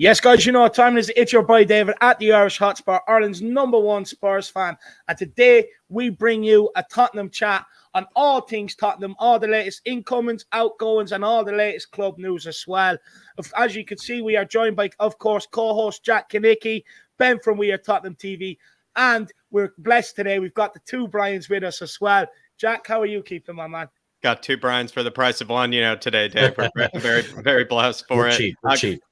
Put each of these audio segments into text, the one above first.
Yes, guys, you know what time it is. It's your boy David at the Irish Hotspur, Ireland's #1 Spurs fan. And today we bring you a Tottenham chat on all things Tottenham, all the latest incomings, outgoings, and all the latest club news as well. As you can see, we are joined by, of course, co-host Jack Kinnicky, Ben from We Are Tottenham TV, and we're blessed today. We've got the two Brians with us as well. Jack, how are you keeping, my man? Got two Brians for the price of one, today, Dave. We're very, very blessed for it. We're cheap.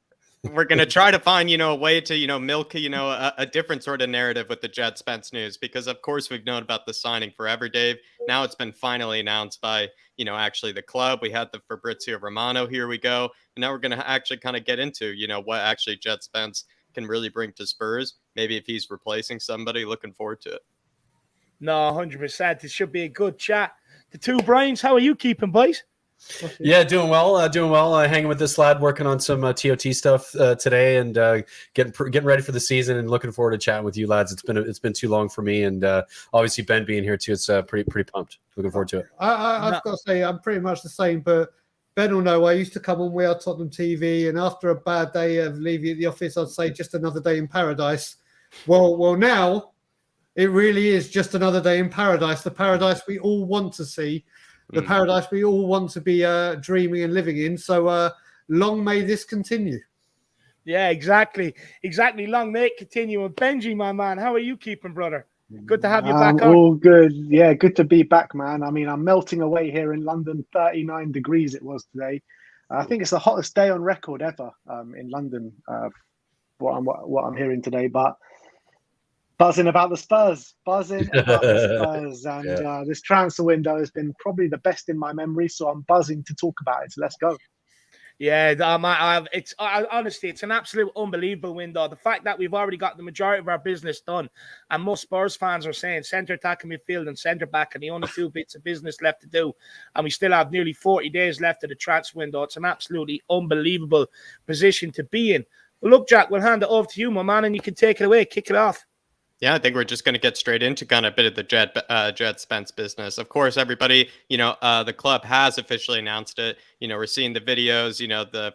We're going to try to find, a way to, milk, a different sort of narrative with the Djed Spence news, because of course we've known about the signing forever, Dave. Now it's been finally announced by, actually the club. We had the Fabrizio Romano, here we go. And now we're going to actually kind of get into, what actually Djed Spence can really bring to Spurs. Maybe if he's replacing somebody, looking forward to it. No, 100%. This should be a good chat. The two Brians, how are you keeping, boys? Yeah, doing well. Hanging with this lad, working on some TOT stuff today, and getting ready for the season, and looking forward to chatting with you lads. It's been too long for me, and obviously Ben being here too. It's pretty pumped. Looking forward to it. I've got to say I'm pretty much the same, but Ben will know I used to come on We Are Tottenham TV, and after a bad day of leaving at the office, I'd say just another day in paradise. Well, now it really is just another day in paradise. The paradise we all want to see. The paradise we all want to be dreaming and living in. So long may this continue. Yeah, exactly. Long may it continue. And Benji, my man, how are you keeping, brother? Good to have you back on. All good. Yeah, good to be back, man. I mean, I'm melting away here in London. 39 degrees it was today. I think it's the hottest day on record ever in London, what I'm hearing today. But buzzing about the Spurs. And this transfer window has been probably the best in my memory, so I'm buzzing to talk about it. So let's go. Yeah, honestly, it's an absolute unbelievable window. The fact that we've already got the majority of our business done, and most Spurs fans are saying centre attack and midfield and centre back are the only two bits of business left to do, and we still have nearly 40 days left of the transfer window. It's an absolutely unbelievable position to be in. Well, look, Jack, we'll hand it over to you, my man, and you can take it away, kick it off. Yeah, I think we're just going to get straight into kind of a bit of the Djed Spence business. Of course, everybody, the club has officially announced it. We're seeing the videos,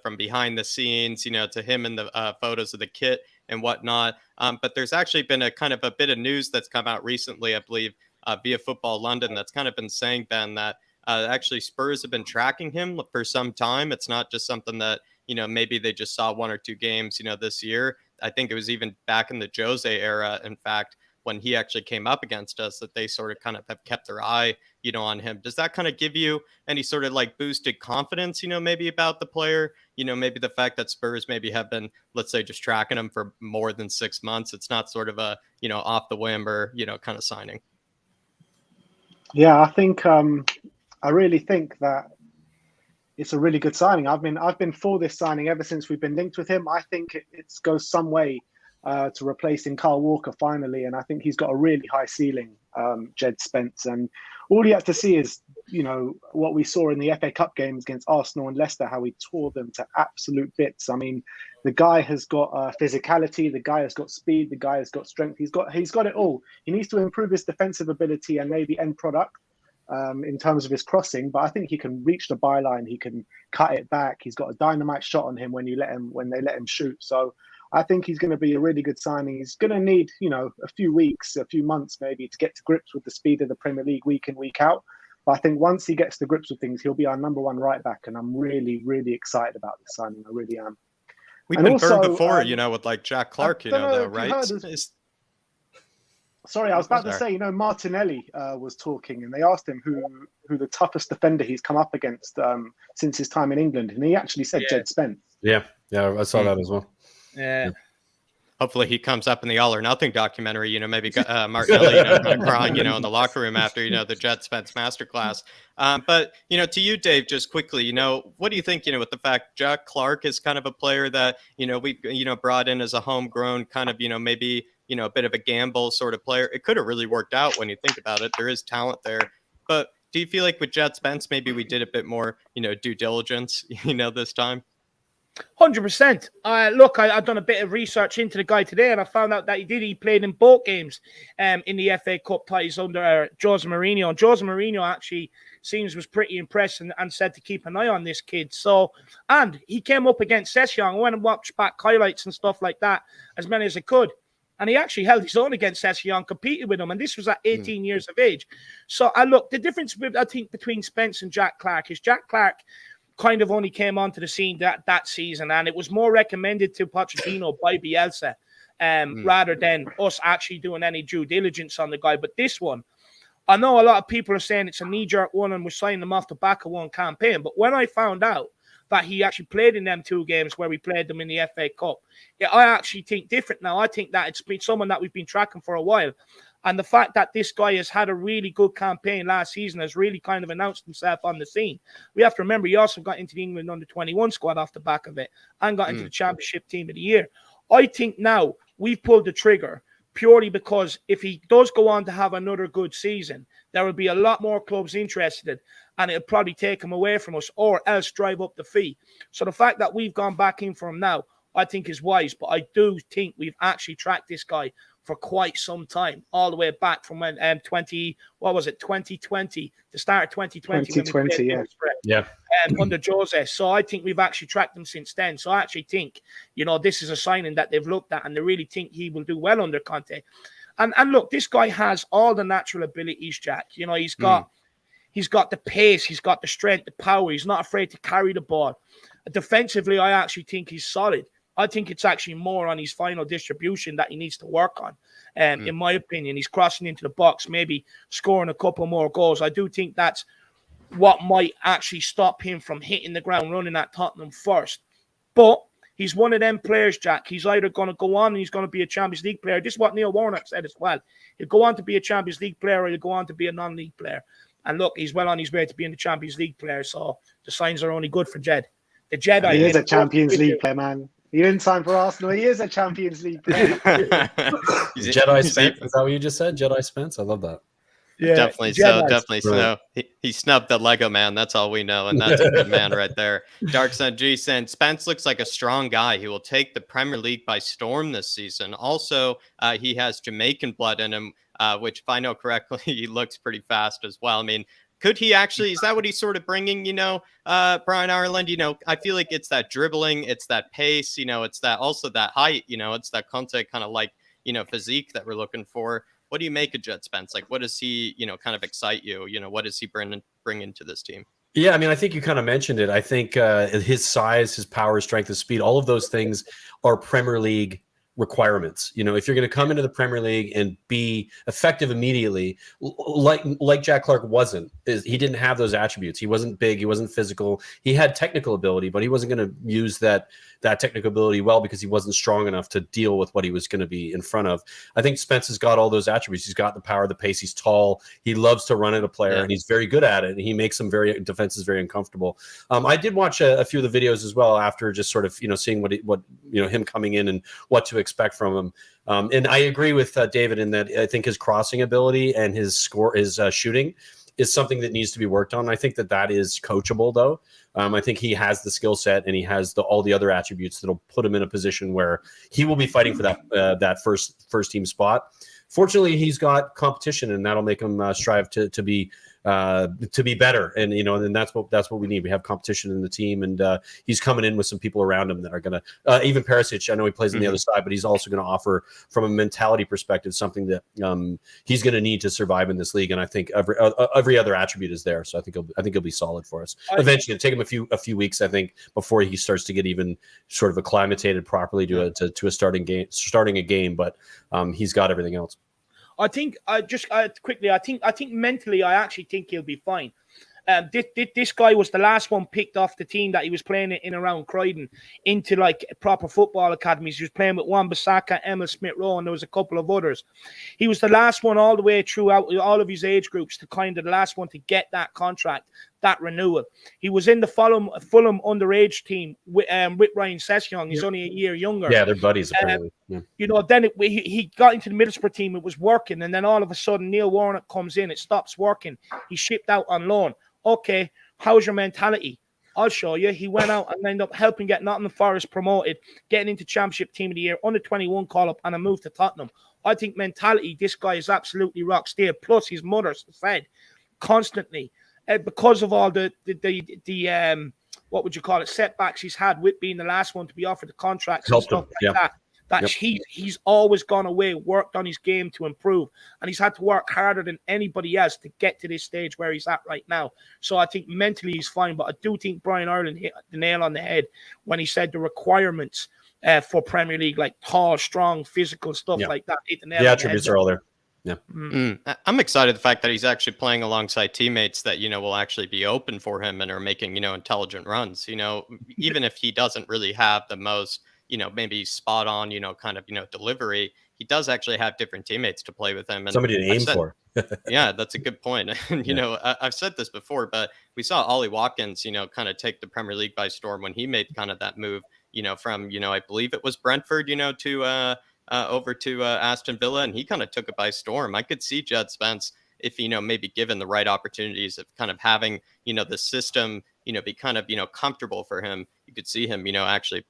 from behind the scenes, to him and the photos of the kit and whatnot. But there's actually been a kind of a bit of news that's come out recently, I believe, via Football London, that's kind of been saying, Ben, that actually Spurs have been tracking him for some time. It's not just something that, maybe they just saw one or two games, this year. I think it was even back in the Jose era, in fact, when he actually came up against us, that they sort of kind of have kept their eye, on him. Does that kind of give you any sort of like boosted confidence, maybe about the player? Maybe the fact that Spurs maybe have been, let's say, just tracking him for more than 6 months. It's not sort of a, off the whim or, kind of signing. Yeah, I think I really think that it's a really good signing. I've been for this signing ever since we've been linked with him. I think it goes some way to replacing Kyle Walker finally, and I think he's got a really high ceiling, Djed Spence. And all you have to see is, what we saw in the FA Cup games against Arsenal and Leicester, how he tore them to absolute bits. I mean, the guy has got physicality, the guy has got speed, the guy has got strength. He's got it all. He needs to improve his defensive ability and maybe end product. In terms of his crossing, but I think he can reach the byline. He can cut it back. He's got a dynamite shot on him when they let him shoot. So I think he's going to be a really good signing. He's going to need, a few weeks, a few months maybe to get to grips with the speed of the Premier League week in, week out. But I think once he gets to grips with things, he'll be our #1 right back. And I'm really, really excited about this signing. I really am. We've been burned before, with like Jack Clark, though, right? Sorry, I was about to say, Martinelli was talking, and they asked him who the toughest defender he's come up against since his time in England, and he actually said Djed Spence. Yeah, I saw that as well. Yeah. Hopefully he comes up in the All or Nothing documentary, maybe Martinelli, kind of crying, in the locker room after, the Djed Spence masterclass. But, to you, Dave, just quickly, what do you think, with the fact Jack Clark is kind of a player that, we, brought in as a homegrown kind of, maybe, a bit of a gamble sort of player. It could have really worked out when you think about it. There is talent there. But do you feel like with Djed Spence, maybe we did a bit more, due diligence, this time? 100%. Look, I've done a bit of research into the guy today, and I found out that he played in both games in the FA Cup ties under Jose Mourinho. And Jose Mourinho actually was pretty impressed and said to keep an eye on this kid. So, and he came up against Sess. I went and watched back highlights and stuff like that, as many as I could. And he actually held his own against Sess, competed with him. And this was at 18 years of age. So, look, the difference, I think, between Spence and Jack Clark is Jack Clark kind of only came onto the scene that season, and it was more recommended to Pochettino by Bielsa rather than us actually doing any due diligence on the guy. But this one, I know a lot of people are saying it's a knee-jerk one and we're signing him off the back of one campaign, but when I found out that he actually played in them 2 games where we played them in the FA Cup, I actually think different now. I think that it's been someone that we've been tracking for a while. And the fact that this guy has had a really good campaign last season has really kind of announced himself on the scene. We have to remember he also got into the England under-21 squad off the back of it and got into the Championship Team of the Year. I think now we've pulled the trigger purely because if he does go on to have another good season, there will be a lot more clubs interested and it'll probably take him away from us or else drive up the fee. So the fact that we've gone back in for him now, I think is wise. But I do think we've actually tracked this guy for quite some time, all the way back from when 2020, the start of 2020. Under Jose. So I think we've actually tracked him since then. So I actually think, this is a signing that they've looked at and they really think he will do well under Conte. And look, this guy has all the natural abilities, Jack. He's got the pace, he's got the strength, the power. He's not afraid to carry the ball. Defensively, I actually think he's solid. I think it's actually more on his final distribution that he needs to work on. In my opinion, he's crossing into the box, maybe scoring a couple more goals. I do think that's what might actually stop him from hitting the ground running at Tottenham first. But he's one of them players, Jack. He's either going to go on and he's going to be a Champions League player. This is what Neil Warnock said as well. He'll go on to be a Champions League player or he'll go on to be a non-league player. And look, he's well on his way to being the Champions League player. So the signs are only good for Djed. The Jedi. He is a Champions League player, man. He didn't sign for Arsenal. He is a Champions League player. Jedi Spence. Is that what you just said? Jedi Spence? I love that. Yeah, definitely so. He snubbed the Lego man. That's all we know. And that's a good man right there. Dark Sun G saying Spence looks like a strong guy. He will take the Premier League by storm this season. Also, he has Jamaican blood in him, which if I know correctly, he looks pretty fast as well. I mean, could he actually, is that what he's sort of bringing, Brian Ireland? I feel like it's that dribbling, it's that pace, it's that also that height, it's that Conte kind of like, physique that we're looking for. What do you make of Djed Spence? Like, what does he, kind of excite you? What does he bring into this team? Yeah, I mean, I think you kind of mentioned it. I think his size, his power, strength, his speed, all of those things are Premier League requirements. If you're going to come into the Premier League and be effective immediately, like Jack Clark he didn't have those attributes. He wasn't big, he wasn't physical. He had technical ability, but he wasn't going to use that technical ability well because he wasn't strong enough to deal with what he was going to be in front of. I think Spence has got all those attributes. He's got the power, the pace. He's tall. He loves to run at a player, and he's very good at it. And he makes some defenses very uncomfortable. I did watch a few of the videos as well after just sort of seeing what him coming in and what to expect from him. And I agree with David in that I think his crossing ability and his shooting is something that needs to be worked on. I think that is coachable, though. I think he has the skill set and he has all the other attributes that'll put him in a position where he will be fighting for that first team spot. Fortunately, he's got competition, and that'll make him strive to be better. And and that's what we need. We have competition in the team, and he's coming in with some people around him that are gonna even Perisic. I know he plays on the other side, but he's also going to offer from a mentality perspective something that he's going to need to survive in this league. And I think every other attribute is there. So I think he'll be solid for us. Eventually, it'll take him a few weeks, I think, before he starts to get even sort of acclimated properly to a starting a game. But he's got everything else. I think quickly. I think mentally, I actually think he'll be fine. This guy was the last one picked off the team that he was playing in around Croydon into like proper football academies. He was playing with Wan-Bissaka, Emil Smith-Rowe, and there was a couple of others. He was the last one all the way throughout all of his age groups to kind of the last one to get that contract, that renewal. He was in the Fulham underage team with Ryan Sessegnon. He's only a year younger. Yeah, they're buddies apparently. Then he got into the Middlesbrough team. It was working, and then all of a sudden Neil Warnock comes in. It stops working. He's shipped out on loan. Okay, how's your mentality? I'll show you. He went out and ended up helping get Nottingham Forest promoted, getting into Championship Team of the Year, under 21 call-up, and a move to Tottenham. I think mentality, this guy is absolutely rock steel. Plus, his mother said constantly, because of all the what would you call it, setbacks he's had with being the last one to be offered the contracts and stuff like that he's always gone away, worked on his game to improve, and he's had to work harder than anybody else to get to this stage where he's at right now. So I think mentally he's fine, but I do think Brian Ireland hit the nail on the head when he said the requirements for Premier League, like tall, strong, physical stuff like that. Hit the nail on attributes are all there. Yeah. I'm excited the fact that he's actually playing alongside teammates that, will actually be open for him and are making, intelligent runs, even if he doesn't really have the most, maybe spot on, kind of, delivery, he does actually have different teammates to play with him. And somebody to aim for. Yeah, that's a good point. And, I've said this before, but we saw Ollie Watkins, kind of take the Premier League by storm when he made kind of that move, from, I believe it was Brentford, to over to Aston Villa, and he kind of took it by storm. I could see Djed Spence, if, maybe given the right opportunities of kind of having, the system, be kind of, comfortable for him. You could see him, actually,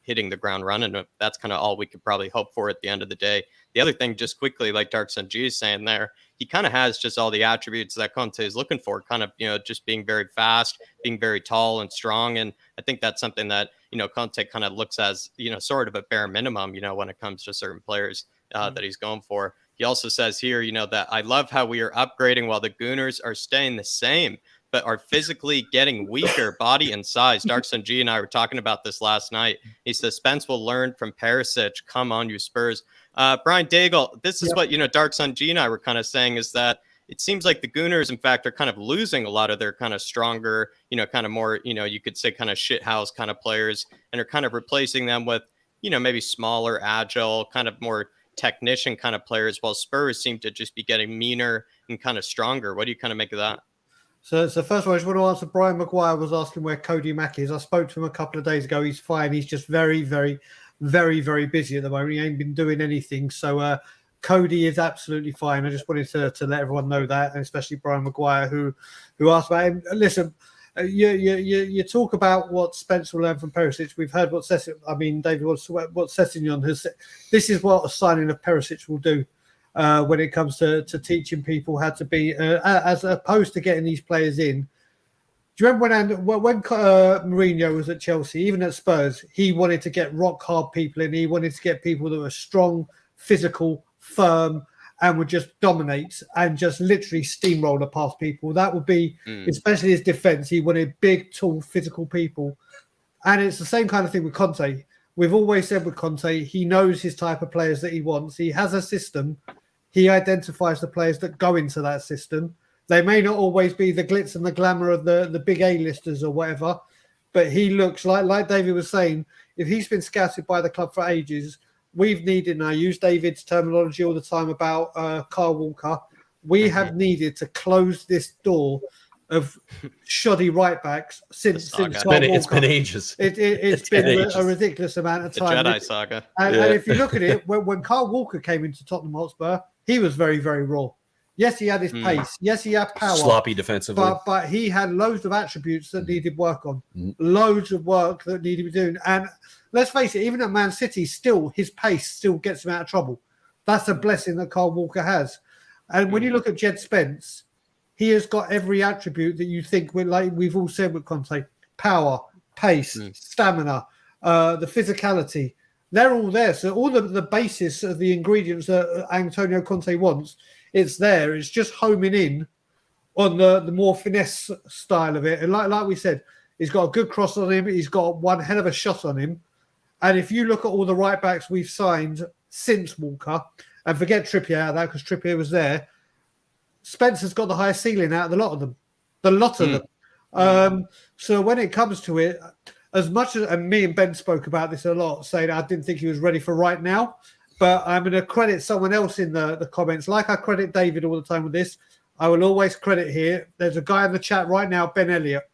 hitting the ground running. That's kind of all we could probably hope for at the end of the day. The other thing, just quickly, like Dark Sun G is saying there, he kind of has just all the attributes that Conte is looking for, kind of, just being very fast, being very tall and strong. And I think that's something that, Conte kind of looks as, sort of a bare minimum, when it comes to certain players that he's going for. He also says here, that I love how we are upgrading while the Gooners are staying the same, but are physically getting weaker, body and size. Dark Sun G and I were talking about this last night. He says, Spence will learn from Perisic. Come on, you Spurs. Brian Daigle, this is what, Dark Sun G and I were kind of saying, is that it seems like the Gooners, in fact, are kind of losing a lot of their kind of stronger, kind of more, you could say kind of shithouse kind of players, and are kind of replacing them with, maybe smaller, agile, kind of more technician kind of players, while Spurs seem to just be getting meaner and kind of stronger. What do you kind of make of that? So first of all, I just want to answer. Brian Maguire was asking where Cody Mack is. I spoke to him a couple of days ago. He's fine. He's just very, very, very, very busy at the moment. He ain't been doing anything. So Cody is absolutely fine. I just wanted to let everyone know that, and especially Brian Maguire, who asked about him. Listen, you talk about what Spence will learn from Perisic. We've heard what David, what Sessignon has said. This is what a signing of Perisic will do. When it comes to teaching people how to be, as opposed to getting these players in. Do you remember when Mourinho was at Chelsea, even at Spurs, he wanted to get rock hard people in. He wanted to get people that were strong, physical, firm, and would just dominate and just literally steamroller past people. That would be, especially his defence. He wanted big, tall, physical people. And it's the same kind of thing with Conte. We've always said with Conte, he knows his type of players that he wants. He has a system. He identifies the players that go into that system. They may not always be the glitz and the glamour of the big A-listers or whatever, but he looks like David was saying, if he's been scouted by the club for ages, we've needed, and I use David's terminology all the time about Kyle Walker, we have needed to close this door of shoddy right backs since it's been ages. It's been ages. A ridiculous amount of The time. Jedi saga. And if you look at it, when Kyle Walker came into Tottenham Hotspur, he was very, very raw. Yes, he had his pace. Yes, he had power. Sloppy defensively. But he had loads of attributes that needed work on. Loads of work that needed to be doing. And let's face it, even at Man City, still his pace still gets him out of trouble. That's a blessing that Kyle Walker has. And when you look at Djed Spence, he has got every attribute that you think, like we've all said with Conte: power, pace, stamina, the physicality. They're all there. So all the basis of the ingredients that Antonio Conte wants, it's there. It's just homing in on the more finesse style of it. And like we said, he's got a good cross on him. He's got one hell of a shot on him. And if you look at all the right backs we've signed since Walker, and forget Trippier out of that because Trippier was there, Spencer's got the highest ceiling out of the lot of them. So when it comes to it, as much as, and me and Ben spoke about this a lot, saying I didn't think he was ready for right now, but I'm going to credit someone else in the comments. Like I credit David all the time with this, I will always credit here. There's a guy in the chat right now, Ben Elliott.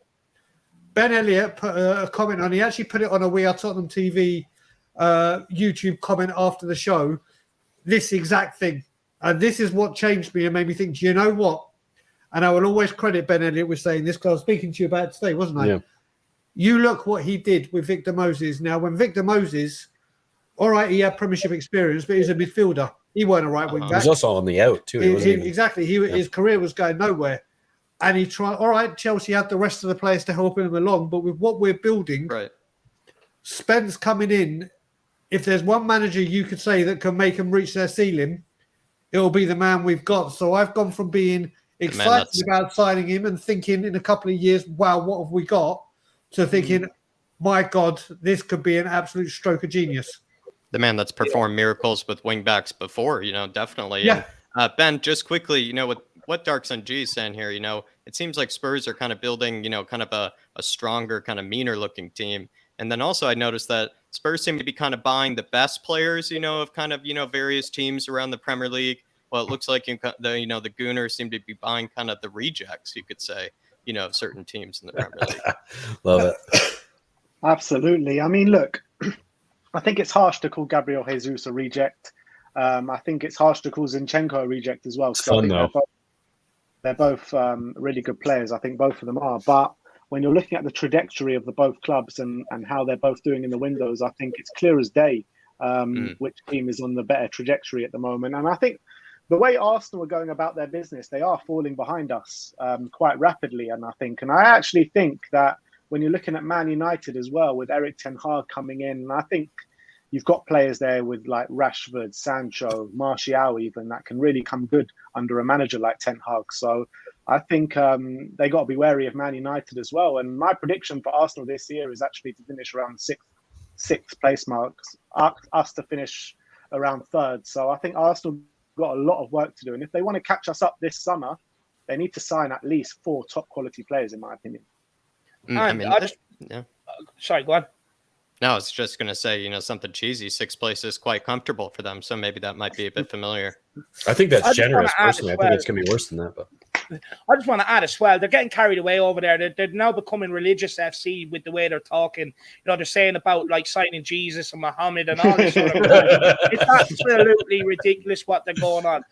Ben Elliott put a comment on, he actually put it on a We Are Tottenham TV YouTube comment after the show, this exact thing. And this is what changed me and made me think, do you know what? And I will always credit Ben Elliott with saying this, because I was speaking to you about it today, wasn't I? Yeah. You look what he did with Victor Moses. Now, when Victor Moses, all right, he had Premiership experience, but he was a midfielder. He wasn't a right wing He back. was also on the out too. He wasn't even... Exactly. His career was going nowhere. And he tried, all right, Chelsea had the rest of the players to help him along, but with what we're building, Right. Spence coming in, if there's one manager you could say that can make them reach their ceiling, it'll be the man we've got. So I've gone from being excited about signing him and thinking in a couple of years, wow, what have we got? To thinking, my God, this could be an absolute stroke of genius. The man that's performed miracles with wingbacks before, definitely. Yeah. And, Ben, just quickly, with what Dark Sun G is saying here, it seems like Spurs are kind of building, kind of a stronger, kind of meaner looking team. And then also I noticed that Spurs seem to be kind of buying the best players, of kind of, various teams around the Premier League. Well, it looks like the Gooners seem to be buying kind of the rejects, you could say, of certain teams in the Premier League. Love it. Absolutely. I mean, look, I think it's harsh to call Gabriel Jesus a reject. I think it's harsh to call Zinchenko a reject as well. It's fun, though. They're both really good players. I think both of them are. But when you're looking at the trajectory of the both clubs and how they're both doing in the windows, I think it's clear as day which team is on the better trajectory at the moment. And I think the way Arsenal are going about their business, they are falling behind us quite rapidly. And I actually think that when you're looking at Man United as well, with Eric Ten Hag coming in, I think you've got players there with like Rashford, Sancho, Martial even, that can really come good under a manager like Ten Hag. So I think they got to be wary of Man United as well. And my prediction for Arsenal this year is actually to finish around sixth place marks, us to finish around third. So I think Arsenal got a lot of work to do. And if they want to catch us up this summer, they need to sign at least 4 top quality players, in my opinion. Sorry, go on. No, I was just going to say, something cheesy. 6th place is quite comfortable for them. So maybe that might be a bit familiar. I think that's generous, personally. I think it's going to be worse than that. But I just want to add as well, they're getting carried away over there. They're now becoming religious FC with the way they're talking. They're saying about like signing Jesus and Muhammad and all this sort of stuff. It's absolutely ridiculous what they're going on.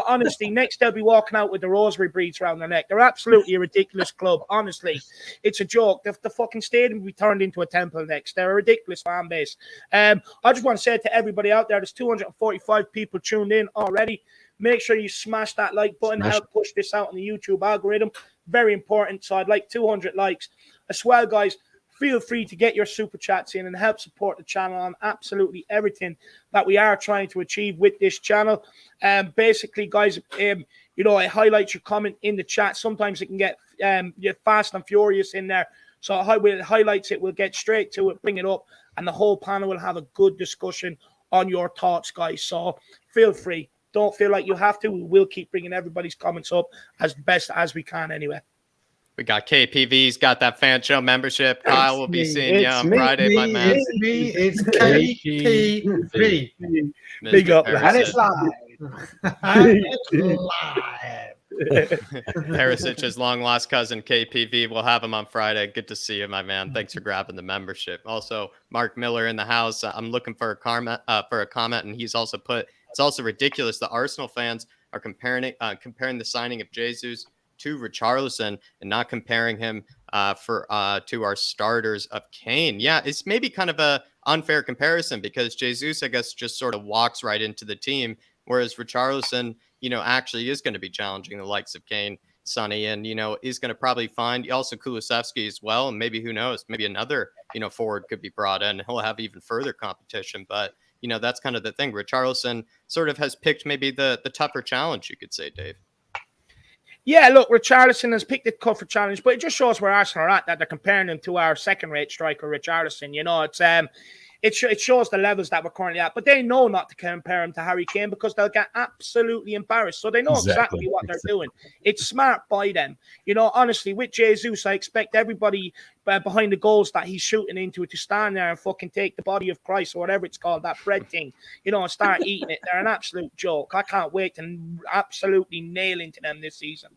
Honestly, next they'll be walking out with the rosary beads around their neck. They're absolutely a ridiculous club. Honestly, it's a joke. The fucking stadium will be turned into a temple next. They're a ridiculous fan base. I just want to say to everybody out there, there's 245 people tuned in already. Make sure you smash that like button, help push this out on the YouTube algorithm. Very important. So I'd like 200 likes. As well, guys, feel free to get your super chats in and help support the channel on absolutely everything that we are trying to achieve with this channel. Basically, guys, I highlight your comment in the chat. Sometimes it can get fast and furious in there. So when it highlights it, we'll get straight to it, bring it up, and the whole panel will have a good discussion on your thoughts, guys. So feel free. Don't feel like you have to. We will keep bringing everybody's comments up as best as we can anyway. We got KPV's got that fan show membership. Kyle will be seeing you on Friday, my man. It's me. It's KPV. Big up. And it's live. Perisic's long lost cousin KPV. We'll have him on Friday. Good to see you, my man. Thanks for grabbing the membership. Also, Mark Miller in the house. I'm looking for a comment, and he's also put, it's also ridiculous that Arsenal fans are comparing the signing of Jesus to Richarlison and not comparing him to our starters of Kane. Yeah, it's maybe kind of a unfair comparison because Jesus, I guess, just sort of walks right into the team, whereas Richarlison, actually is going to be challenging the likes of Kane, Sonny, and, is going to probably find also Kulusevski as well. And maybe, who knows, maybe another, forward could be brought in. He'll have even further competition. But, that's kind of the thing. Richarlison sort of has picked maybe the tougher challenge, you could say, Dave. Yeah, look, Richarlison has picked the tougher challenge, but it just shows where Arsenal are at, that they're comparing him to our second-rate striker, Richarlison. It shows the levels that we're currently at, but they know not to compare him to Harry Kane because they'll get absolutely embarrassed. So they know exactly what they're doing. It's smart by them. Honestly, with Jesus, I expect everybody behind the goals that he's shooting into to stand there and fucking take the body of Christ or whatever it's called, that bread thing, and start eating it. They're an absolute joke. I can't wait to absolutely nail into them this season.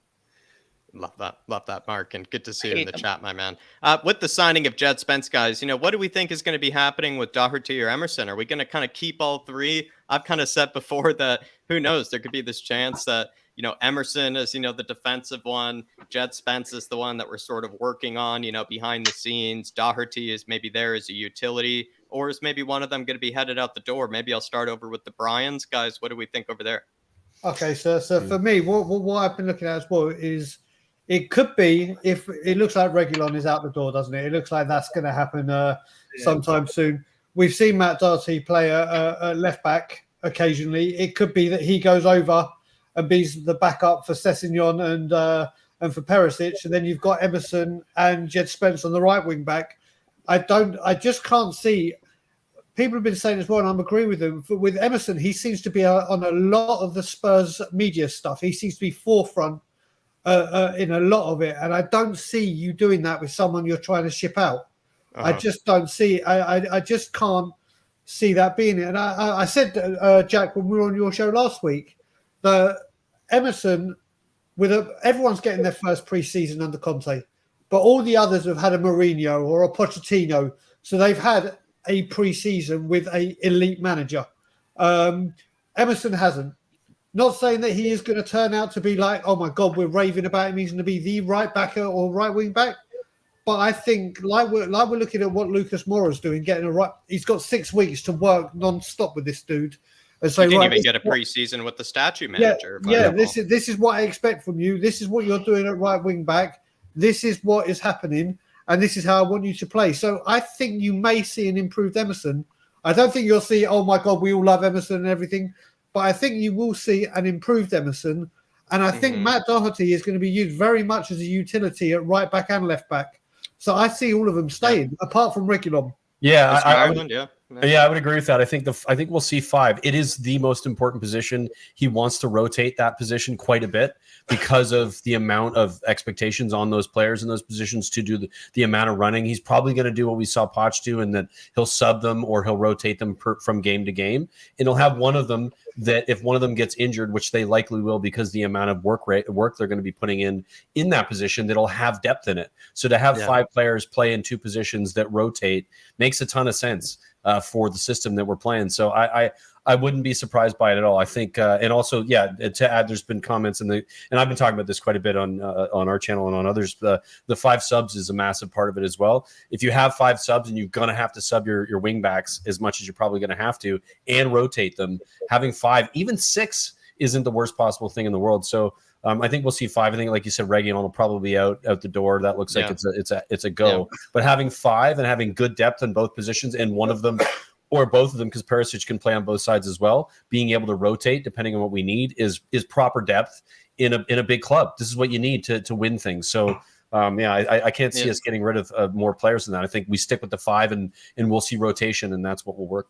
Love that, Mark, and good to see you in the chat, my man. With the signing of Djed, Spence, guys, what do we think is going to be happening with Doherty or Emerson? Are we going to kind of keep all three? I've kind of said before that who knows, there could be this chance that Emerson is, the defensive one. Djed Spence is the one that we're sort of working on, behind the scenes. Doherty is maybe there as a utility, or is maybe one of them going to be headed out the door? Maybe I'll start over with the Bryans. Guys, what do we think over there? Okay, so for me, what I've been looking at as well is it could be, if it looks like Reguilon is out the door, doesn't it? It looks like that's going to happen sometime soon. We've seen Matt Doherty play a left back occasionally. It could be that he goes over and be the backup for Sessignon and for Perisic, and then you've got Emerson and Djed Spence on the right wing back. I just can't see. People have been saying as well, and I'm agreeing with them. With Emerson, he seems to be on a lot of the Spurs media stuff. He seems to be forefront in a lot of it, and I don't see you doing that with someone you're trying to ship out. I just don't see. I just can't see that being it. And I said, Jack, when we were on your show last week, that Emerson, everyone's getting their first pre-season under Conte, but all the others have had a Mourinho or a Pochettino, so they've had a pre-season with a elite manager. Emerson hasn't. Not saying that he is going to turn out to be like, oh my God, we're raving about him. He's going to be the right backer or right wing back. But I think like we're looking at what Lucas Moura's doing, he's got 6 weeks to work non-stop with this dude. And so, you didn't even get a preseason with the statue manager. This is what I expect from you. This is what you're doing at right wing back. This is what is happening. And this is how I want you to play. So I think you may see an improved Emerson. I don't think you'll see, oh my God, we all love Emerson and everything. But I think you will see an improved Emerson. And I think Matt Doherty is going to be used very much as a utility at right back and left back. So I see all of them staying, apart from Reguilon. Yeah, I would agree with that. I think we'll see 5. It is the most important position. He wants to rotate that position quite a bit because of the amount of expectations on those players in those positions to do the amount of running. He's probably going to do what we saw Poch do, and that he'll sub them or he'll rotate them from game to game. And he'll have one of them that if one of them gets injured, which they likely will because the amount of work they're going to be putting in that position, that'll have depth in it. So to have 5 players play in 2 positions that rotate makes a ton of sense for the system that we're playing. So I wouldn't be surprised by it at all. I think, and also, to add, there's been comments and I've been talking about this quite a bit on our channel and on others. The 5 subs is a massive part of it as well. If you have 5 subs and you're going to have to sub your wing backs as much as you're probably going to have to and rotate them, having 5, even 6 isn't the worst possible thing in the world. So I think we'll see 5. I think, like you said, Reguilon will probably be out the door. That looks like it's a go. Yeah. But having 5 and having good depth in both positions, and one of them or both of them, because Perisic can play on both sides as well, being able to rotate depending on what we need is proper depth in a big club. This is what you need to win things. So I can't see us getting rid of more players than that. I think we stick with the 5 and we'll see rotation, and that's what will work.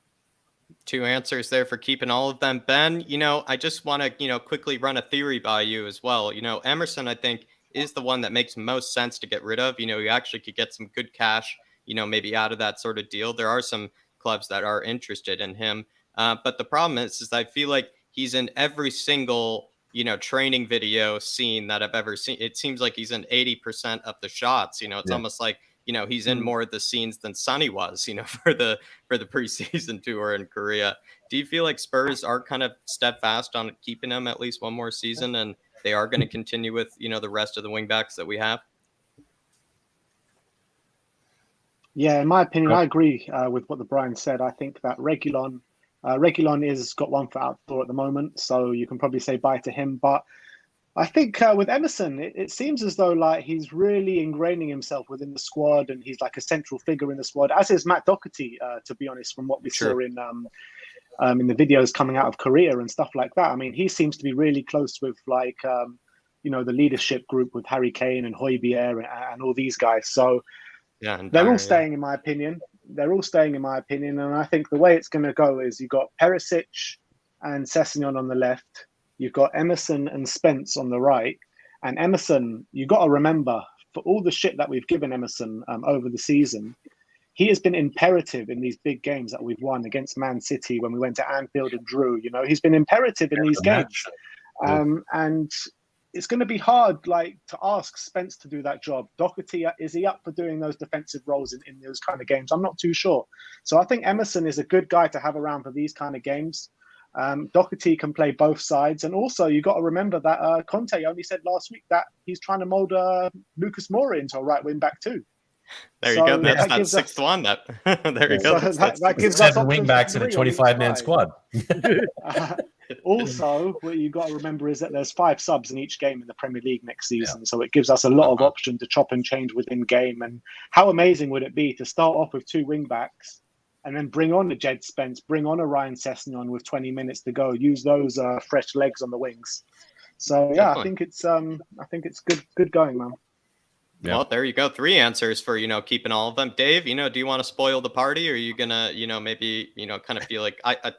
2 answers there for keeping all of them. Ben, I just want to, quickly run a theory by you as well. Emerson, I think, is the one that makes most sense to get rid of. You actually could get some good cash, maybe out of that sort of deal. There are some clubs that are interested in him. But the problem is I feel like he's in every single, training video scene that I've ever seen. It seems like he's in 80% of the shots. It's almost like, he's in more of the scenes than Sonny was, for the preseason tour in Korea. Do you feel like Spurs are kind of steadfast on keeping him at least one more season, and they are going to continue with, the rest of the wingbacks that we have? Yeah, in my opinion, I agree with what the Brian said. I think that Reguilon is got one foot out the door at the moment, so you can probably say bye to him. But I think with Emerson, it seems as though like he's really ingraining himself within the squad, and he's like a central figure in the squad, as is Matt Doherty, to be honest, from what we saw in the videos coming out of Korea and stuff like that. I mean, he seems to be really close with like the leadership group with Harry Kane and Højbjerg and all these guys. So they're all staying, in my opinion. They're all staying, in my opinion. And I think the way it's going to go is you've got Perisic and Sessignon on the left. You've got Emerson and Spence on the right. And Emerson, you've got to remember, for all the shit that we've given Emerson over the season, he has been imperative in these big games that we've won against Man City when we went to Anfield and drew. He's been imperative in these games. And it's going to be hard, like, to ask Spence to do that job. Doherty, is he up for doing those defensive roles in those kind of games? I'm not too sure. So I think Emerson is a good guy to have around for these kind of games. Doherty can play both sides, and also you got to remember that Conte only said last week that he's trying to mould Lucas Moura into a right wing back too. There you go. That's that sixth one. There you go. That gives us 7 wing backs in a 25-man squad. Also, what you got to remember is that there's 5 subs in each game in the Premier League next season, so it gives us a lot of option to chop and change within game. And how amazing would it be to start off with 2 wing backs and then bring on a Djed Spence, bring on a Ryan Sessegnon with 20 minutes to go, use those fresh legs on the wings. So yeah, definitely. I think it's good going, man. Yeah. Well, there you go. 3 answers for, keeping all of them. Dave, do you want to spoil the party, or are you going to, maybe, kind of feel like I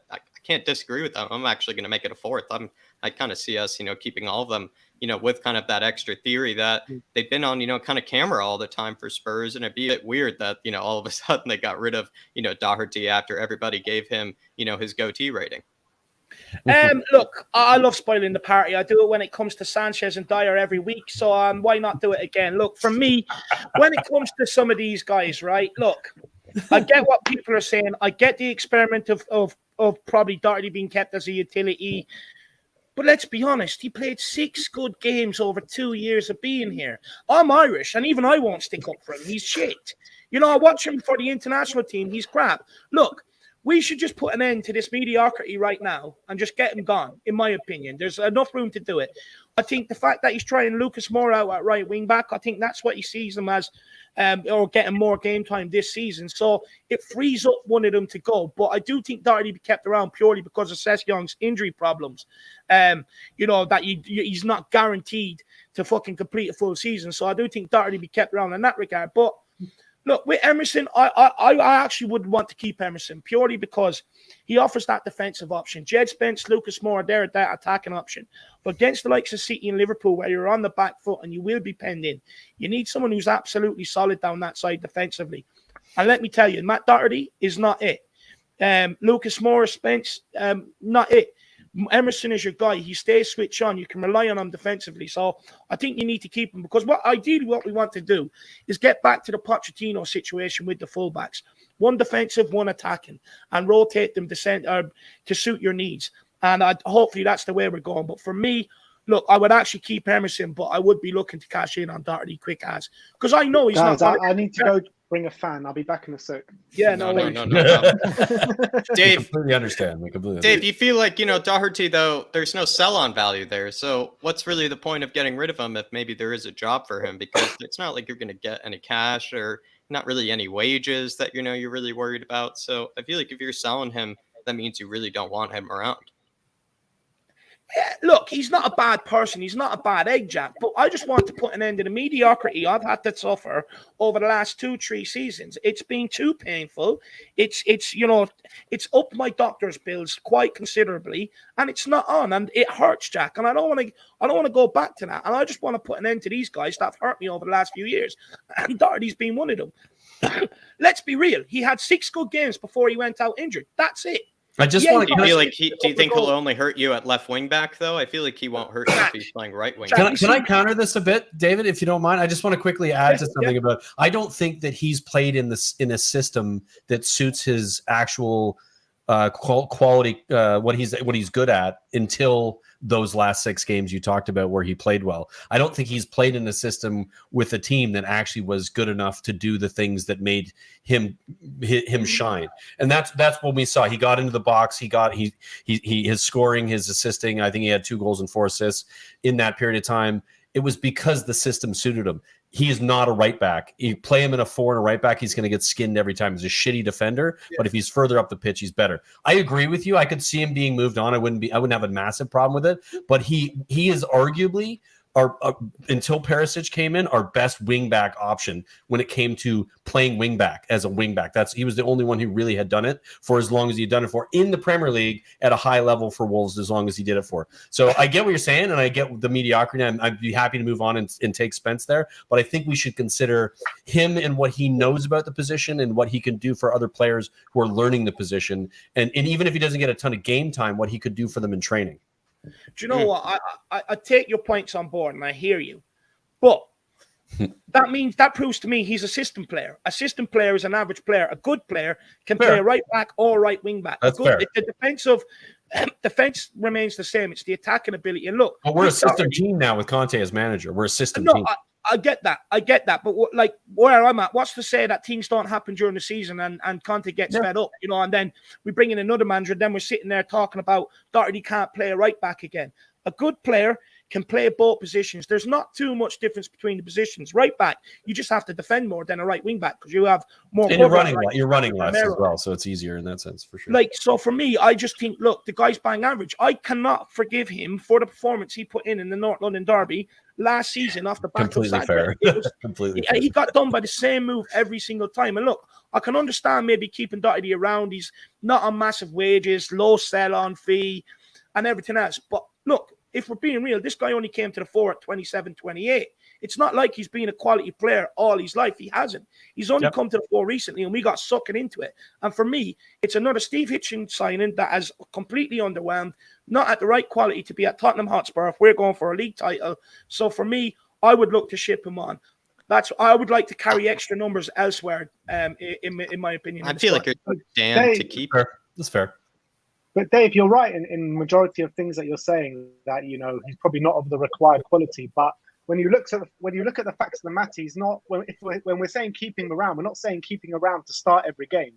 can't disagree with that. I'm actually going to make it a 4th. I kind of see us, keeping all of them, with kind of that extra theory that they've been on, kind of camera all the time for Spurs. And it'd be a bit weird that, all of a sudden they got rid of, Doherty after everybody gave him, his goatee rating. Look, I love spoiling the party. I do it when it comes to Sanchez and Dyer every week. So why not do it again? Look, for me, when it comes to some of these guys, right? Look, I get what people are saying. I get the experiment of probably Doherty being kept as a utility. But let's be honest, he played 6 good games over 2 years of being here. I'm Irish, and even I won't stick up for him. He's shit. I watch him for the international team. He's crap. Look, we should just put an end to this mediocrity right now and just get him gone, in my opinion. There's enough room to do it. I think the fact that he's trying Lucas Moura out at right wing back, I think that's what he sees him as, or getting more game time this season. So it frees up one of them to go. But I do think Doherty be kept around purely because of Sessegnon's injury problems. That he's not guaranteed to fucking complete a full season. So I do think Doherty be kept around in that regard. But look, with Emerson, I actually would want to keep Emerson purely because he offers that defensive option. Djed Spence, Lucas Moura, they're that attacking option. But against the likes of City and Liverpool, where you're on the back foot and you will be penned in, you need someone who's absolutely solid down that side defensively. And let me tell you, Matt Doherty is not it. Lucas Moura, Spence, not it. Emerson is your guy. He stays switched on. You can rely on him defensively. So I think you need to keep him because ideally what we want to do is get back to the Pochettino situation with the fullbacks. 1 defensive, 1 attacking, and rotate them to suit your needs. And hopefully that's the way we're going. But for me, look, I would actually keep Emerson, but I would be looking to cash in on Doherty quick as. Because I know he's Guys, not... I need to go bring a fan. I'll be back in a sec. Yeah, no. Dave, completely understand. We completely Dave, you feel like, Doherty, though, there's no sell-on value there. So what's really the point of getting rid of him if maybe there is a job for him? Because it's not like you're going to get any cash or not really any wages that, you're really worried about. So I feel like if you're selling him, that means you really don't want him around. Yeah, look, he's not a bad person. He's not a bad egg, Jack. But I just want to put an end to the mediocrity I've had to suffer over the last 2-3 seasons. It's been too painful. It's up my doctor's bills quite considerably, and it's not on, and it hurts, Jack. And I don't want to go back to that. And I just want to put an end to these guys that have hurt me over the last few years. And Doherty's been one of them. Let's be real. He had 6 good games before he went out injured. That's it. I just want to. Do you think he'll only hurt you at left wing back though? I feel like he won't hurt you if he's playing right wing. Can I counter this a bit, David, if you don't mind? I just want to quickly add to something about. I don't think that he's played in a system that suits his actual quality, what he's good at until those last 6 games you talked about where he played well. I don't think he's played in a system with a team that actually was good enough to do the things that made him shine. And that's what we saw. He got into the box. His scoring, his assisting. I think he had 2 goals and 4 assists in that period of time. It was because the system suited him. He is not a right back. You play him in a 4 and a right back, he's going to get skinned every time. He's a shitty defender, but if he's further up the pitch, he's better. I agree with you. I could see him being moved on. I wouldn't have a massive problem with it, but he is arguably until Perisic came in, our best wingback option when it came to playing wingback as a wingback. He was the only one who really had done it for as long as he'd done it for in the Premier League at a high level for Wolves as long as he did it for. So I get what you're saying, and I get the mediocrity. I'd be happy to move on and take Spence there, but I think we should consider him and what he knows about the position and what he can do for other players who are learning the position, and even if he doesn't get a ton of game time, what he could do for them in training. Do you know what? I take your points on board and I hear you. But that proves to me he's a system player. A system player is an average player. A good player can play right back or right wing back. That's fair. The defensive Defense remains the same. It's the attacking ability. And look, but we're a system team now with Conte as manager. We're a system team. I get that. But where I'm at, what's to say that things don't happen during the season and Conte gets fed up, and then we bring in another manager. Then we're sitting there talking about Doherty can't play a right back again. A good player can play both positions. There's not too much difference between the positions. Right back, you just have to defend more than a right wing back because you have more. And you're running less as well, so it's easier in that sense for sure. So for me, I just think, look, the guy's bang average. I cannot forgive him for the performance he put in the North London derby last season off the back completely of fair. Completely fair. He got done by the same move every single time. And look, I can understand maybe keeping Doherty around. He's not on massive wages, low sell-on fee, and everything else. But look, if we're being real, this guy only came to the fore at 27, 28. It's not like he's been a quality player all his life. He hasn't. He's only come to the fore recently, and we got sucking into it. And for me, it's another Steve Hitchens signing that has completely underwhelmed, not at the right quality to be at Tottenham Hotspur if we're going for a league title. So for me, I would look to ship him on. I would like to carry extra numbers elsewhere, in my opinion. I feel like you're damned to keep her. That's fair. But Dave, you're right in majority of things that you're saying, that he's probably not of the required quality. But when you look at the facts of the matter, he's not. When we're saying keeping him around, we're not saying keeping him around to start every game.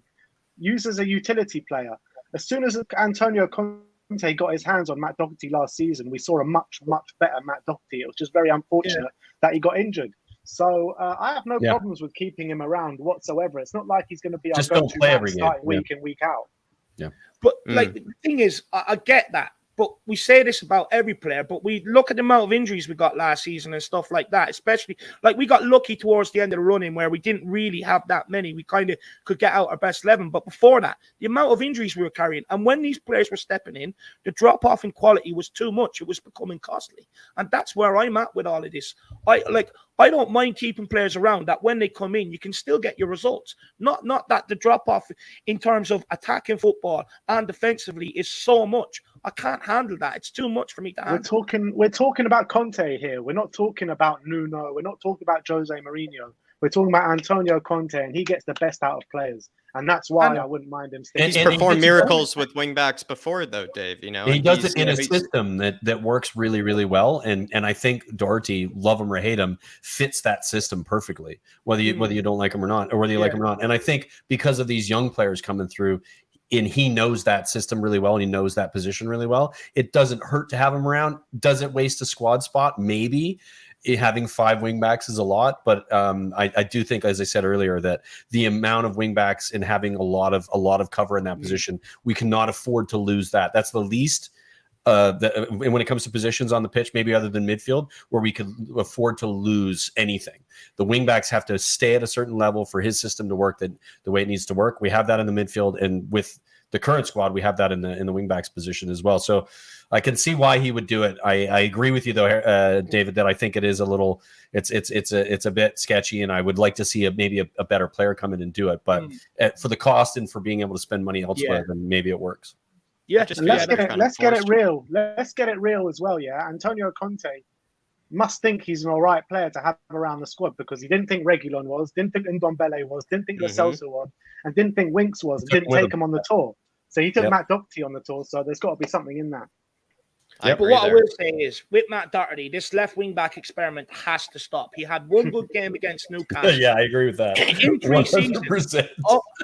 Use as a utility player. As soon as Antonio Conte got his hands on Matt Doherty last season, we saw a much better Matt Doherty. It was just very unfortunate that he got injured. So I have no problems with keeping him around whatsoever. It's not like he's going to be our go-to man starting week in, week out. Yeah. But the thing is, I get that. But we say this about every player, but we look at the amount of injuries we got last season and stuff like that, especially we got lucky towards the end of the running where we didn't really have that many. We kind of could get out our best 11. But before that, the amount of injuries we were carrying, and when these players were stepping in, the drop off in quality was too much. It was becoming costly. And that's where I'm at with all of this. I don't mind keeping players around that when they come in, you can still get your results. Not that the drop-off in terms of attacking football and defensively is so much. I can't handle that. It's too much for me to handle. We're talking about Conte here. We're not talking about Nuno. We're not talking about Jose Mourinho. We're talking about Antonio Conte, and he gets the best out of players. And that's why I wouldn't mind him sticking. He's performed miracles with wingbacks before, though, Dave. He does it in a system that works really, really well. And I think Doherty, love him or hate him, fits that system perfectly, whether you don't like him or not, or whether you like him or not. And I think because of these young players coming through, and he knows that system really well, and he knows that position really well, it doesn't hurt to have him around. Does it waste a squad spot? Maybe. Having 5 wingbacks is a lot, but I do think, as I said earlier, that the amount of wingbacks and having a lot of cover in that position, we cannot afford to lose that. That's the least. When it comes to positions on the pitch, maybe other than midfield, where we could afford to lose anything. The wingbacks have to stay at a certain level for his system to work the way it needs to work. We have that in the midfield, and with the current squad, we have that in the wingbacks position as well. So I can see why he would do it. I agree with you though, David, that I think it is a little, it's a bit sketchy, and I would like to see maybe a better player come in and do it. But for the cost and for being able to spend money elsewhere, then maybe it works. Yeah, let's get it real. Let's get it real as well. Yeah, Antonio Conte must think he's an all right player to have around the squad, because he didn't think Reguilon was, didn't think Ndombele was, didn't think Lo Celso was, and didn't think Winks was, and didn't take him on the tour. So he took Matt Doherty on the tour. So there's got to be something in that. But what I will say is, with Matt Doherty, this left wing back experiment has to stop. He had one good game against Newcastle. Yeah, I agree with that. In 3 seasons,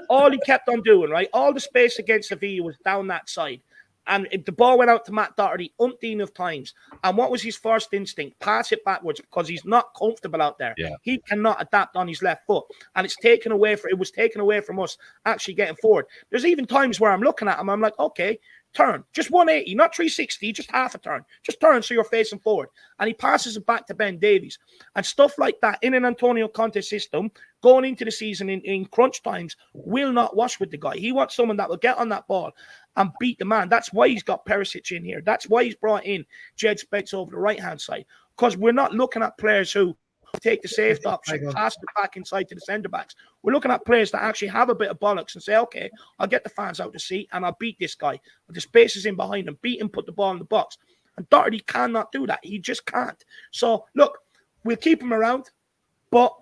all he kept on doing, right? All the space against Sevilla was down that side. And the ball went out to Matt Doherty umpteen of times. And what was his first instinct? Pass it backwards, because he's not comfortable out there. Yeah. He cannot adapt on his left foot. And it was taken away from us actually getting forward. There's even times where I'm looking at him, I'm like, okay, turn. Just 180, not 360, just half a turn. Just turn so you're facing forward. And he passes it back to Ben Davies. And stuff like that in an Antonio Conte system, going into the season in crunch times, will not wash with the guy. He wants someone that will get on that ball and beat the man. That's why he's got Perisic in here. That's why he's brought in Djed Spence over the right-hand side. Because we're not looking at players who take the safe option, pass it back inside to the centre-backs. We're looking at players that actually have a bit of bollocks and say, okay, I'll get the fans out to see and I'll beat this guy. The space is in behind him. Beat him, put the ball in the box. And Doherty cannot do that. He just can't. So, look, we'll keep him around, but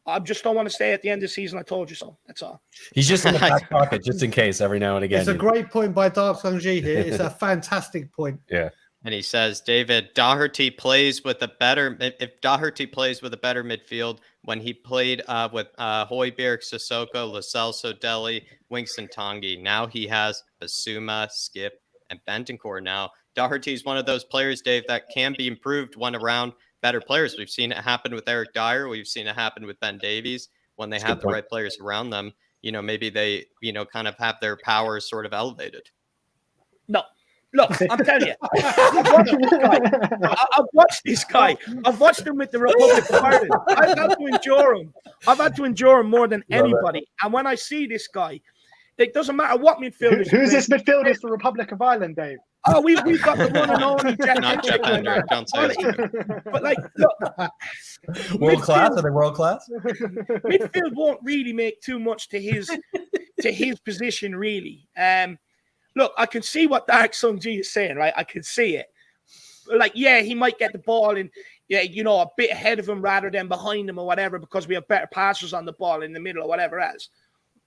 I just don't want to say at the end of the season, I told you so. That's all. He's just in the back pocket, just in case, every now and again. It's a great point by Dark Sanji here. It's a fantastic point. Yeah. And he says, David, Doherty plays with a better, if Doherty plays with a better midfield when he played with Højbjerg, Sissoko, Lo Celso, Dele, Winks, and Tanguy. Now he has Basuma, Skip, and Bentancur. Now, Doherty is one of those players, Dave, that can be improved when around better players. We've seen it happen with Eric Dyer. We've seen it happen with Ben Davies when they have the right players around them. Maybe they, kind of have their powers sort of elevated. No. Look, I'm telling you, I've watched this guy. I've watched him with the Republic of Ireland. I've had to endure him. I've had to endure him more than anybody. And when I see this guy, it doesn't matter what midfielder. Who's this midfielder for Republic of Ireland, Dave? Oh, we've got the one and only Not Jeff Ender. Don't say it. But look, world class. Are they world class? Midfield won't really make too much to his position, really. Look, I can see what Dark Sun G is saying, right? I can see it. He might get the ball in, a bit ahead of him rather than behind him or whatever, because we have better passers on the ball in the middle or whatever else.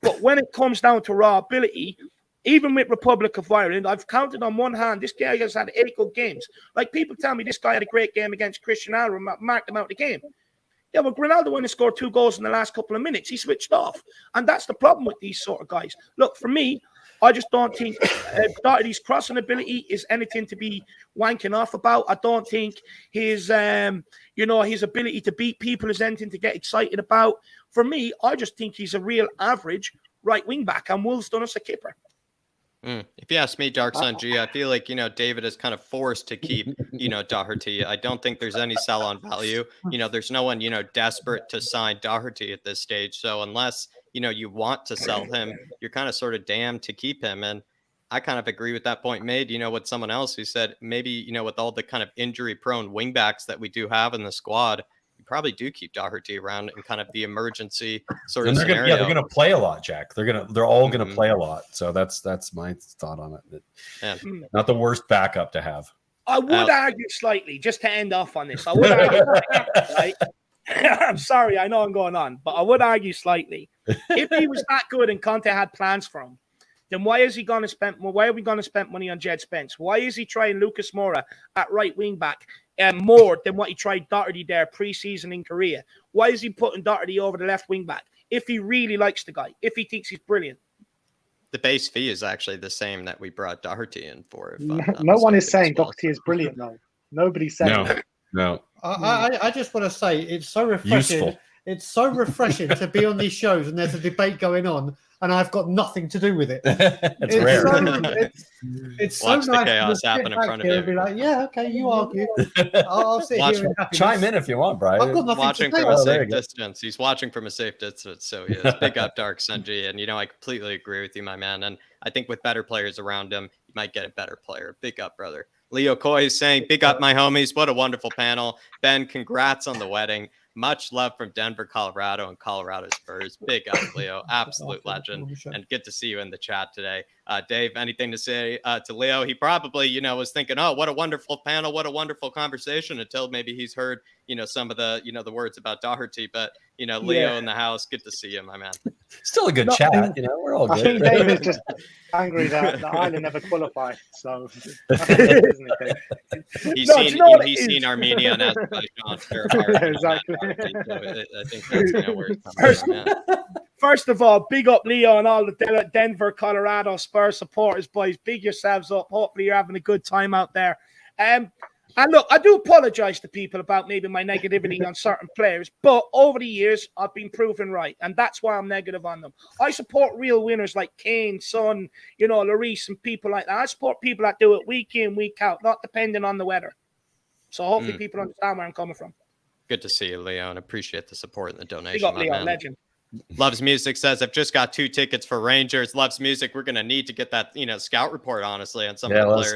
But when it comes down to raw ability, even with Republic of Ireland, I've counted on one hand, this guy has had 8 good games. Like, people tell me this guy had a great game against Cristiano and marked him out of the game. Yeah, well, Ronaldo went and scored 2 goals in the last couple of minutes. He switched off. And that's the problem with these sort of guys. Look, for me, I just don't think Doherty's crossing ability is anything to be wanking off about. I don't think his ability to beat people is anything to get excited about. For me, I just think he's a real average right wing back, and Wolves done us a kipper. If you ask me, Dark Sun G, I feel like, David is kind of forced to keep, Doherty. I don't think there's any sell on value. There's no one, desperate to sign Doherty at this stage. So unless, you want to sell him, you're kind of sort of damned to keep him. And I kind of agree with that point made, with someone else who said maybe, with all the kind of injury prone wingbacks that we do have in the squad, you probably do keep Doherty around in kind of the emergency sort of scenario. They're going to play a lot, Jack. They're all going to play a lot. So that's my thought on it. Not the worst backup to have. I would argue slightly, just to end off on this. I would argue, right? I'm sorry, I know I'm going on, but I would argue slightly. If he was that good and Conte had plans for him, then why are we going to spend money on Djed Spence? Why is he trying Lucas Moura at right wing back more than what he tried Doherty there pre-season in Korea? Why is he putting Doherty over the left wing back if he really likes the guy, if he thinks he's brilliant? The base fee is actually the same that we brought Doherty in for. No one is saying Doherty is brilliant, though. Nobody's saying that. No. I just want to say it's so refreshing. Useful. It's so refreshing to be on these shows and there's a debate going on and I've got nothing to do with it. It's rare. It's so Watch the nice chaos to happen in front of you. and be like, yeah, okay, you argue. I'll sit here and happiness. Chime in if you want, Brian. I've got nothing Watching to say. from a there safe you go. distance. He's watching from a safe distance, so he is. Big up, Dark Sunji. And, I completely agree with you, my man. And I think with better players around him, you might get a better player. Big up, brother. Leo Coy is saying, big up, my homies. What a wonderful panel. Ben, congrats on the wedding. Much love from Denver, Colorado, and Colorado Spurs. Big up, Leo. Absolute legend. And good to see you in the chat today. Dave, anything to say to Leo? He probably, was thinking, oh, what a wonderful panel. What a wonderful conversation, until maybe he's heard, some of the, the words about Doherty. But, Leo in the house, good to see you, my man. Still a good chat. We're all I think good. Dave is just angry that Ireland never qualified. So that's isn't it, Dave? He's seen Armenia and Azerbaijan. Exactly. I think that's where it's coming from. Yeah. First of all, big up Leo and all the Denver, Colorado Spurs supporters, boys. Big yourselves up. Hopefully you're having a good time out there. And look, I do apologize to people about maybe my negativity on certain players, but over the years, I've been proven right, and that's why I'm negative on them. I support real winners like Kane, Son, Lloris, and people like that. I support people that do it week in, week out, not depending on the weather. So hopefully people understand where I'm coming from. Good to see you, Leo, and appreciate the support and the donation. Big up, my Leo, man. legend. Loves Music says, I've just got 2 tickets for Rangers. Loves Music. We're going to need to get that, scout report, honestly, on some of the players,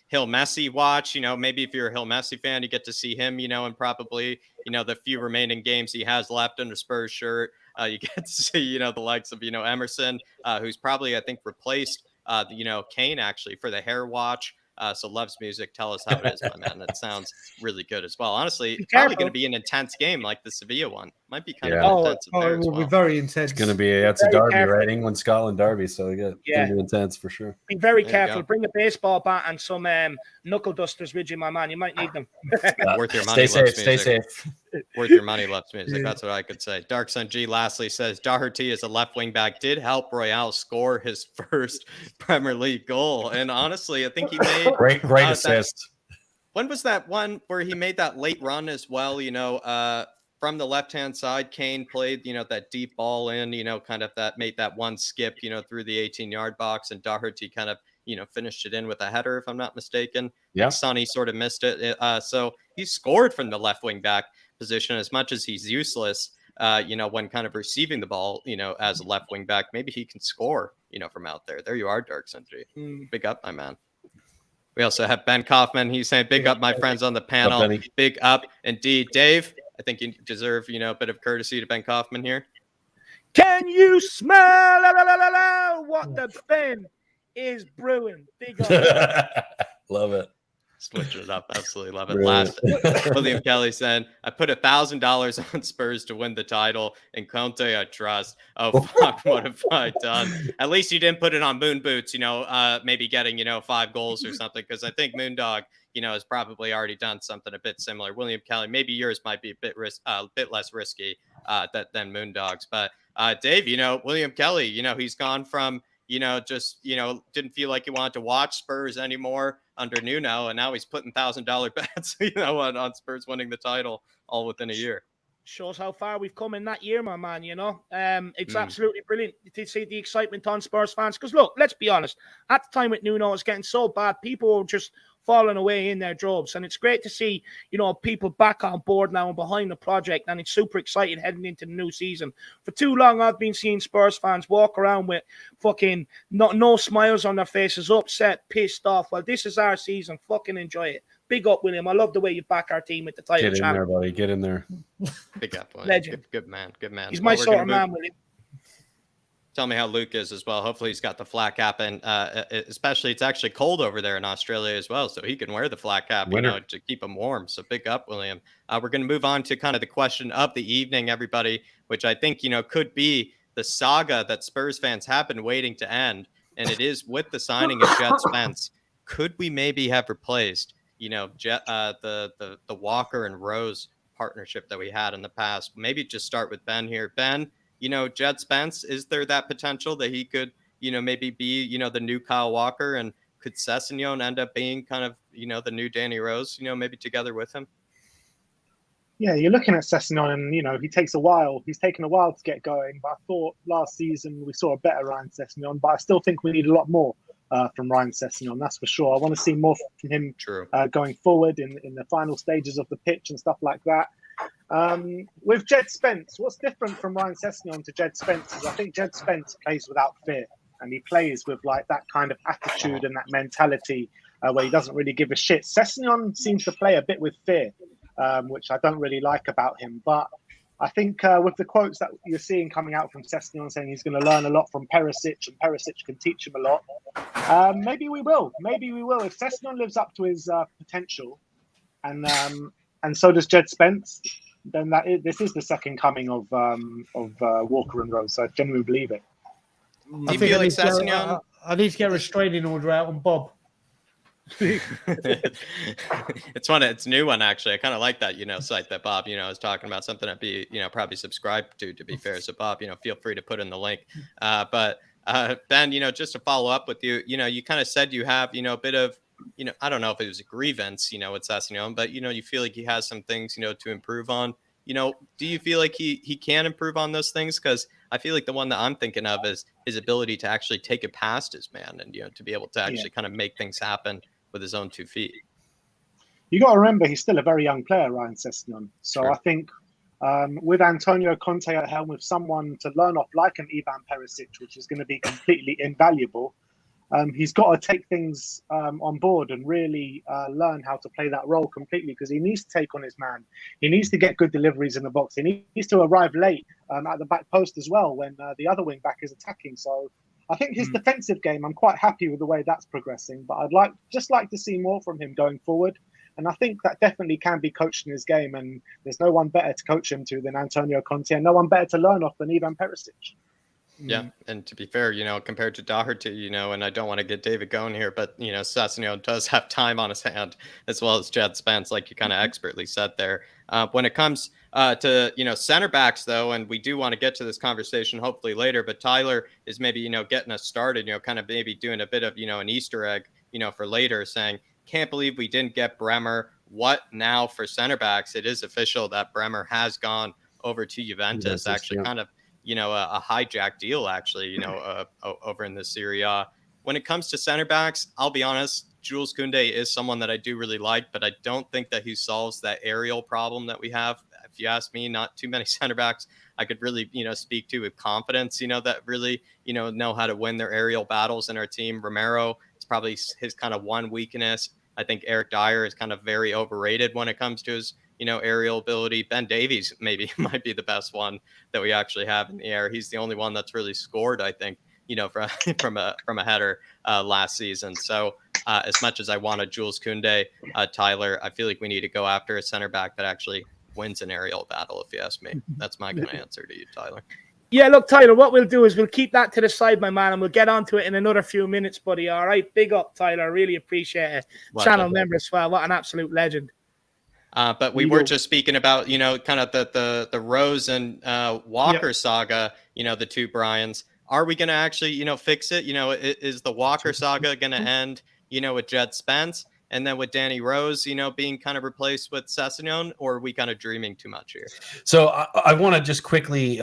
Hill Messi watch, maybe if you're a Hill Messi fan, you get to see him, and probably, the few remaining games he has left under Spurs shirt. You get to see, the likes of, Emerson, who's probably, I think, replaced, Kane actually for the hair watch. So Loves Music, tell us how it is, my man. That sounds really good as well. Honestly, Be probably careful. going to be an intense game like the Sevilla one. Might be kind Yeah. of an Oh, intense it affair as will well. be very intense. It's going to be it's a Very derby, careful. right? England Scotland derby, so it's Yeah. going to be intense for sure. Be very There you careful. go. Bring a baseball bat and some knuckle dusters with you, my man. You might need them. Worth your money, Stay Loves safe. Stay Music. safe. Worth your money, Loves Music. That's what I could say. Dark Sun G lastly says Doherty as a left wing back did help Royale score his first Premier League goal. And honestly, I think he made Great that- assist. when was that one where he made that late run as well? From the left-hand side, Kane played, that deep ball in, kind of that made that one skip, through the 18-yard box, and Doherty kind of, finished it in with a header, if I'm not mistaken. Yeah. Like Sonny sort of missed it. So he scored from the left wing back position as much as he's useless, when kind of receiving the ball, as a left wing back. Maybe he can score, from out there. There you are, Dark Sentry. Big up, my man. We also have Ben Kaufman. He's saying, big up, my friends on the panel. Benny? Big up indeed. Dave, I think you deserve, a bit of courtesy to Ben Kaufman here. Can you smell what the Ben is brewing? Big up. Love it. Switch it up. Absolutely love it. Brilliant. Last, William Kelly said, I put $1,000 on Spurs to win the title, and Conte I trust. Oh, fuck, what have I done? At least you didn't put it on Moon Boots, maybe getting, 5 goals or something, because I think Moondog, has probably already done something a bit similar. William Kelly, maybe yours might be a bit less risky than Moondog's. But Dave, William Kelly, he's gone from, didn't feel like he wanted to watch Spurs anymore under Nuno, and now he's putting $1,000 bets, on Spurs winning the title all within a year. Shows how far we've come in that year, my man. It's absolutely brilliant to see the excitement on Spurs fans. Because look, let's be honest. At the time with Nuno, it was getting so bad, people were just falling away in their droves, and it's great to see people back on board now and behind the project, and it's super exciting heading into the new season. For too long, I've been seeing Spurs fans walk around with fucking no smiles on their faces, upset, pissed off. Well, this is our season. Fucking enjoy it. Big up, William. I love the way you back our team with the title. Get in there, buddy. Get in there. Big up, William. Legend. Good man. Good man. He's my we're sort gonna of move- man, William. Tell me how Luke is as well. Hopefully he's got the flat cap, and especially it's actually cold over there in Australia as well, so he can wear the flat cap, Winter. to keep him warm. So big up, William. We're going to move on to kind of the question of the evening, everybody, which I think could be the saga that Spurs fans have been waiting to end, and it is with the signing of Djed Spence. Could we maybe have replaced the Walker and Rose partnership that we had in the past? Maybe just start with Ben here. Ben, Djed Spence, is there that potential that he could, maybe be, the new Kyle Walker, and could Sessegnon end up being kind of, the new Danny Rose, maybe together with him? Yeah, you're looking at Sessegnon, and he's taken a while to get going. But I thought last season we saw a better Ryan Sessegnon, but I still think we need a lot more from Ryan Sessegnon, that's for sure. I want to see more from him going forward in the final stages of the pitch and stuff like that. With Djed Spence, what's different from Ryan Sessegnon to Djed Spence is I think Djed Spence plays without fear, and he plays with like that kind of attitude and that mentality where he doesn't really give a shit. Sessegnon seems to play a bit with fear, which I don't really like about him. But I think with the quotes that you're seeing coming out from Sessegnon saying he's going to learn a lot from Perisic and Perisic can teach him a lot, maybe we will. Maybe we will. If Sessegnon lives up to his potential, and so does Djed Spence, then this is the second coming of Walker and Rose. So I genuinely believe it. Do you feel like Sessegnon? I need to get a restraining order out on Bob. It's a new one actually. I kind of like that site that Bob is talking about, something that be probably subscribe to be fair. So Bob, feel free to put in the link. But Ben, just to follow up with you, you kind of said you have a bit of I don't know if it was a grievance with Sessegnon, but you feel like he has some things to improve on. Do you feel like he can improve on those things? Because I feel like the one that I'm thinking of is his ability to actually take it past his man, and to be able to actually kind of make things happen with his own 2 feet. You got to remember he's still a very young player, Ryan Sessegnon. So Sure. I think with Antonio Conte at helm, with someone to learn off like an Ivan Perisic, which is going to be completely invaluable, he's got to take things on board and really learn how to play that role completely, because he needs to take on his man. He needs to get good deliveries in the box. He needs to arrive late at the back post as well when the other wing back is attacking. So I think his defensive game, I'm quite happy with the way that's progressing, but I'd just like to see more from him going forward. And I think that definitely can be coached in his game. And there's no one better to coach him to than Antonio Conte, and no one better to learn off than Ivan Perisic. Yeah, and to be fair, compared to Doherty, and I don't want to get David going here, but Sessegnon does have time on his hand, as well as Djed Spence, like you kind of expertly said there. When it comes to center backs, though, and we do want to get to this conversation hopefully later, but Tyler is maybe getting us started, kind of maybe doing a bit of an Easter egg, for later, saying, can't believe we didn't get Bremer. What now for center backs? It is official that Bremer has gone over to Juventus, actually kind of a hijack deal, actually, over in the Serie A. When it comes to center backs, I'll be honest, Jules Koundé is someone that I do really like, but I don't think that he solves that aerial problem that we have. If you ask me, not too many center backs I could really, speak to with confidence, that really, know how to win their aerial battles in our team. Romero is probably his kind of one weakness. I think Eric Dyer is kind of very overrated when it comes to his, aerial ability. Ben Davies maybe might be the best one that we actually have in the air. He's the only one that's really scored, I think, from a header last season. So as much as I want a Jules Koundé, Tyler, I feel like we need to go after a center back that actually wins an aerial battle, if you ask me. That's my kind of answer to you, Tyler. Yeah, look, Tyler, what we'll do is we'll keep that to the side, my man, and we'll get onto it in another few minutes, buddy. All right, big up, Tyler. Really appreciate it. Channel member as well. What an absolute legend. But we were just speaking about, kind of the Rose and Walker saga, the two Bryans. Are we going to actually, fix it? Is the Walker saga going to end, with Djed Spence? And then with Danny Rose, being kind of replaced with Sessegnon, or are we kind of dreaming too much here? So I want to just quickly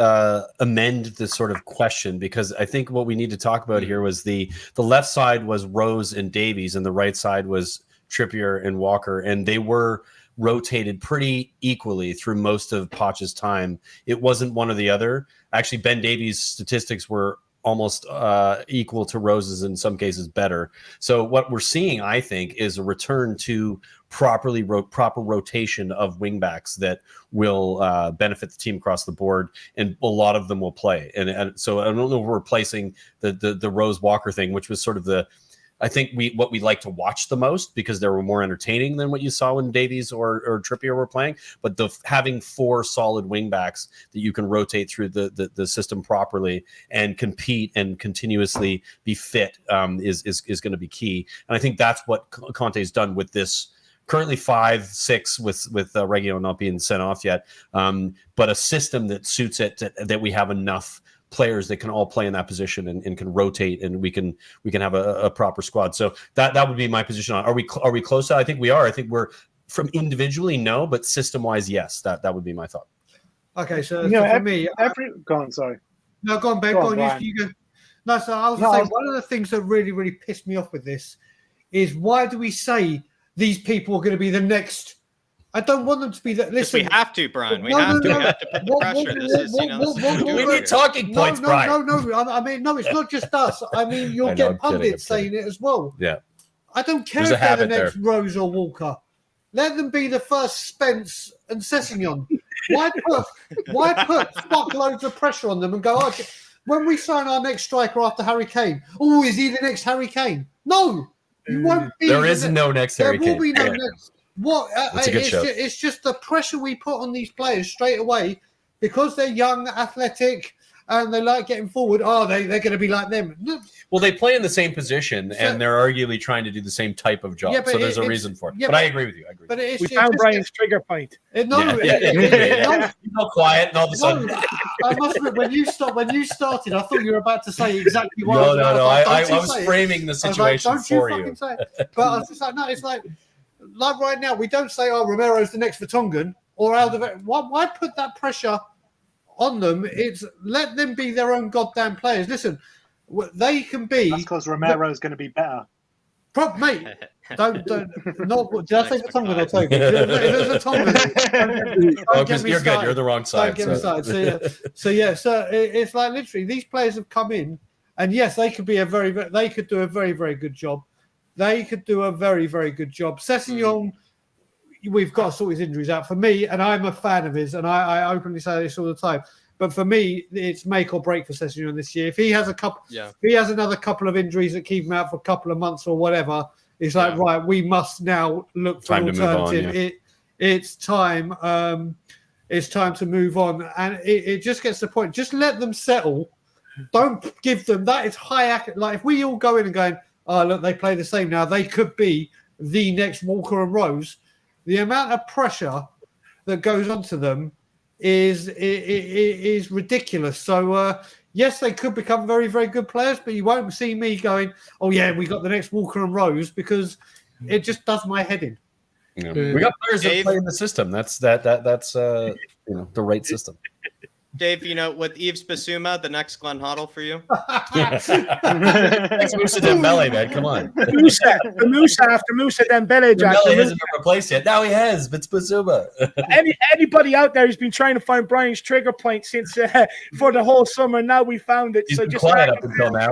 amend this sort of question, because I think what we need to talk about here was the left side was Rose and Davies, and the right side was Trippier and Walker, and they were rotated pretty equally through most of Poch's time. It wasn't one or the other. Actually, Ben Davies' statistics were almost equal to Rose's, in some cases better. So what we're seeing, I think, is a return to proper rotation of wingbacks that will benefit the team across the board, and a lot of them will play. And so I don't know if we're replacing the Rose Walker thing, which was sort of I think what we like to watch the most, because they were more entertaining than what you saw when Davies or Trippier were playing. But having four solid wingbacks that you can rotate through the system properly and compete and continuously be fit is going to be key. And I think that's what Conte's done with this. Currently 5-6 with Reguilón not being sent off yet, but a system that suits it, that we have enough players that can all play in that position and can rotate, and we can have a proper squad. So that would be my position on. Are we close to? I think we are. I think we're, from individually, no, but system wise, yes. That would be my thought. Okay, so for me, go on. Sorry. No, go on, Ben. Go on. You go. No, so I was saying one of the things that really pissed me off with this is, why do we say these people are going to be the next? I don't want them to be that. Listen, we have to, Brian. We have to put the pressure. We need talking points, Brian. No. I mean, no, it's not just us. I mean, you'll get pundits saying it as well. Yeah. I don't care if they're the next Rose or Walker. Let them be the first Spence and Sessegnon. Why put fuckloads of pressure on them and go, when we sign our next striker after Harry Kane, is he the next Harry Kane? No, you won't be. There is no next Harry Kane. There will be no next. What? That's a good show. It's just the pressure we put on these players straight away, because they're young, athletic, and they like getting forward. They're going to be like them. Well, they play in the same position, and they're arguably trying to do the same type of job. So there's a reason for it. Yeah, but I agree with you. But we found Brian's trigger point. You go quiet, and all of a sudden. I must admit, when you started, I thought you were about to say exactly what. No. I was framing the situation for you. Say it. But I was just like, no, it's like right now, we don't say, Romero's the next Vertonghen or Alderweireld. Why put that pressure on them? It's let them be their own goddamn players. Listen, they can be. That's because Romero's going to be better. Mate, don't. Not. Did I say Vertonghen? I'll take it. If there's Vertonghen, you're good. You're the wrong side. Don't get me started. So it's like literally these players have come in, and yes, they could be they could do a very, very good job. They could do a very, very good job. Sessegnon, we've got to sort his injuries out. For me, and I'm a fan of his, and I openly say this all the time. But for me, it's make or break for Sessegnon this year. If he has another couple of injuries that keep him out for a couple of months or whatever, it's like right, we must now look for an alternative. It's time. It's time to move on, and it just gets to the point. Just let them settle. Don't give them that. It's high. Like if we all go in and going, oh look, they play the same now. They could be the next Walker and Rose. The amount of pressure that goes onto them is ridiculous. So yes, they could become very, very good players, but you won't see me going, oh yeah, we got the next Walker and Rose, because it just does my head in. Yeah. We got players that play in the system. That's the right system. Dave, with Yves Bissouma, the next Glenn Hoddle for you? Next Moussa Dembele, man. Come on. Moussa after Moussa Dembele, Jack. Dembele hasn't been replaced yet. Now he has, but it's Bissouma. Anybody out there who's been trying to find Brian's trigger point since for the whole summer, now we found it. He's so been just quiet up until now.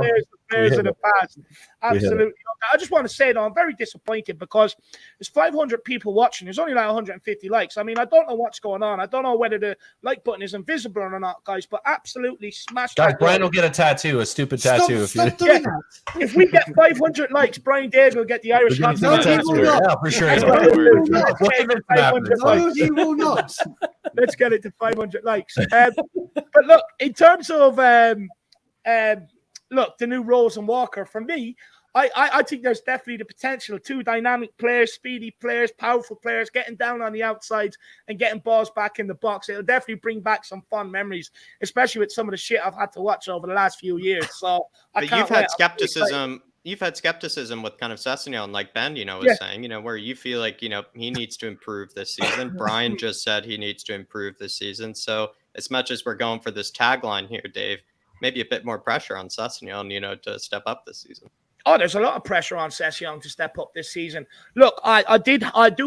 Players of the past. Absolutely. I just want to say, though, I'm very disappointed because there's 500 people watching. There's only like 150 likes. I mean, I don't know what's going on. I don't know whether the like button is invisible or not, guys, but absolutely smash guys, that. Brian will get a tattoo, a stupid tattoo. Stop doing that. If we get 500 likes, Brian Dave will get the Irish Hotspur. Yeah, for sure. No, he will not. Let's get it to 500 likes. But look, in terms of the new Rose and Walker, for me, I think there's definitely the potential. Two dynamic players, speedy players, powerful players, getting down on the outsides and getting balls back in the box. It'll definitely bring back some fun memories, especially with some of the shit I've had to watch over the last few years. So you've had skepticism. You've had skepticism with kind of Sessegnon, like Ben, was saying, where you feel like, he needs to improve this season. Brian just said he needs to improve this season. So as much as we're going for this tagline here, Dave, maybe a bit more pressure on Sessegnon, to step up this season. Oh, there's a lot of pressure on Sessegnon to step up this season. Look, I do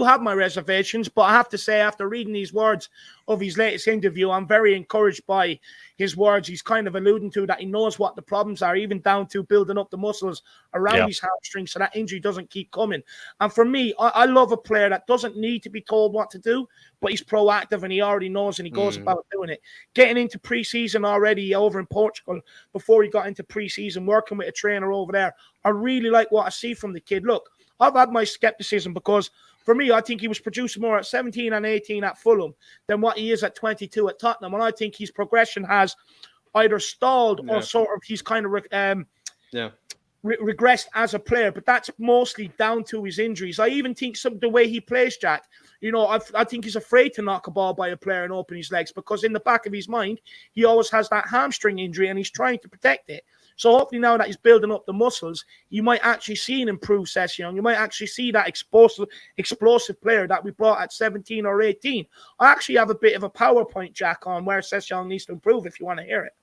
have my reservations, but I have to say, after reading these words of his latest interview, I'm very encouraged by his words. He's kind of alluding to that he knows what the problems are, even down to building up the muscles around his hamstrings so that injury doesn't keep coming. And for me, I love a player that doesn't need to be told what to do, but he's proactive and he already knows and he goes about doing it. Getting into preseason already over in Portugal before he got into preseason, working with a trainer over there, I really like what I see from the kid. Look, I've had my skepticism because for me, I think he was producing more at 17 and 18 at Fulham than what he is at 22 at Tottenham. And I think his progression has either stalled or sort of he's kind of regressed as a player. But that's mostly down to his injuries. I even think the way he plays, Jack, I think he's afraid to knock a ball by a player and open his legs because in the back of his mind, he always has that hamstring injury and he's trying to protect it. So hopefully now that he's building up the muscles, you might actually see an improved Sessegnon. You might actually see that explosive player that we brought at 17 or 18. I actually have a bit of a PowerPoint, Jack, on where Sessegnon needs to improve if you want to hear it.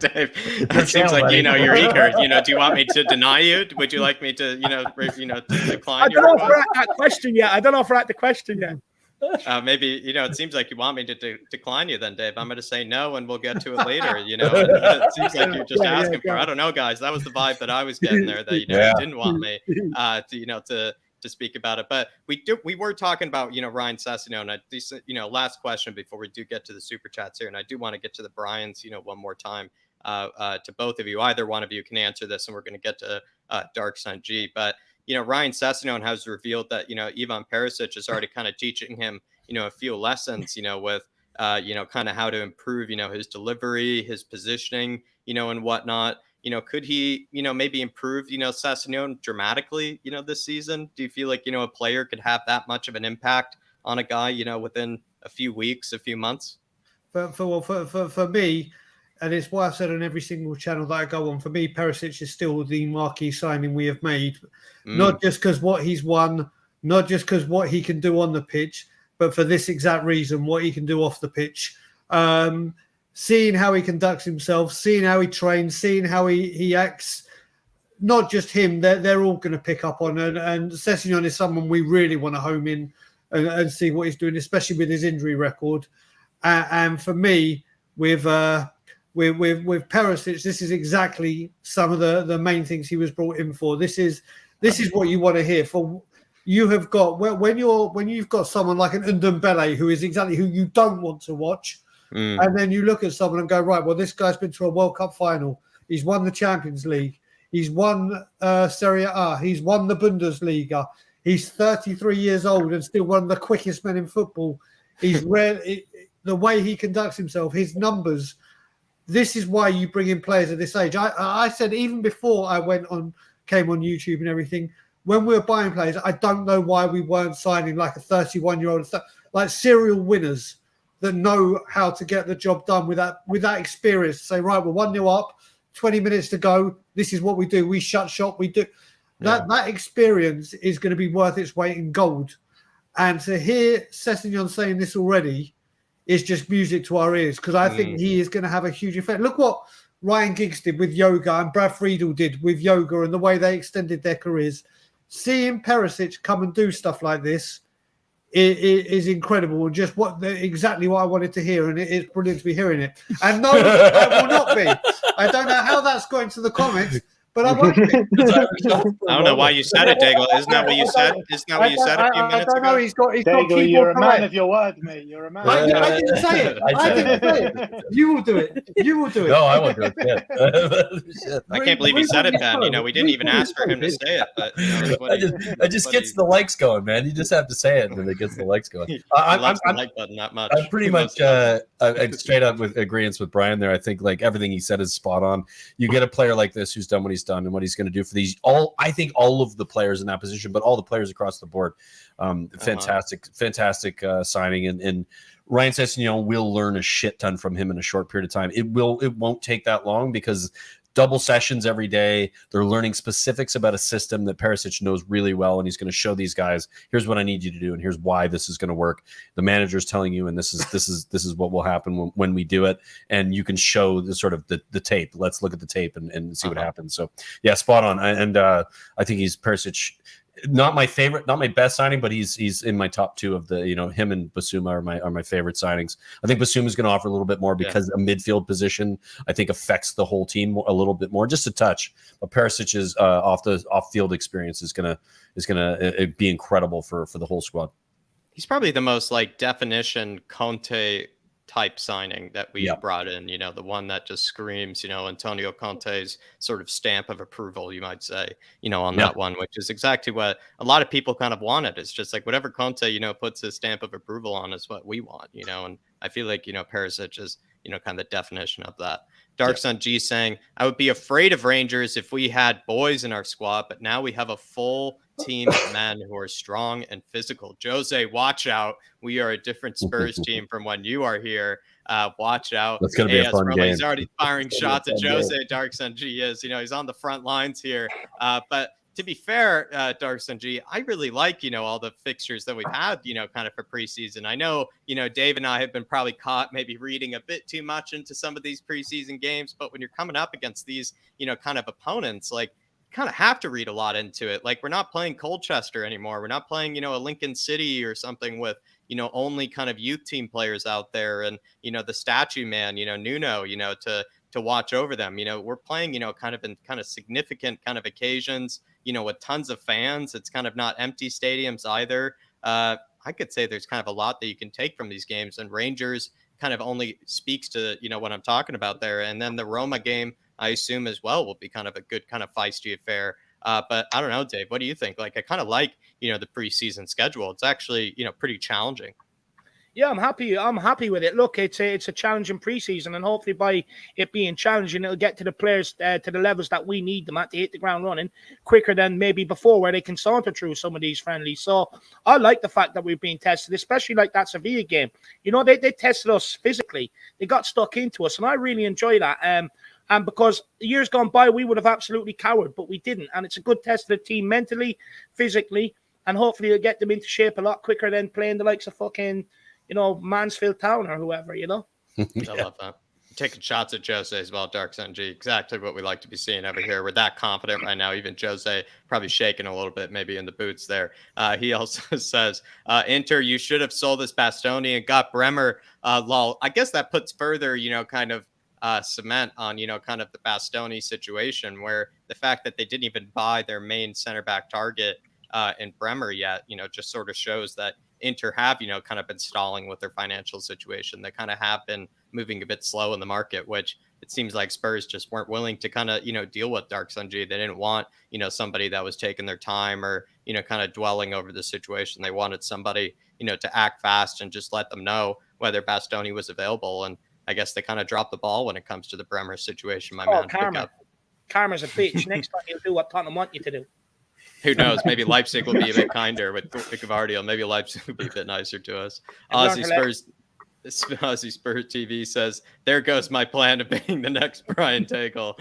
Dave, it seems like you're eager. Do you want me to deny you? Would you like me to, to decline? I don't know if we're at that question yet. Maybe it seems like you want me to decline you then, Dave. I'm going to say no, and we'll get to it later. It seems like you're just asking for. I don't know, guys. That was the vibe that I was getting there. That you didn't want me to speak about it. But we were talking about Ryan Sessegnon. And last question before we do get to the super chats here, and I do want to get to the Bryans one more time to both of you. Either one of you can answer this, and we're going to get to Dark Sun G, but. Ryan Sessegnon has revealed that, Ivan Perisic is already kind of teaching him, a few lessons, with, kind of how to improve, his delivery, his positioning, and whatnot. Could he, maybe improve, Sessegnon dramatically, this season? Do you feel like, a player could have that much of an impact on a guy, within a few weeks, a few months? For me, and it's what I've said on every single channel that I go on. For me, Perisic is still the marquee signing we have made. Not just because what he's won, not just because what he can do on the pitch, but for this exact reason, what he can do off the pitch. Seeing how he conducts himself, seeing how he trains, seeing how he acts. Not just him, they're all going to pick up on. And Sessegnon is someone we really want to home in and see what he's doing, especially with his injury record. And for me, with Perisic, this is exactly some of the main things he was brought in for. This is what you want to hear. For you have got when you've got someone like an Ndombele who is exactly who you don't want to watch, and then you look at someone and go, right, well, this guy's been to a World Cup final. He's won the Champions League. He's won Serie A. He's won the Bundesliga. He's 33 years old and still one of the quickest men in football. He's the way he conducts himself, his numbers. This is why you bring in players at this age. I said even before I came on YouTube and everything, when we were buying players, I don't know why we weren't signing like a 31-year-old, like serial winners that know how to get the job done with that experience. Say, right, we're 1-0 up, 20 minutes to go. This is what we do. We shut shop. We do that experience is going to be worth its weight in gold. And to hear Sessegnon saying this already is just music to our ears, because I think he is going to have a huge effect. Look what Ryan Giggs did with yoga and Brad Friedel did with yoga and the way they extended their careers. Seeing Perisic come and do stuff like this is incredible, and just exactly what I wanted to hear, and it is brilliant to be hearing it. And no, I will not be. I don't know how that's going to the comments, but I won't be. I don't know why you said it, Daigle. Isn't that what you said? Isn't that what you said a few minutes ago? I don't know. He's got Daigle, you're a man of your word, mate. You're a man. I didn't say it. I didn't say it. You will do it. You will do it. No, I won't do it. Shit. I can't believe he said it, Ben. You know, we didn't even ask for him to say it, but it just gets the likes going, man. You just have to say it, and it gets the likes going. I'm the like button that much. I'm pretty much straight up with agreement with Brian there. I think like everything he said is spot on. You get a player like this who's done what he's done and what he's going to do for these I think all of the players in that position, but all the players across the board. Fantastic signing, and Ryan Sessegnon will learn a shit ton from him in a short period of time. It won't take that long, because double sessions every day. They're learning specifics about a system that Perisic knows really well, and he's going to show these guys, here's what I need you to do, and here's why this is going to work. The manager's telling you, and this is what will happen when we do it, and you can show the sort of the tape. Let's look at the tape and see what happens. So yeah, spot on. And I think he's Perisic. Not my favorite, not my best signing, but he's in my top two of the, him and Basuma are my favorite signings. I think Basuma is going to offer a little bit more because a midfield position, I think, affects the whole team a little bit more, just a touch. But Perisic's off field experience is gonna be incredible for the whole squad. He's probably the most like definition Conte type signing that we brought in, the one that just screams, Antonio Conte's sort of stamp of approval, you might say, on that one, which is exactly what a lot of people kind of wanted. It's just like whatever Conte, puts his stamp of approval on is what we want, and I feel like, Perisic is, kind of the definition of that. Dark Sun G saying, I would be afraid of Rangers if we had boys in our squad, but now we have a full team of men who are strong and physical. Jose, watch out. We are a different Spurs team from when you are here. Watch out. That's going to be a fun game. He's already firing shots at Jose. Dark Sun G is, he's on the front lines here. But to be fair, Dark Sun G, I really like, all the fixtures that we've had, kind of for preseason. I know, Dave and I have been probably caught maybe reading a bit too much into some of these preseason games. But when you're coming up against these, kind of opponents, like, kind of have to read a lot into it. Like, we're not playing Colchester anymore. We're not playing, a Lincoln City or something with, only kind of youth team players out there and, the statue man, Nuno, to watch over them. We're playing, kind of significant kind of occasions, with tons of fans. It's kind of not empty stadiums either. I could say there's kind of a lot that you can take from these games, and Rangers kind of only speaks to, what I'm talking about there. And then the Roma game, I assume as well, will be kind of a good kind of feisty affair. But I don't know, Dave, what do you think? Like, I kind of like, the preseason schedule. It's actually, pretty challenging. Yeah, I'm happy with it. Look, it's a challenging preseason, and hopefully by it being challenging, it'll get to the players to the levels that we need them at to hit the ground running quicker than maybe before, where they can saunter through some of these friendlies. So I like the fact that we're being tested, especially like that Sevilla game. They tested us physically. They got stuck into us, and I really enjoy that. And because years gone by, we would have absolutely cowered, but we didn't. And it's a good test of the team mentally, physically, and hopefully it'll get them into shape a lot quicker than playing the likes of fucking, Mansfield Town or whoever, I love that. Taking shots at Jose as well, Dark Sun G. Exactly what we like to be seeing over here. We're that confident right now. Even Jose probably shaking a little bit, maybe in the boots there. He also says, Inter, you should have sold this Bastoni and got Bremer. Lol. I guess that puts further, kind of cement on, kind of the Bastoni situation, where the fact that they didn't even buy their main center back target, in Bremer yet, just sort of shows that Inter have, kind of been stalling with their financial situation. They kind of have been moving a bit slow in the market, which it seems like Spurs just weren't willing to kind of, deal with Dark Sunji. They didn't want, somebody that was taking their time or, kind of dwelling over the situation. They wanted somebody, to act fast and just let them know whether Bastoni was available. And I guess they kind of dropped the ball when it comes to the Bremer situation, my man. Karma's a bitch. Next time you'll do what Tottenham want you to do. Who knows? Maybe Leipzig will be a bit kinder with Gvardiol. Maybe Leipzig will be a bit nicer to us. Aussie Spurs TV says, there goes my plan of being the next Brian Tagle.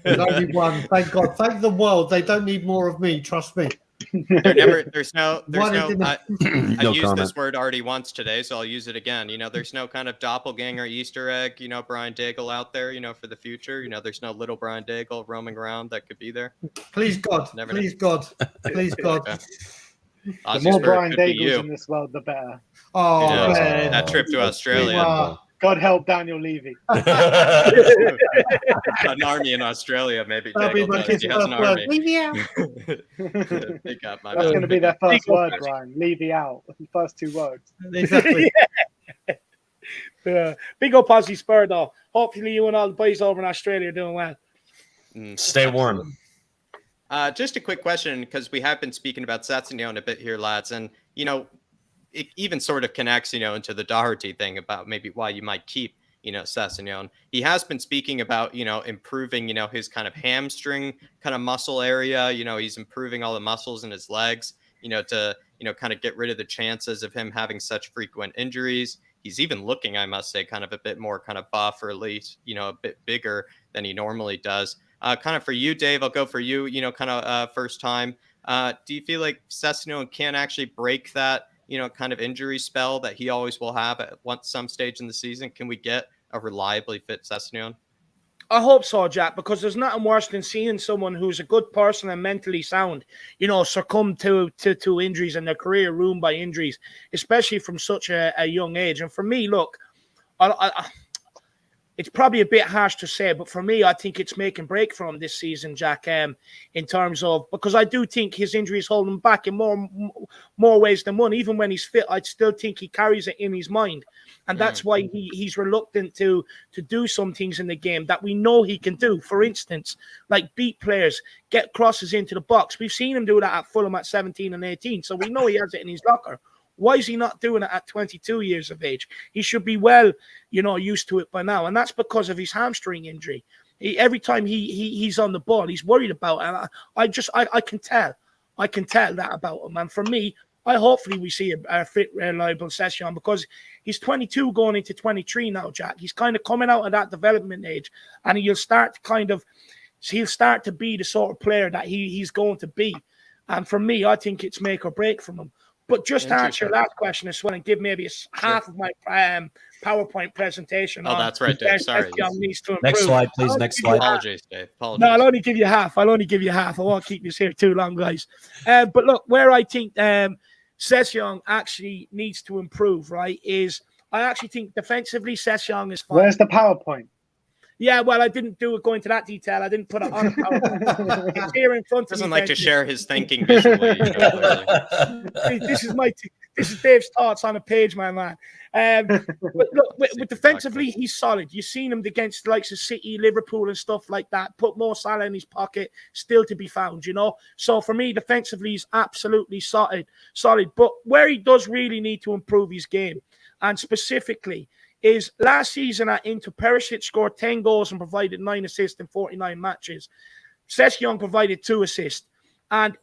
There's only one. Thank God. Thank the world. They don't need more of me. Trust me. There's no I used comment. this word already once today, so I'll use it again. There's no kind of doppelganger Easter egg, Brian Daigle out there, for the future. There's no little Brian Daigle roaming around that could be there. Please God. Please God. Please God. The more Brian Daigles in this world, the better. Oh, man. That trip to Australia. God help Daniel Levy. An army in Australia, maybe. He has an army. Big up, my That's going to be their first word, Brian. Levy out. First two words. Exactly. Big up Aussie Spur, though. Hopefully you and all the boys over in Australia are doing well. Stay warm. Just a quick question, because we have been speaking about Sessegnon a bit here, lads. And, it even sort of connects, into the Doherty thing about maybe why you might keep, Sessegnon. He has been speaking about, improving, his kind of hamstring kind of muscle area. He's improving all the muscles in his legs, to, kind of get rid of the chances of him having such frequent injuries. He's even looking, I must say, kind of a bit more kind of buff, or at least, a bit bigger than he normally does. Kind of for you, Dave, I'll go for you, kind of first time. Do you feel like Sessegnon can actually break that, kind of injury spell that he always will have at some stage in the season? Can we get a reliably fit Sessegnon? I hope so, Jack, because there's nothing worse than seeing someone who's a good person and mentally sound, succumb to injuries and their career ruined by injuries, especially from such a young age. And for me, look, it's probably a bit harsh to say, but for me, I think it's make and break for him this season, Jack, in terms of, because I do think his injuries hold him back in more ways than one. Even when he's fit, I still think he carries it in his mind. And that's why he's reluctant to do some things in the game that we know he can do. For instance, like beat players, get crosses into the box. We've seen him do that at Fulham at 17 and 18, so we know he has it in his locker. Why is he not doing it at 22 years of age? He should be well, used to it by now. And that's because of his hamstring injury. Every time he's on the ball, he's worried about it. And I can tell. I can tell that about him. And for me, hopefully we see a fit, reliable Sessegnon, because he's 22 going into 23 now, Jack. He's kind of coming out of that development age, and he'll start to be the sort of player that he's going to be. And for me, I think it's make or break from him. But just to answer your last question as well, and give maybe half of my PowerPoint presentation. Oh, that's right, Dave. Sorry. Next slide, please. Next slide. Apologies, Dave. Apologies. No, I'll only give you half. I won't keep you here too long, guys. But look, where I think Sessegnon actually needs to improve, right, is I actually think defensively Sessegnon is fine. Where's the PowerPoint? Yeah, well, I didn't go into that detail. I didn't put it on PowerPoint. It's here in front of me. Doesn't like to share his thinking visually. This is Dave's thoughts on a page, my man. But look, with defensively, he's solid. You've seen him against the likes of City, Liverpool, and stuff like that. Put Mo Salah in his pocket, still to be found, So for me, defensively, he's absolutely solid. But where he does really need to improve his game, and specifically, is last season at Inter, Perisic scored 10 goals and provided 9 assists in 49 matches. Sessegnon provided 2 assists. And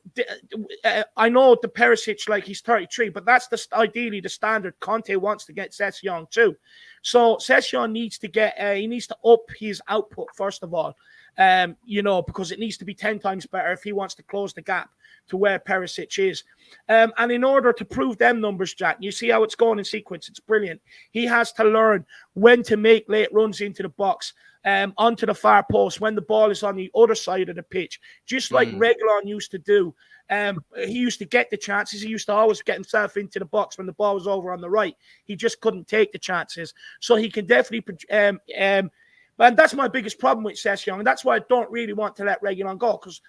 I know the Perisic, he's 33, but that's ideally the standard Conte wants to get Sessegnon to. So Sessegnon needs to up his output, first of all, because it needs to be 10 times better if he wants to close the gap to where Perisic is. And in order to prove them numbers, Jack, you see how it's going in sequence. It's brilliant. He has to learn when to make late runs into the box, onto the far post when the ball is on the other side of the pitch, just like Reguilon used to do. He used to get the chances. He used to always get himself into the box when the ball was over on the right. He just couldn't take the chances. So he can definitely... and that's my biggest problem with Sessegnon, and that's why I don't really want to let Reguilon go, because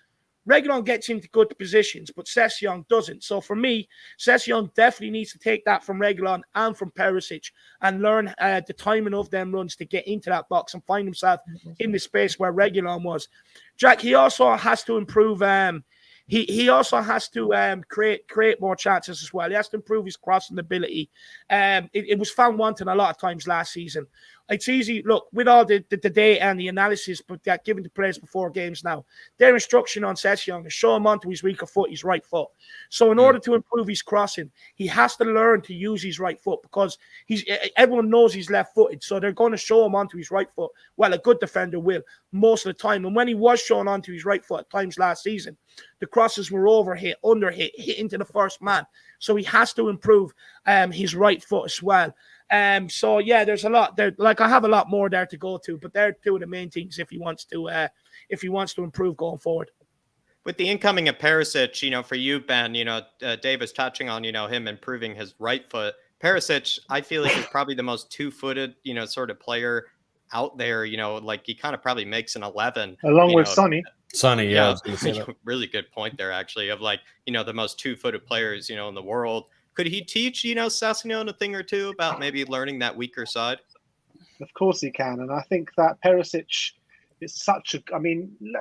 Reguilon gets into good positions, but Sessegnon doesn't. So for me, Sessegnon definitely needs to take that from Reguilon and from Perisic and learn the timing of them runs to get into that box and find himself in the space where Reguilon was. Jack, he also has to improve. He also has to create more chances as well. He has to improve his crossing ability. It was found wanting a lot of times last season. It's easy, look, with all the data and the analysis but that given to players before games now, their instruction on Sessegnon is show him onto his weaker foot, his right foot. So in order to improve his crossing, he has to learn to use his right foot because everyone knows he's left-footed, so they're going to show him onto his right foot. Well, a good defender will most of the time. And when he was shown onto his right foot at times last season, the crosses were overhit, underhit, hit into the first man. So he has to improve his right foot as well. So yeah, there's a lot there. Like I have a lot more there to go to, but they're two of the main things if he wants to improve going forward. With the incoming of Perisic, for you, Ben, Dave is touching on, him improving his right foot. Perisic, I feel like he's probably the most two-footed, sort of player out there. Like he kind of probably makes an 11 along with Sonny. Sonny, yeah, Yeah, I was gonna say that. really good point there, actually, of like, the most two-footed players, in the world. Could he teach, Sessegnon a thing or two about maybe learning that weaker side? Of course he can. And I think that Perisic is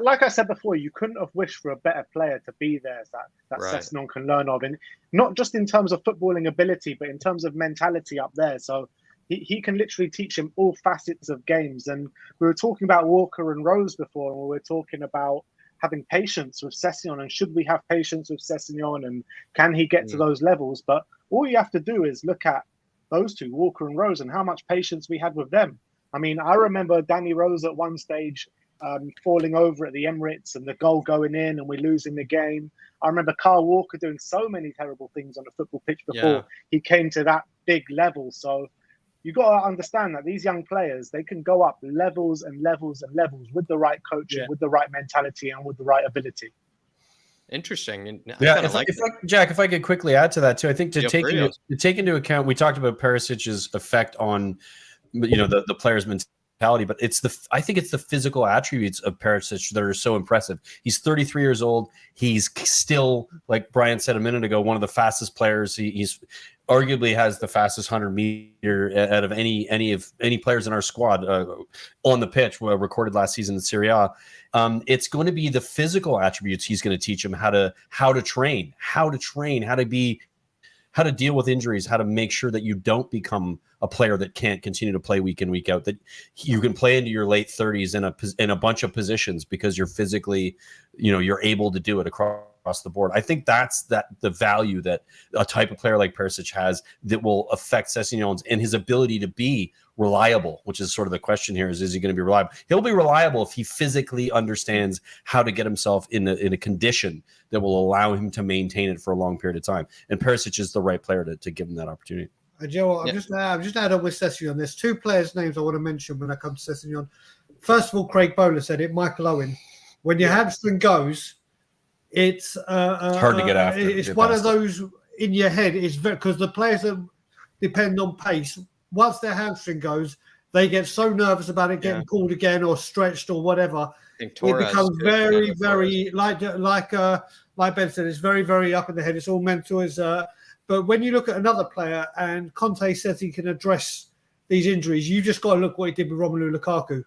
like I said before, you couldn't have wished for a better player to be there that Right. Sessegnon can learn of. And not just in terms of footballing ability, but in terms of mentality up there. So he can literally teach him all facets of games. And we were talking about Walker and Rose before, and we were talking about having patience with Sessegnon, and should we have patience with Sessegnon, and can he get to those levels? But all you have to do is look at those two, Walker and Rose, and how much patience we had with them. I mean, I remember Danny Rose at one stage falling over at the Emirates and the goal going in and we're losing the game. I remember Kyle Walker doing so many terrible things on the football pitch before he came to that big level. So you got to understand that these young players, they can go up levels and levels and levels with the right coaching, with the right mentality, and with the right ability. Interesting. And Yeah, Jack, if I could quickly add to that too, I think to take into account, we talked about Perisic's effect on the player's mentality, but I think it's the physical attributes of Perisic that are so impressive. He's 33 years old. He's still, like Brian said a minute ago, one of the fastest players. He's arguably has the fastest 100-meter out of any players in our squad on the pitch. Recorded last season in Serie A. It's going to be the physical attributes he's going to teach him how to train, how to deal with injuries, how to make sure that you don't become a player that can't continue to play week in, week out, that you can play into your late 30s in a bunch of positions because you're physically, you're able to do it across the board. I think that's the value that a type of player like Perisic has that will affect Sessegnon and his ability to be reliable, which is sort of the question here is he going to be reliable? He'll be reliable if he physically understands how to get himself in a condition that will allow him to maintain it for a long period of time. And Perisic is the right player to give him that opportunity. Joe, I'm just add on with Sessegnon. There's two players' names I want to mention when I come to Sessegnon. First of all, Craig Bowler said it. Michael Owen. When your hamstring goes, it's hard to get after. It's one of those in your head. It's because the players that depend on pace. Once their hamstring goes, they get so nervous about it getting pulled again or stretched or whatever. It becomes very, very like Ben said. It's very, very up in the head. It's all mental. But when you look at another player, and Conte says he can address these injuries, you just got to look what he did with Romelu Lukaku.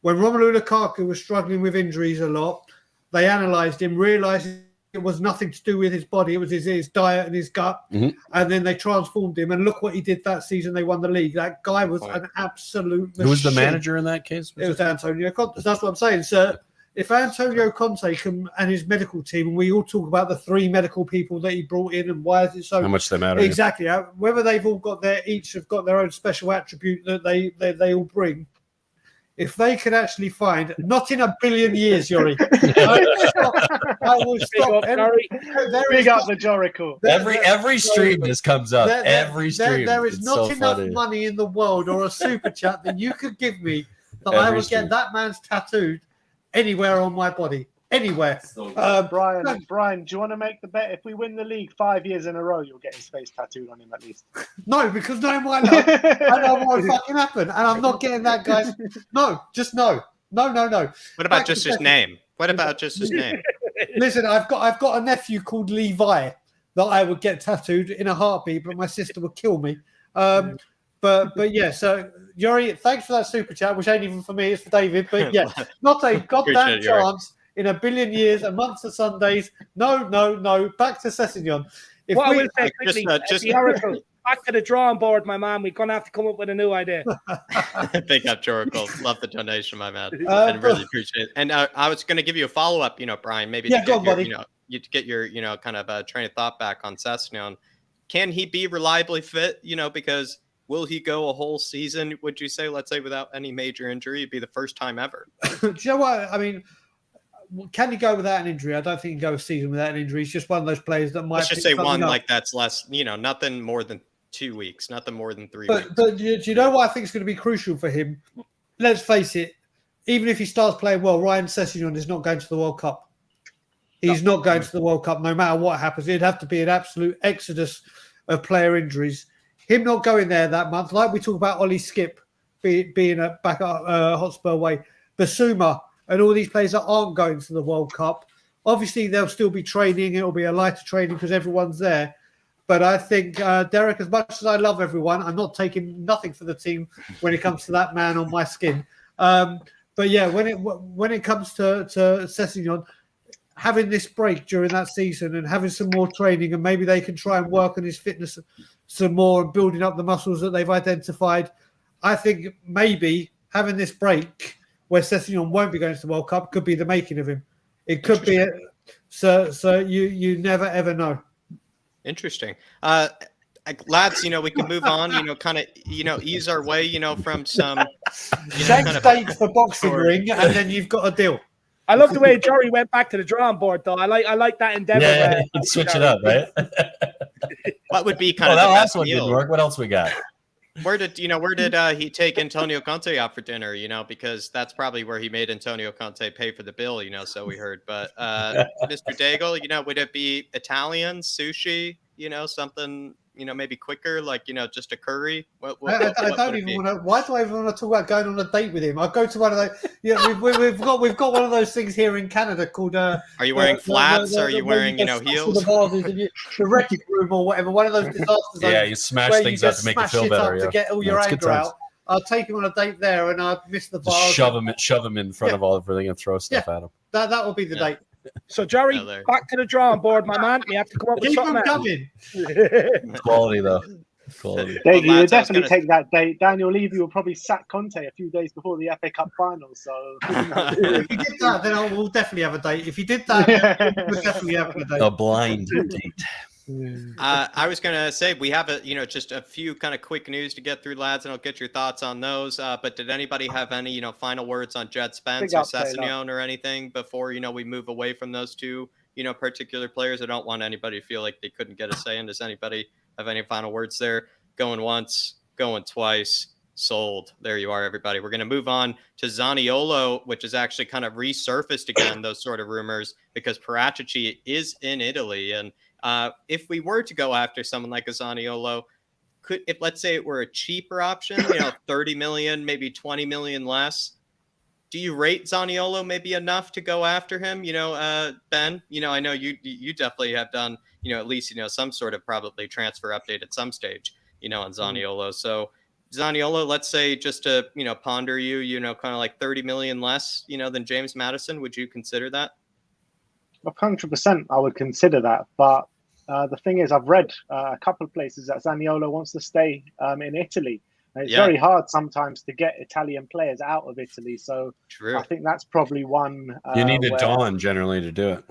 When Romelu Lukaku was struggling with injuries a lot, they analysed him, realised it was nothing to do with his body. It was his diet and his gut. Mm-hmm. And then they transformed him. And look what he did that season. They won the league. That guy was an absolute machine. Who was the manager in that case? It was Antonio Conte. That's what I'm saying. So if Antonio Conte and his medical team, and we all talk about the three medical people that he brought in and why is it so... How much they matter. Exactly. Whether they've all got each have got their own special attribute that they all bring. If they could actually find, not in a billion years, Yuri, I will stop. Big up the Jorical. Every stream this comes up. Every stream. There is not enough money in the world or a super chat that you could give me that I would get that man's tattooed anywhere on my body. Anywhere. Brian, do you want to make the bet? If we win the league 5 years in a row, you'll get his face tattooed on him at least. No, because knowing my luck, I know what will fucking happen. And I'm not getting that, guys. No, just no. No. What about just his name? What about just his name? Listen, I've got a nephew called Levi that I would get tattooed in a heartbeat, but my sister would kill me. But yeah, so Yuri, thanks for that super chat, which ain't even for me, it's for David. But yeah, not a goddamn chance in a billion years, amongst the Sundays. No. Back to Sessignon. I will say quickly, the Oracle, back to the drawing board, my man. We're gonna have to come up with a new idea. Big up, Oracle. Love the donation, my man, and really appreciate it. And I was going to give you a follow up, Brian, maybe to get your, kind of a train of thought back on Sessignon. Can he be reliably fit? Because will he go a whole season? Would you say, let's say, without any major injury? It'd be the first time ever. Do you know what I mean? Can he go without an injury? I don't think he can go a season without an injury. He's just one of those players that might. Let's just say one like that's less. Nothing more than 2 weeks, nothing more than 3 weeks. But do you know what I think is going to be crucial for him? Let's face it. Even if he starts playing well, Ryan Sessignon is not going to the World Cup. He's not going to the World Cup, no matter what happens. It'd have to be an absolute exodus of player injuries. Him not going there that month, like we talk about Ollie Skip being back at Hotspur way, Basuma, and all these players that aren't going to the World Cup. Obviously, they'll still be training. It'll be a lighter training because everyone's there. But I think, Derek, as much as I love everyone, I'm not taking nothing for the team when it comes to that man on my skin. But yeah, when it comes to Sessignon, having this break during that season and having some more training, and maybe they can try and work on his fitness some more and building up the muscles that they've identified. I think maybe having this break where Sessignon won't be going to the World Cup could be the making of him. It could be. So you never ever know. Interesting. Lads, we can move on, kind of, ease our way, from some Shank dates for boxing ring, and then you've got a deal. I love the way Jory went back to the drawing board, though. I like that endeavor. Yeah, switch it up, right? What would be kind of that the last best one deal? didn't work. What else we got? Where did he take Antonio Conte out for dinner? Because that's probably where he made Antonio Conte pay for the bill. So we heard. But Mr. Daigle, would it be Italian sushi? Something. Maybe quicker, like just a curry. I don't even want to. Why do I even want to talk about going on a date with him? I'll go to one of those. We've got one of those things here in Canada called. Are you wearing flats? Or are you wearing heels? The wrecking room or whatever. One of those disaster zones. Yeah, you smash things up to make you feel better. To get all your anger out. I'll take him on a date there, and I'd miss the bar. Shove him in front of all everything and throw stuff at him. That will be the date. So, Jerry, back to the drawing board, my man. You have to come up with something else. Quality, though. Quality. Dave, you would definitely take that date. Daniel Levy will probably sack Conte a few days before the FA Cup final. So, if he did that, then we'll definitely have a date. If he did that, we'll definitely have a date. A blind date. I was going to say we have just a few kind of quick news to get through, lads, and I'll get your thoughts on those. But did anybody have any final words on Djed, Spence, or Sessignon or anything before we move away from those two particular players? I don't want anybody to feel like they couldn't get a say in. Does anybody have any final words there? Going once, going twice. Sold. There you are, everybody. We're going to move on to Zaniolo, which is actually kind of resurfaced again, those sort of rumors, because Paratici is in Italy. And if we were to go after someone like a Zaniolo, if let's say it were a cheaper option, 30 million, maybe 20 million less, do you rate Zaniolo maybe enough to go after him? Ben, I know you definitely have done, at least, some sort of probably transfer update at some stage, on Zaniolo. So Zaniolo, let's say just to, ponder you, kind of like 30 million less, than James Maddison. Would you consider that? 100% I would consider that. But the thing is, I've read a couple of places that Zaniolo wants to stay in Italy. And it's very hard sometimes to get Italian players out of Italy. So I think that's probably one. You need a Don generally to do it.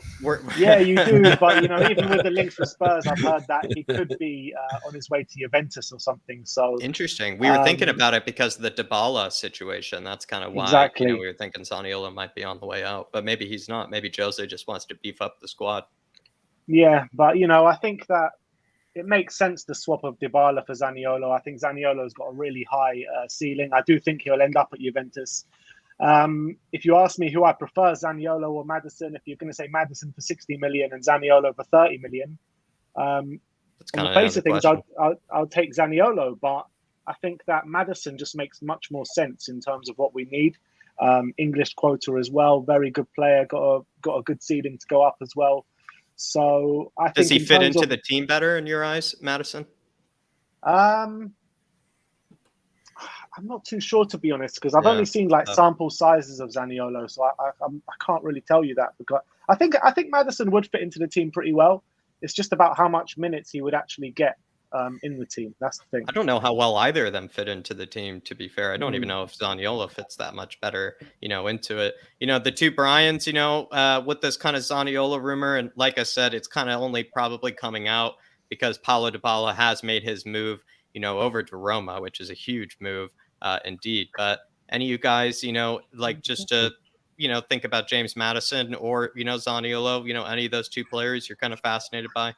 Yeah, you do. But, even with the links with Spurs, I've heard that he could be on his way to Juventus or something. So interesting. We were thinking about it because of the Dybala situation. That's kind of why we were thinking Zaniolo might be on the way out. But maybe he's not. Maybe Jose just wants to beef up the squad. Yeah, but, I think that it makes sense to swap of Dybala for Zaniolo. I think Zaniolo's got a really high ceiling. I do think he'll end up at Juventus. If you ask me who I prefer, Zaniolo or Maddison, if you're going to say Maddison for 60 million and Zaniolo for 30 million, on the face of things, I'll take Zaniolo. But I think that Maddison just makes much more sense in terms of what we need. English quota as well. Very good player. Got a good ceiling to go up as well. So I think does he in fit terms into of, the team better in your eyes, Maddison? I'm not too sure, to be honest, because I've Yeah. only seen like sample sizes of Zaniolo, so I can't really tell you that. Because I think Maddison would fit into the team pretty well. It's just about how much minutes he would actually get in the team. That's the thing. I don't know how well either of them fit into the team, to be fair. I don't even know if Zaniolo fits that much better, into it. The two Bryans, with this kind of Zaniolo rumor, and like I said, it's kind of only probably coming out because Paulo Dybala has made his move, over to Roma, which is a huge move indeed. But any of you guys, just to, think about James Maddison or, Zaniolo, any of those two players you're kind of fascinated by?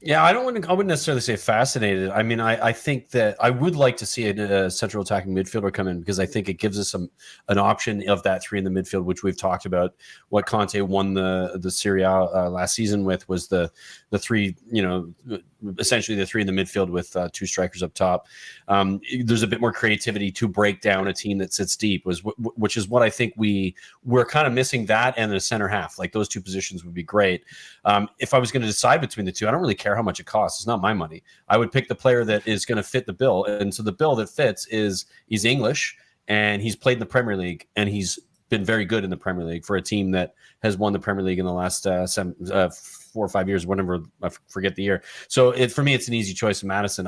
Yeah, I wouldn't necessarily say fascinated. I mean, I think that I would like to see a central attacking midfielder come in because I think it gives us an option of that three in the midfield, which we've talked about. What Conte won the Serie A last season with was the three, essentially the three in the midfield with two strikers up top. There's a bit more creativity to break down a team that sits deep, which is what I think we're kind of missing, that and the center half. Like those two positions would be great. If I was going to decide between the two, I don't really care how much it costs. It's not my money. I would pick the player that is going to fit the bill. And so the bill that fits is he's English and he's played in the Premier League and he's been very good in the Premier League for a team that has won the Premier League in the last 4 or 5 years, whatever, I forget the year. So for me, it's an easy choice in Maddison.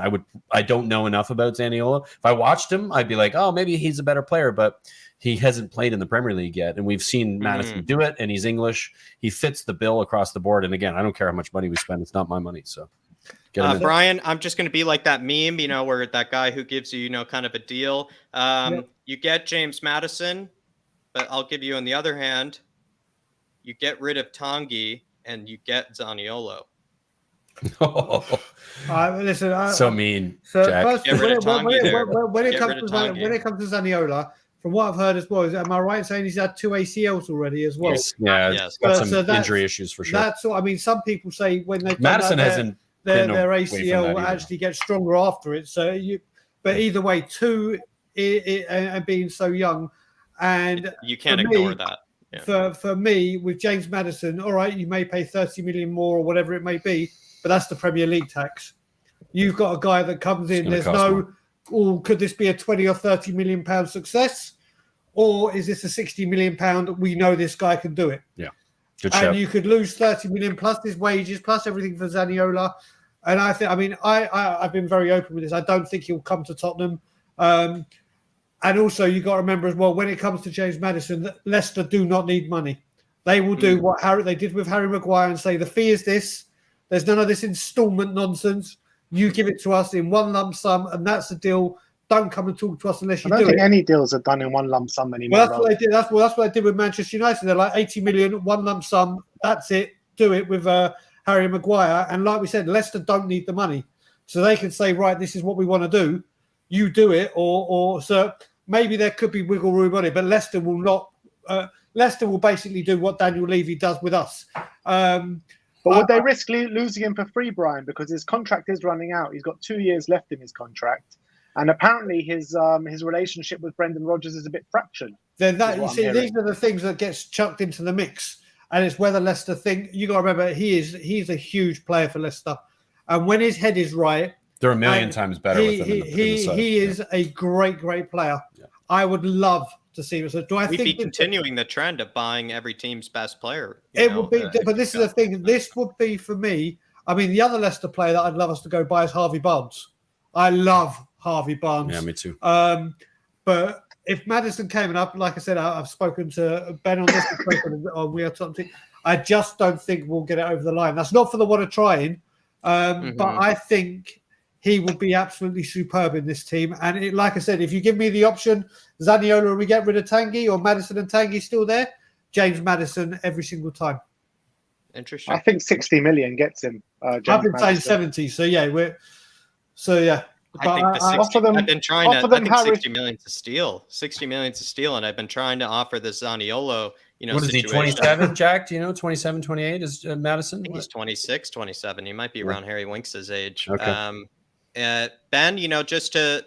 I don't know enough about Zaniolo. If I watched him, I'd be like, oh, maybe he's a better player, but he hasn't played in the Premier League yet. And we've seen Maddison do it, and he's English. He fits the bill across the board. And again, I don't care how much money we spend. It's not my money. So Brian, I'm just going to be like that meme, where that guy who gives you, kind of a deal. You get James Maddison, but I'll give you, on the other hand, you get rid of Tanguy and you get Zaniolo. Listen, so mean. So Jack. first, Get rid of Tanguy there. when it comes to Zaniolo, from what I've heard as well, am I right in saying he's had 2 ACLs already as well? Yes. Yeah, Yes. got So some injury issues for sure. That's what I mean. Some people say when they Madison hasn't their been away from ACL that either. actually gets stronger after it. So but either way, 2 and being so young, and You can't for me, ignore that. Yeah. For me, with James Maddison, all right, you may pay 30 million more or whatever it may be, but that's the Premier League tax. You've got a guy that comes in. There's no, could this be a 20 or 30 million pound success, or is this a 60 million pound? We know this guy can do it. Yeah, good and shout. you could lose 30 million plus his wages, plus everything for Zaniolo. And I think, I've been very open with this. I don't think he'll come to Tottenham. And also, you got to remember as well, when it comes to James Maddison, Leicester do not need money. They will do what they did with Harry Maguire and say, the fee is this. There's none of this installment nonsense. You give it to us in one lump sum, and that's the deal. Don't come and talk to us unless you do it. I don't think any deals are done in one lump sum anymore. Well, that's what they did. That's what they did with Manchester United. They're like 80 million, one lump sum. That's it. Do it with Harry Maguire. And like we said, Leicester don't need the money. So they can say, right, this is what we want to do. You do it, or so maybe there could be wiggle room on it, but Leicester will not. Leicester will basically do what Daniel Levy does with us. But would they risk losing him for free, Brian? Because his contract is running out. He's got 2 years left in his contract, and apparently his relationship with Brendan Rodgers is a bit fractured. Then these are the things that gets chucked into the mix, and it's whether Leicester think. You got to remember, he's a huge player for Leicester, and when his head is right. They're a million times better with him. He is a great player. Yeah. I would love to see him. So do I We'd think be continuing the trend of buying every team's best player? Would be, but this is the thing. This would be for me. I mean, the other Leicester player that I'd love us to go buy is Harvey Barnes. I love Harvey Barnes. Yeah, me too. But if Maddison came up, like I said, I've spoken to Ben on this. We are talking. I just don't think we'll get it over the line. That's not for the want of trying, but I think. He would be absolutely superb in this team. And like I said, if you give me the option, Zaniolo and we get rid of Tanguy, or Maddison and Tanguy still there, James Maddison every single time. Interesting. I think 60 million gets him. I've been saying 70. So yeah, I think 60 million to steal. 60 million to steal, and I've been trying to offer the Zaniolo. What is he, 27, Jack? Do you know, 27, 28 is Maddison? I think he's 26, 27. He might be around Harry Winks' age. Okay. Ben, just to,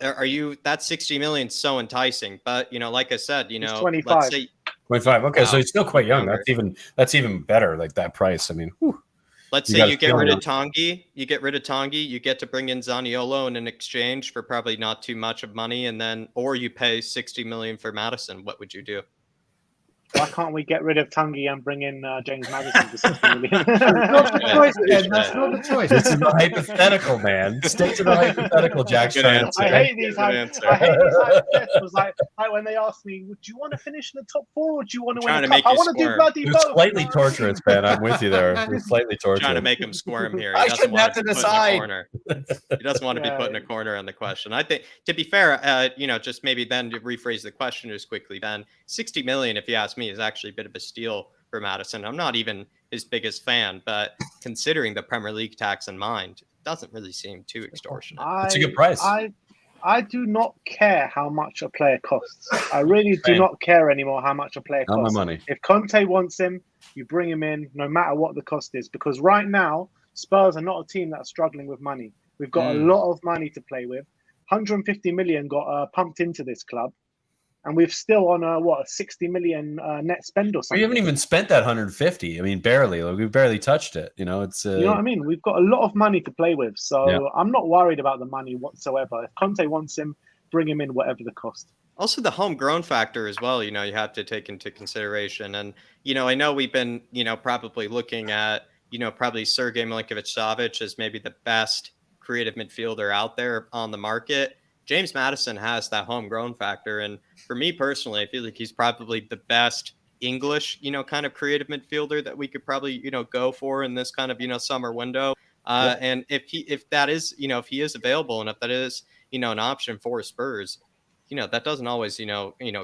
are you, that 60 million so enticing, but, like I said, He's let's 25. say, 25. Okay, so Wow. he's still quite young. Younger. That's even better. Like that price. I mean, whew. let's You say gotta you get feel rid it. of Tanguy, you get to bring in Zaniolo in an exchange for probably not too much of money, and then, or you pay 60 million for Maddison. What would you do? Why can't we get rid of Tanguy and bring in James Maddison for 60 million? Not the choice, Ben. That's not the choice. This is the hypothetical, man. Stick to the hypothetical. Jack's Good trying answer. to I say. hate these. Good answer. I hate these hypotheticals. Like when they ask me, "Do you want to finish in the top 4 or do you want to win trying a to cup?" make I you want to do squirm. bloody It's both. slightly torturous, Ben. I'm with you there. It's slightly torturous. Trying to make him squirm here. I He doesn't shouldn't want have to to be put in a decide. corner. He doesn't want to be put in a corner on the question. I think, to be fair, just maybe then to rephrase the question just quickly, Ben, 60 million, if you ask me, is actually a bit of a steal for Maddison. I'm not even his biggest fan, but considering the Premier League tax in mind, it doesn't really seem too extortionate. It's a good price. I do not care how much a player costs. I really do Same. not care anymore how much a player Not my costs. money. If Conte wants him, you bring him in, no matter what the cost is. Because right now, Spurs are not a team that's struggling with money. We've got a lot of money to play with. 150 million got pumped into this club, and we've still on a 60 million net spend or something. We haven't even spent that 150. I mean, barely. Like, we've barely touched it. It's You know what I mean? We've got a lot of money to play with, so Yeah. I'm not worried about the money whatsoever. If Conte wants him, bring him in, whatever the cost. Also, the homegrown factor as well, you have to take into consideration. And, I know we've been, probably looking at, probably Sergej Milinkovic-Savic as maybe the best creative midfielder out there on the market. James Maddison has that homegrown factor. And for me personally, I feel like he's probably the best English, kind of creative midfielder that we could probably, go for in this kind of, summer window. And if he is available and if that is, an option for Spurs, that doesn't always,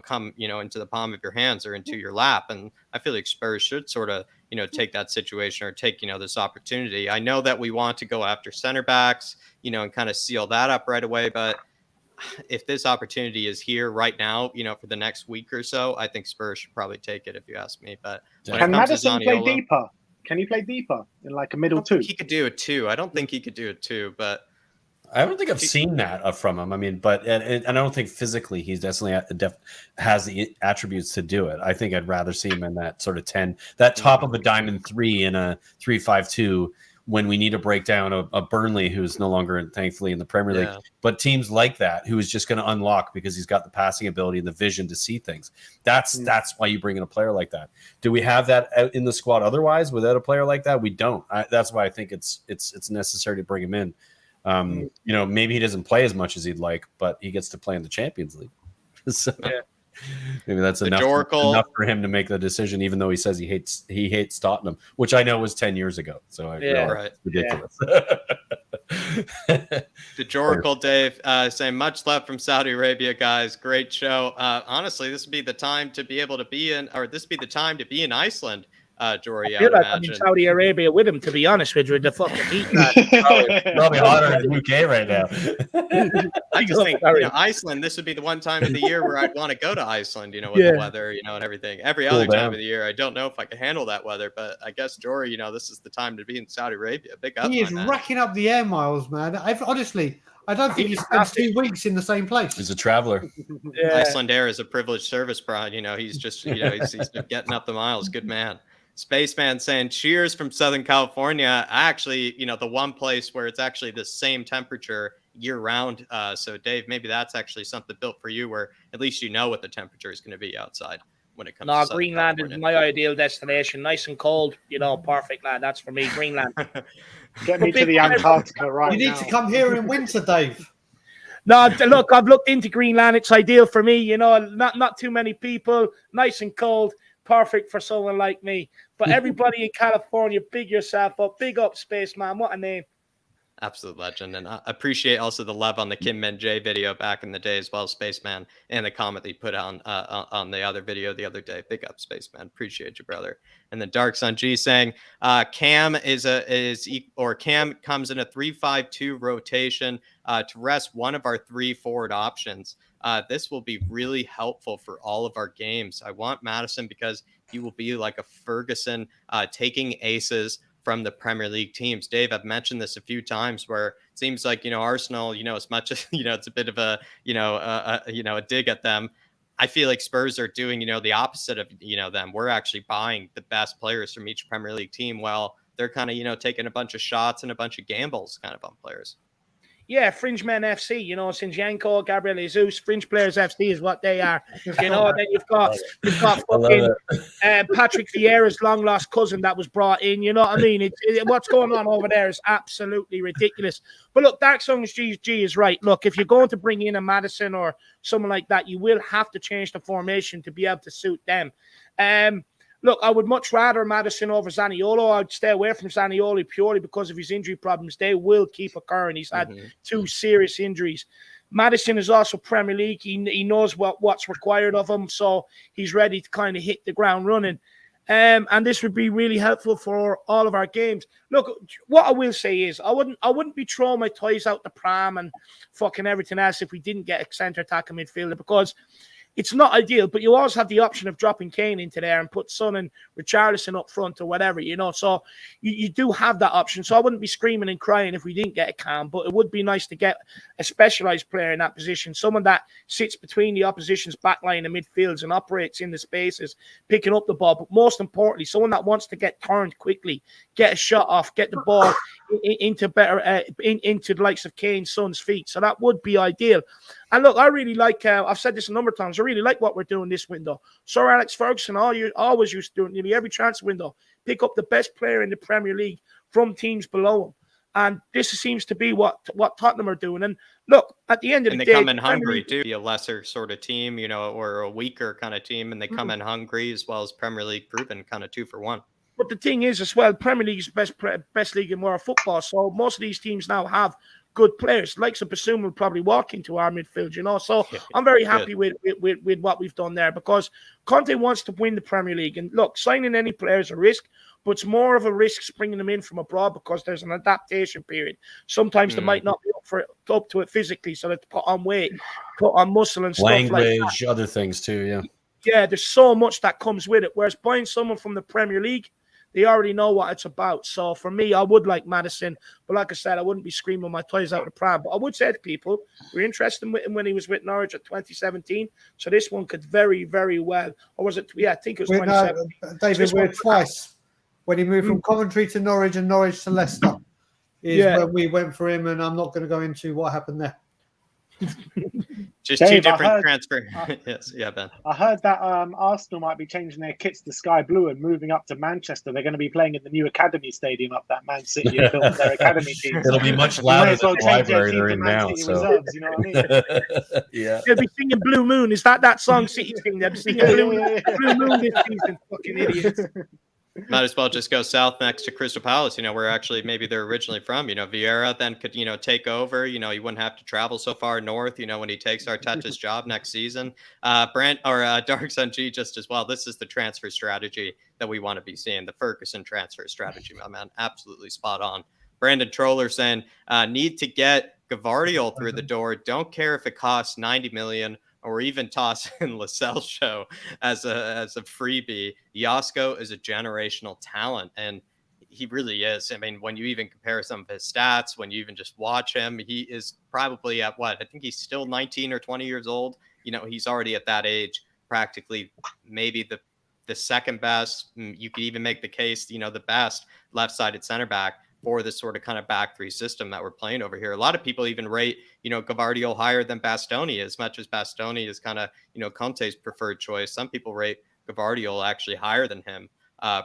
come, into the palm of your hands or into your lap. And I feel like Spurs should sort of, take that situation or take, this opportunity. I know that we want to go after center backs, and kind of seal that up right away. But if this opportunity is here right now, for the next week or so, I think Spurs should probably take it if you ask me. But when Can it comes Maddison to play Zaniolo, deeper? Can he play deeper in like a middle I two? think he could do it too. I don't think he could do it too, but I don't think I've seen that from him. I mean, but and I don't think physically he's definitely has the attributes to do it. I think I'd rather see him in that sort of 10, that top of a diamond 3 in a 3-5-2 when we need to break down a Burnley who's no longer, thankfully, in the Premier League. Yeah. But teams like that who is just going to unlock because he's got the passing ability and the vision to see things. That's why you bring in a player like that. Do we have that out in the squad otherwise without a player like that? We don't. That's why I think it's necessary to bring him in. Maybe he doesn't play as much as he'd like, but he gets to play in the Champions League. So maybe that's enough for him to make the decision, even though he says he hates Tottenham, which I know was 10 years ago. So I realize it's ridiculous. The Joracle Dave saying much love from Saudi Arabia, guys. Great show. Honestly, this would be the time to be able to be in, or this would be the time to be in Iceland. Jory, I feel like I'm in Saudi Arabia with him, to be honest with you. The fucking heat, man. Probably hotter in the UK right now. I just think, Iceland, this would be the one time of the year where I'd want to go to Iceland, with the weather, and everything. Every other time of the year, I don't know if I could handle that weather, but I guess, Jory, this is the time to be in Saudi Arabia. Big up. He is racking up the air miles, man. Honestly, I don't think he spends 2 weeks in the same place. He's a traveler. Iceland Air is a privileged service, Brian. He's just, he's getting up the miles. Good man. Spaceman saying cheers from Southern California. Actually, the one place where it's actually the same temperature year round. So Dave, maybe that's actually something built for you where at least what the temperature is going to be outside when it comes to Southern Greenland California. is my ideal destination. Nice and cold, perfect, lad. That's for me, Greenland. Get me to the Antarctica right now. You need to come here in winter, Dave. No, look, I've looked into Greenland. It's ideal for me, not too many people, nice and cold. Perfect for someone like me. But everybody in California, big yourself up. Big up, Spaceman. What a name. Absolute legend. And I appreciate also the love on the Kim Min-jae video back in the day as well, Spaceman, and the comment that you put on the other video the other day. Big up, Spaceman. Appreciate you, brother. And then Dark Sun G saying Cam comes in a 3-5-2 rotation to rest one of our 3 forward options. This will be really helpful for all of our games. I want Maddison because he will be like a Ferguson taking aces from the Premier League teams. Dave, I've mentioned this a few times where it seems like, Arsenal, as much as, it's a bit of a, a dig at them. I feel like Spurs are doing, the opposite of, them. We're actually buying the best players from each Premier League team. Well, they're kind of, taking a bunch of shots and a bunch of gambles kind of on players. Yeah, Fringe Men FC, Zinchenko, Gabriel Jesus, Fringe Players FC is what they are. Then you've got fucking Patrick Vieira's long lost cousin that was brought in. You know what I mean? What's going on over there is absolutely ridiculous. But look, Dark Songs G is right. Look, if you're going to bring in a Maddison or someone like that, you will have to change the formation to be able to suit them. Look, I would much rather Maddison over Zaniolo. I'd stay away from Zaniolo purely because of his injury problems. They will keep occurring. He's had 2 serious injuries. Maddison is also Premier League. He knows what's required of him, so he's ready to kind of hit the ground running. And this would be really helpful for all of our games. Look, what I will say is I wouldn't be throwing my toys out the pram and fucking everything else if we didn't get a centre attacking midfielder, because it's not ideal, but you always have the option of dropping Kane into there and put Son and Richarlison up front or whatever, So you do have that option. So I wouldn't be screaming and crying if we didn't get a Cam, but it would be nice to get a specialised player in that position, someone that sits between the opposition's backline and midfields and operates in the spaces, picking up the ball. But most importantly, someone that wants to get turned quickly, get a shot off, get the ball into the likes of Kane, Son's feet. So that would be ideal. And look, I really like, I've said this a number of times, I really like what we're doing this window. Sir Alex Ferguson always used to do it nearly every transfer window, pick up the best player in the Premier League from teams below him. And this seems to be what Tottenham are doing. And look, at the end of the day, they come in hungry too, be a lesser sort of team, or a weaker kind of team, and they come in hungry as well as Premier League proven, kind of 2 for 1. But the thing is, as well, Premier League is best league in world football. So most of these teams now have good players. Like Basuma will probably walk into our midfield, So I'm very happy with what we've done there, because Conte wants to win the Premier League. And look, signing any player is a risk, but it's more of a risk bringing them in from abroad because there's an adaptation period. Sometimes they might not be up to it physically, so they have to put on weight, put on muscle and stuff like that. Language, other things too, yeah. Yeah, there's so much that comes with it. Whereas buying someone from the Premier League, they already know what it's about. So for me, I would like Maddison. But like I said, I wouldn't be screaming my toys out of the pram. But I would say to people, we're interested in him when he was with Norwich at 2017. So this one could very, very well. Or was it? Yeah, I think it was 2017. David, we're twice. When he moved from Coventry to Norwich and Norwich to Leicester is when we went for him. And I'm not going to go into what happened there. Just Dave, 2 different transfer. Yes, yeah, Ben. I heard that Arsenal might be changing their kits to sky blue and moving up to Manchester. They're going to be playing in the new Academy Stadium up that Man City and built their academy team. It'll be much louder than the library they're in now. So. Reserves, you know what I mean? Yeah. They'll be singing Blue Moon. Is that song City thing? They'll be singing Blue Moon this season. Fucking idiots. Might as well just go south next to Crystal Palace, where actually maybe they're originally from. Vieira then could, take over. You wouldn't have to travel so far north, when he takes Arteta's job next season. Dark Sun G just as well. This is the transfer strategy that we want to be seeing, the Ferguson transfer strategy, my man. Absolutely spot on. Brandon Troller saying, need to get Gavardiol through the door. Don't care if it costs 90 million. Or even toss in Lascelles show as a freebie. Josko is a generational talent, and he really is. I mean, when you even compare some of his stats, when you even just watch him, he is probably at I think he's still 19 or 20 years old. He's already at that age, practically maybe the second best. You could even make the case, the best left-sided center back for this sort of kind of back 3 system that we're playing over here. A lot of people even rate, Gavardiol higher than Bastoni, as much as Bastoni is kind of, Conte's preferred choice. Some people rate Gavardiol actually higher than him,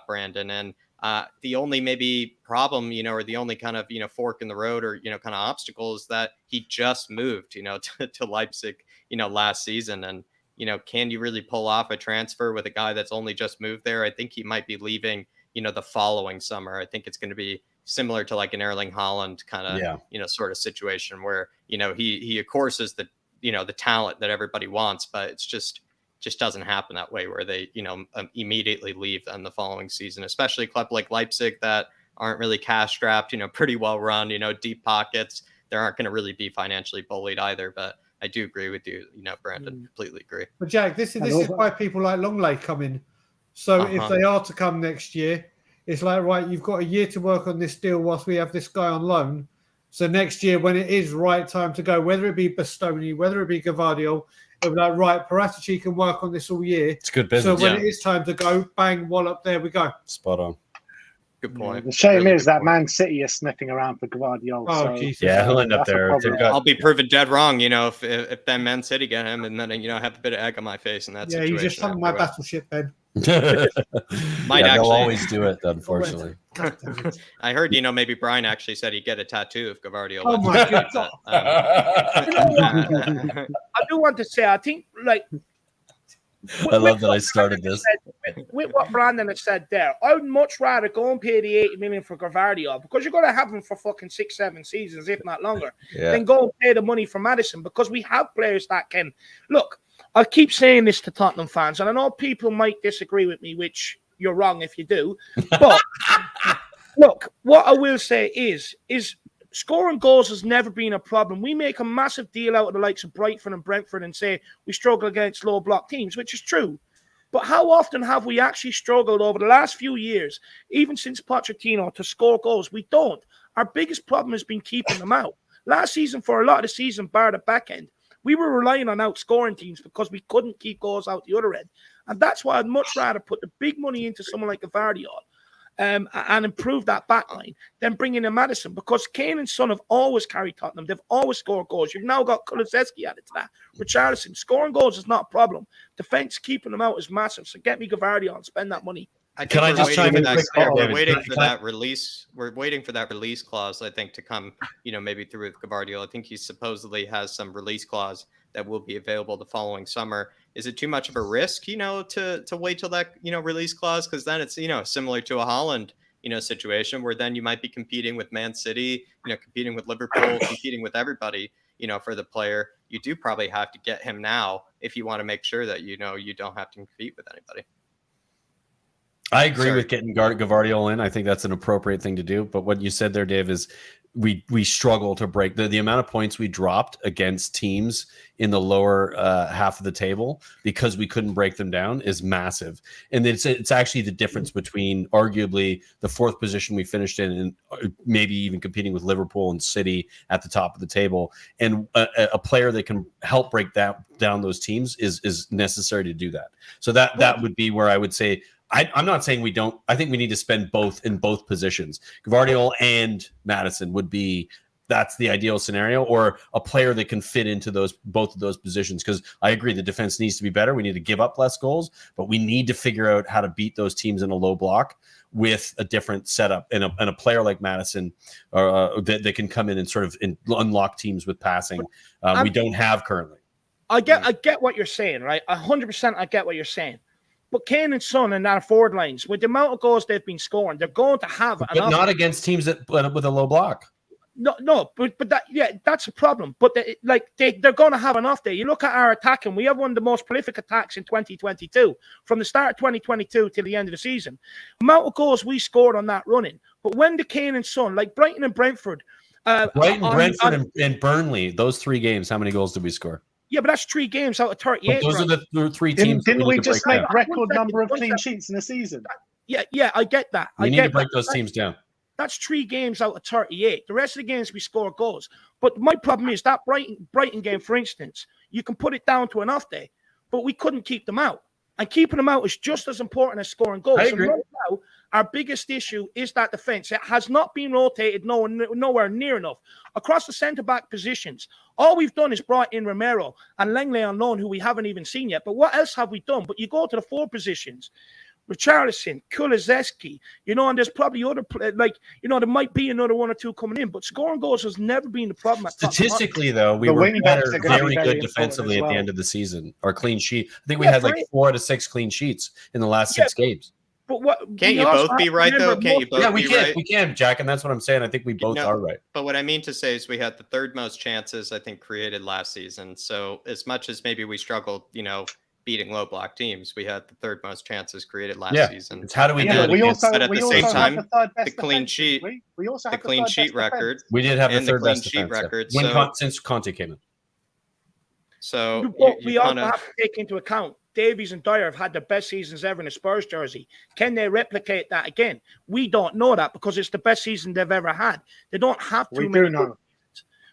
Brandon. And the only maybe problem, or the only kind of, fork in the road or, kind of obstacle is that he just moved, to Leipzig, last season. And, can you really pull off a transfer with a guy that's only just moved there? I think he might be leaving, the following summer. I think it's going to be similar to like an Erling Haaland kind of, sort of situation where, he of course is the, the talent that everybody wants, but it's just doesn't happen that way where they, immediately leave on the following season, especially a club like Leipzig that aren't really cash strapped, pretty well run, deep pockets. They aren't going to really be financially bullied either, but I do agree with you, Brandon, completely agree. But Jack, this is why people like Longley come in. So if they are to come next year, It's like, right, you've got a year to work on this deal whilst we have this guy on loan. So next year, when it is right time to go, whether it be Bastoni, whether it be Gvardiol, it'll be like, right, Paratici can work on this all year. It's good business. So when it is time to go, bang, wallop, there we go. Spot on. Good point. The shame Really is good that point. Man City are sniffing around for Gvardiol. Oh, so, Jesus. Yeah, he'll end up that's a there. problem. They've got- I'll be proven dead wrong, if then Man City get him, and then I have a bit of egg on my face in that Yeah, situation. you just sunk my battleship, Ben. Might yeah, they'll actually- always do it, unfortunately. God damn it. I heard, maybe Brian actually said he'd get a tattoo of Gvardiol. Oh my God. I do want to say, I think, like, I love that I started this. with what Brandon has said there, I would much rather go and pay the 80 million for Gvardiol, because you're going to have him for fucking 6-7 seasons, if not longer, Yeah. than go and pay the money for Maddison, because we have players that can look. I keep saying this to Tottenham fans, and I know people might disagree with me, which you're wrong if you do. But look, what I will say is scoring goals has never been a problem. We make a massive deal out of the likes of Brighton and Brentford and say we struggle against low block teams, which is true. But how often have we actually struggled over the last few years, even since Pochettino, to score goals? We don't. Our biggest problem has been keeping them out. Last season, for a lot of the season, bar the back end, we were relying on outscoring teams because we couldn't keep goals out the other end. And that's why I'd much rather put the big money into someone like Gvardiol and improve that back line than bringing in Maddison, because Kane and Son have always carried Tottenham. They've always scored goals. You've now got Kulusevski added to that. Richarlison, scoring goals is not a problem. Defense, keeping them out is massive. So get me Gvardiol and spend that money. Can I just chime in quick there, We're David? waiting for Can I- that release. We're waiting for that release clause, I think, to come, maybe through with Gvardiol. I think he supposedly has some release clause that will be available the following summer. Is it too much of a risk, to wait till that, release clause? Because then it's, similar to a Holland, situation where then you might be competing with Man City, competing with Liverpool, competing with everybody, for the player. You do probably have to get him now if you want to make sure that, you don't have to compete with anybody. I agree Sorry. with getting Gvardiol in. I think that's an appropriate thing to do. But what you said there, Dave, is we struggle to break the amount of points we dropped against teams in the lower half of the table because we couldn't break them down is massive. And it's actually the difference between arguably the fourth position we finished in and maybe even competing with Liverpool and City at the top of the table. And a player that can help break down those teams is necessary to do that. So that would be where I would say, I'm not saying we don't. I think we need to spend both in both positions. Gvardiol and Maddison that's the ideal scenario, or a player that can fit into both of those positions. Because I agree, the defense needs to be better. We need to give up less goals, but we need to figure out how to beat those teams in a low block with a different setup and a player like Maddison that can come in and sort of unlock teams with passing. We don't have currently. I get what you're saying, right? 100% I get what you're saying. But Kane and Son and our forward lines, with the amount of goals they've been scoring, they're going to have But enough. not against teams with a low block. No, but that's a problem. But they're going to have enough there. You look at our attacking, we have one of the most prolific attacks in 2022, from the start of 2022 till the end of the season. Amount of goals we scored on that running. But when the Kane and Son, like Brighton and Brentford, Brentford and Burnley, those 3 games, how many goals did we score? yeah, but that's 3 games out of 38. But those right? are the 3 teams. Didn't we need to just break make down. record number of clean sheets in a season? Yeah, I get that. We need to break those teams down. That's 3 games out of 38. The rest of the games we score goals. But my problem is that Brighton game, for instance, you can put it down to an off day, but we couldn't keep them out. And keeping them out is just as important as scoring goals. I agree. So right now, our biggest issue is that defense. It has not been rotated nowhere near enough. Across the centre-back positions, all we've done is brought in Romero and Langley on loan, who we haven't even seen yet. But what else have we done? But you go to the 4 positions. Richarlison, Kulusevski, and there's probably other, there might be another 1 or 2 coming in, but scoring goals has never been the problem. Statistically, though, we were very good defensively at the end of the season. Our clean sheet, I think we had 4 out of 6 clean sheets in the last 6 games. But what can't you both be right though? Can't you both? Yeah, we be can. right? We can, Jack, and that's what I'm saying. I think we both are right. But what I mean to say is we had the 3rd most chances I think created last season. So as much as maybe we struggled, beating low block teams, we had the 3rd most chances created last season. It's how do we do it? But at the same time, the clean sheet, the clean sheet record. We did have the 3rd clean best sheet defense record since Conte came in. So we also have to take into account Davies and Dyer have had the best seasons ever in a Spurs jersey. Can they replicate that again? We don't know that because it's the best season they've ever had. They don't have too many. We do know.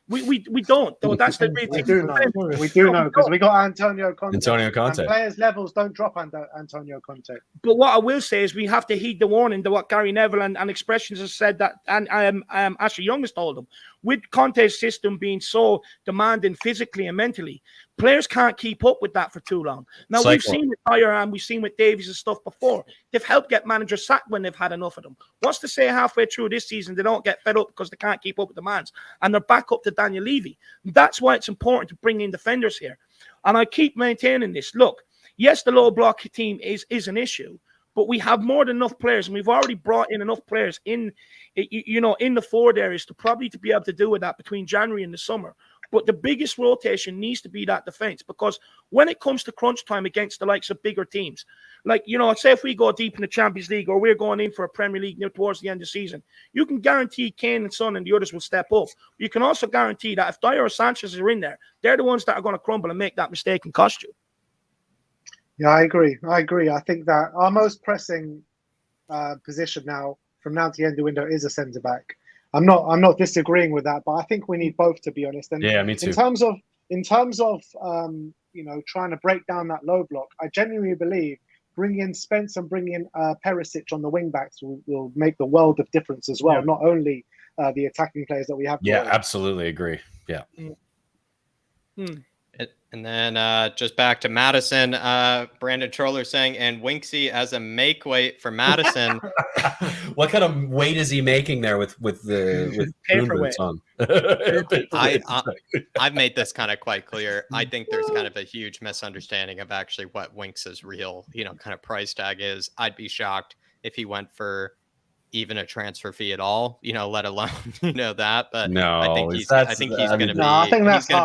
We don't, though. That's the big We thing. do know. We do know because we got Antonio Conte. Conte. And players' levels don't drop under Antonio Conte. But what I will say is we have to heed the warning to what Gary Neville and Expressions has said that, and Ashley Young has told them. With Conte's system being so demanding physically and mentally, players can't keep up with that for too long. Now, we've seen with Dyer and we've seen with Davies and stuff before. They've helped get managers sacked when they've had enough of them. What's to say halfway through this season they don't get fed up because they can't keep up with demands and they're back up to Daniel Levy? That's why it's important to bring in defenders here. And I keep maintaining this. Look, yes, the low block team is an issue, but we have more than enough players, and we've already brought in enough players in the forward areas to be able to do with that between January and the summer. But the biggest rotation needs to be that defense, because when it comes to crunch time against the likes of bigger teams, like, say if we go deep in the Champions League or we're going in for a Premier League towards the end of the season, you can guarantee Kane and Son and the others will step up. You can also guarantee that if Dyer or Sanchez are in there, they're the ones that are going to crumble and make that mistake and cost you. Yeah, I agree. I think that our most pressing position now, from now to the end of the window, is a centre back. I'm not disagreeing with that, but I think we need both, to be honest. And yeah, me too. In terms of trying to break down that low block, I genuinely believe bringing in Spence and bringing in Perisic on the wing backs will make the world of difference as well. Yeah. Not only the attacking players that we have. Yeah, absolutely agree. Yeah. And then just back to Maddison, Brandon Troller saying, and Winksy as a make weight for Maddison. What kind of weight is he making there with paperweight on? I've made this kind of quite clear. I think there's kind of a huge misunderstanding of actually what Winks's real, kind of price tag is. I'd be shocked if he went for even a transfer fee at all, let alone that. But no, I think he's going to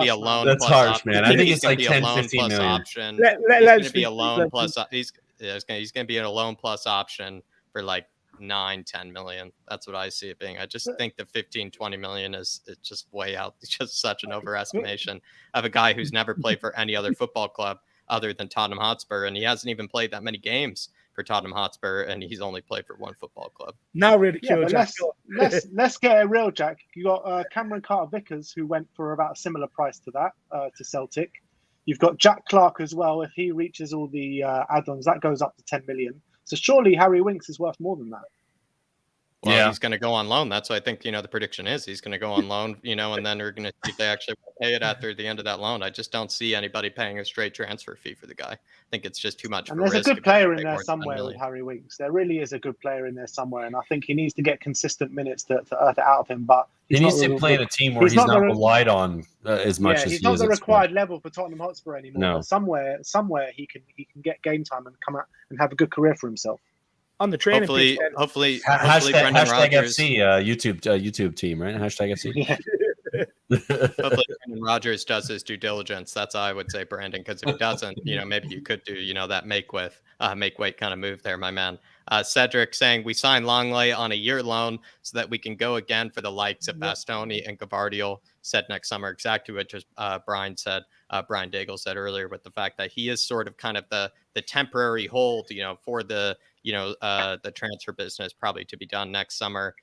be a loan. That's plus harsh, man. I think it's like 10, 15 million. Option. He's going to be a loan plus. He's going to be a loan plus option for like 9-10 million. That's what I see it being. I just think the 15-20 million is just way out. It's just such an overestimation of a guy who's never played for any other football club other than Tottenham Hotspur, and he hasn't even played that many games for Tottenham Hotspur, and he's only played for one football club. Now ridicule, Jack. Let's get it real, Jack. You got Cameron Carter-Vickers, who went for about a similar price to that, to Celtic. You've got Jack Clark as well. If he reaches all the add-ons, that goes up to 10 million. So surely Harry Winks is worth more than that. Well, he's going to go on loan. That's what I think, the prediction is. He's going to go on loan, and then we're going to see if they actually pay it after the end of that loan. I just don't see anybody paying a straight transfer fee for the guy. I think it's just too much. And there's a good player in there somewhere with Harry Winks. There really is a good player in there somewhere. And I think he needs to get consistent minutes to earth it out of him. But he needs to play in a team where he's not relied on as much as he's not the required level for Tottenham Hotspur anymore. No. But somewhere he can get game time and come out and have a good career for himself. On the training hopefully Brendan Rodgers, FC YouTube team, right? Hashtag FC. Hopefully Brendan Rodgers does his due diligence. That's how I would say, Brandon, because if he doesn't, maybe you could do that make weight kind of move there, my man. Cedric saying we signed Longley on a year loan so that we can go again for the likes of Bastoni and Gavardiol said next summer. Exactly what just Brian Daigle said earlier, with the fact that he is sort of kind of the temporary hold, for the transfer business probably to be done next summer.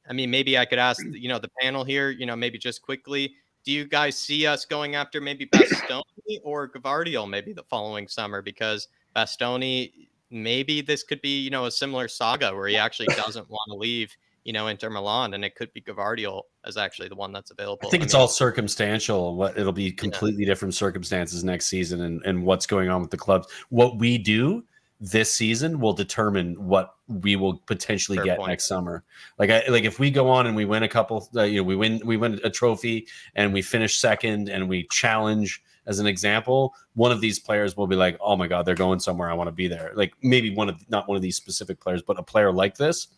I mean, maybe I could ask, the panel here, maybe just quickly, do you guys see us going after maybe Bastoni or Gavardiol maybe the following summer? Because Bastoni, maybe this could be, a similar saga where he actually doesn't want to leave, Inter Milan, and it could be Gavardiol as actually the one that's available. I think it's all circumstantial. It'll be completely different circumstances next season and what's going on with the clubs. What we do this season will determine what we will potentially get next summer. Like if we go on and we win a couple, we win a trophy and we finish second and we challenge, as an example, one of these players will be like, oh my God, they're going somewhere. I want to be there. Like maybe not one of these specific players, but a player like this,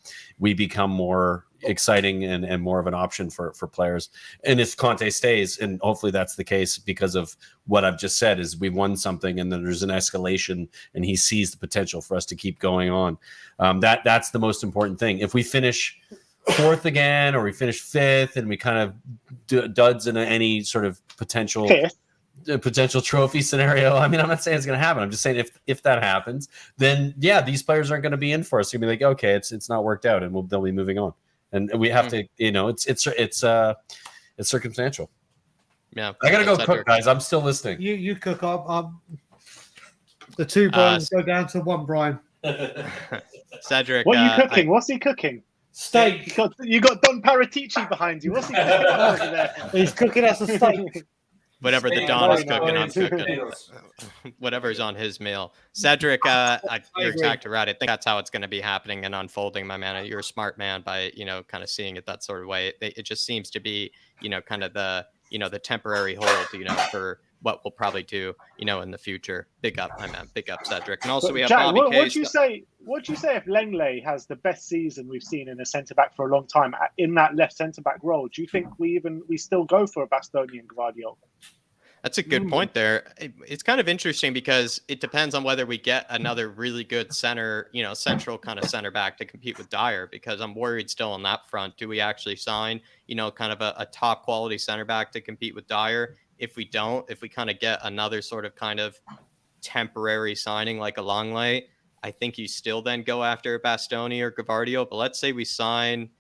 we become more exciting and more of an option for players. And if Conte stays, and hopefully that's the case because of what I've just said, is we won something and then there's an escalation and he sees the potential for us to keep going on. That's the most important thing. If we finish fourth again, or we finish fifth and we kind of duds in any sort of potential a potential trophy scenario. I mean, I'm not saying it's going to happen. I'm just saying if that happens, then yeah, these players aren't going to be in for us. You'll be like, okay, it's not worked out, and they'll be moving on. And we have to, it's circumstantial. Yeah, I gotta go cook, guys. I'm still listening. You cook up. The two Brians go down to one Brian. Cedric, what are you cooking? What's he cooking? Steak. You got Don Paratici behind you. What's he cooking over there? He's cooking us a steak. Whatever the Don is cooking, I'm cooking. Whatever's on his meal. Cedric, you're exactly right. I think that's how it's going to be happening and unfolding, my man. You're a smart man by, kind of seeing it that sort of way. It just seems to be, kind of the temporary hold, for what we'll probably do, in the future. Big up, my man. Big up, Cedric. And also we have Jack, Bobby what Case. do you say if Lenglet has the best season we've seen in a centre back for a long time in that left centre back role? Do you think we still go for a Bastoni and Gvardiol? That's a good point there. It's kind of interesting because it depends on whether we get another really good central kind of center back to compete with Dyer, because I'm worried still on that front. Do we actually sign, kind of a top quality center back to compete with Dyer? If we don't, if we kind of get another sort of kind of temporary signing like a Longley, I think you still then go after Bastoni or Gvardiol. But let's say we sign,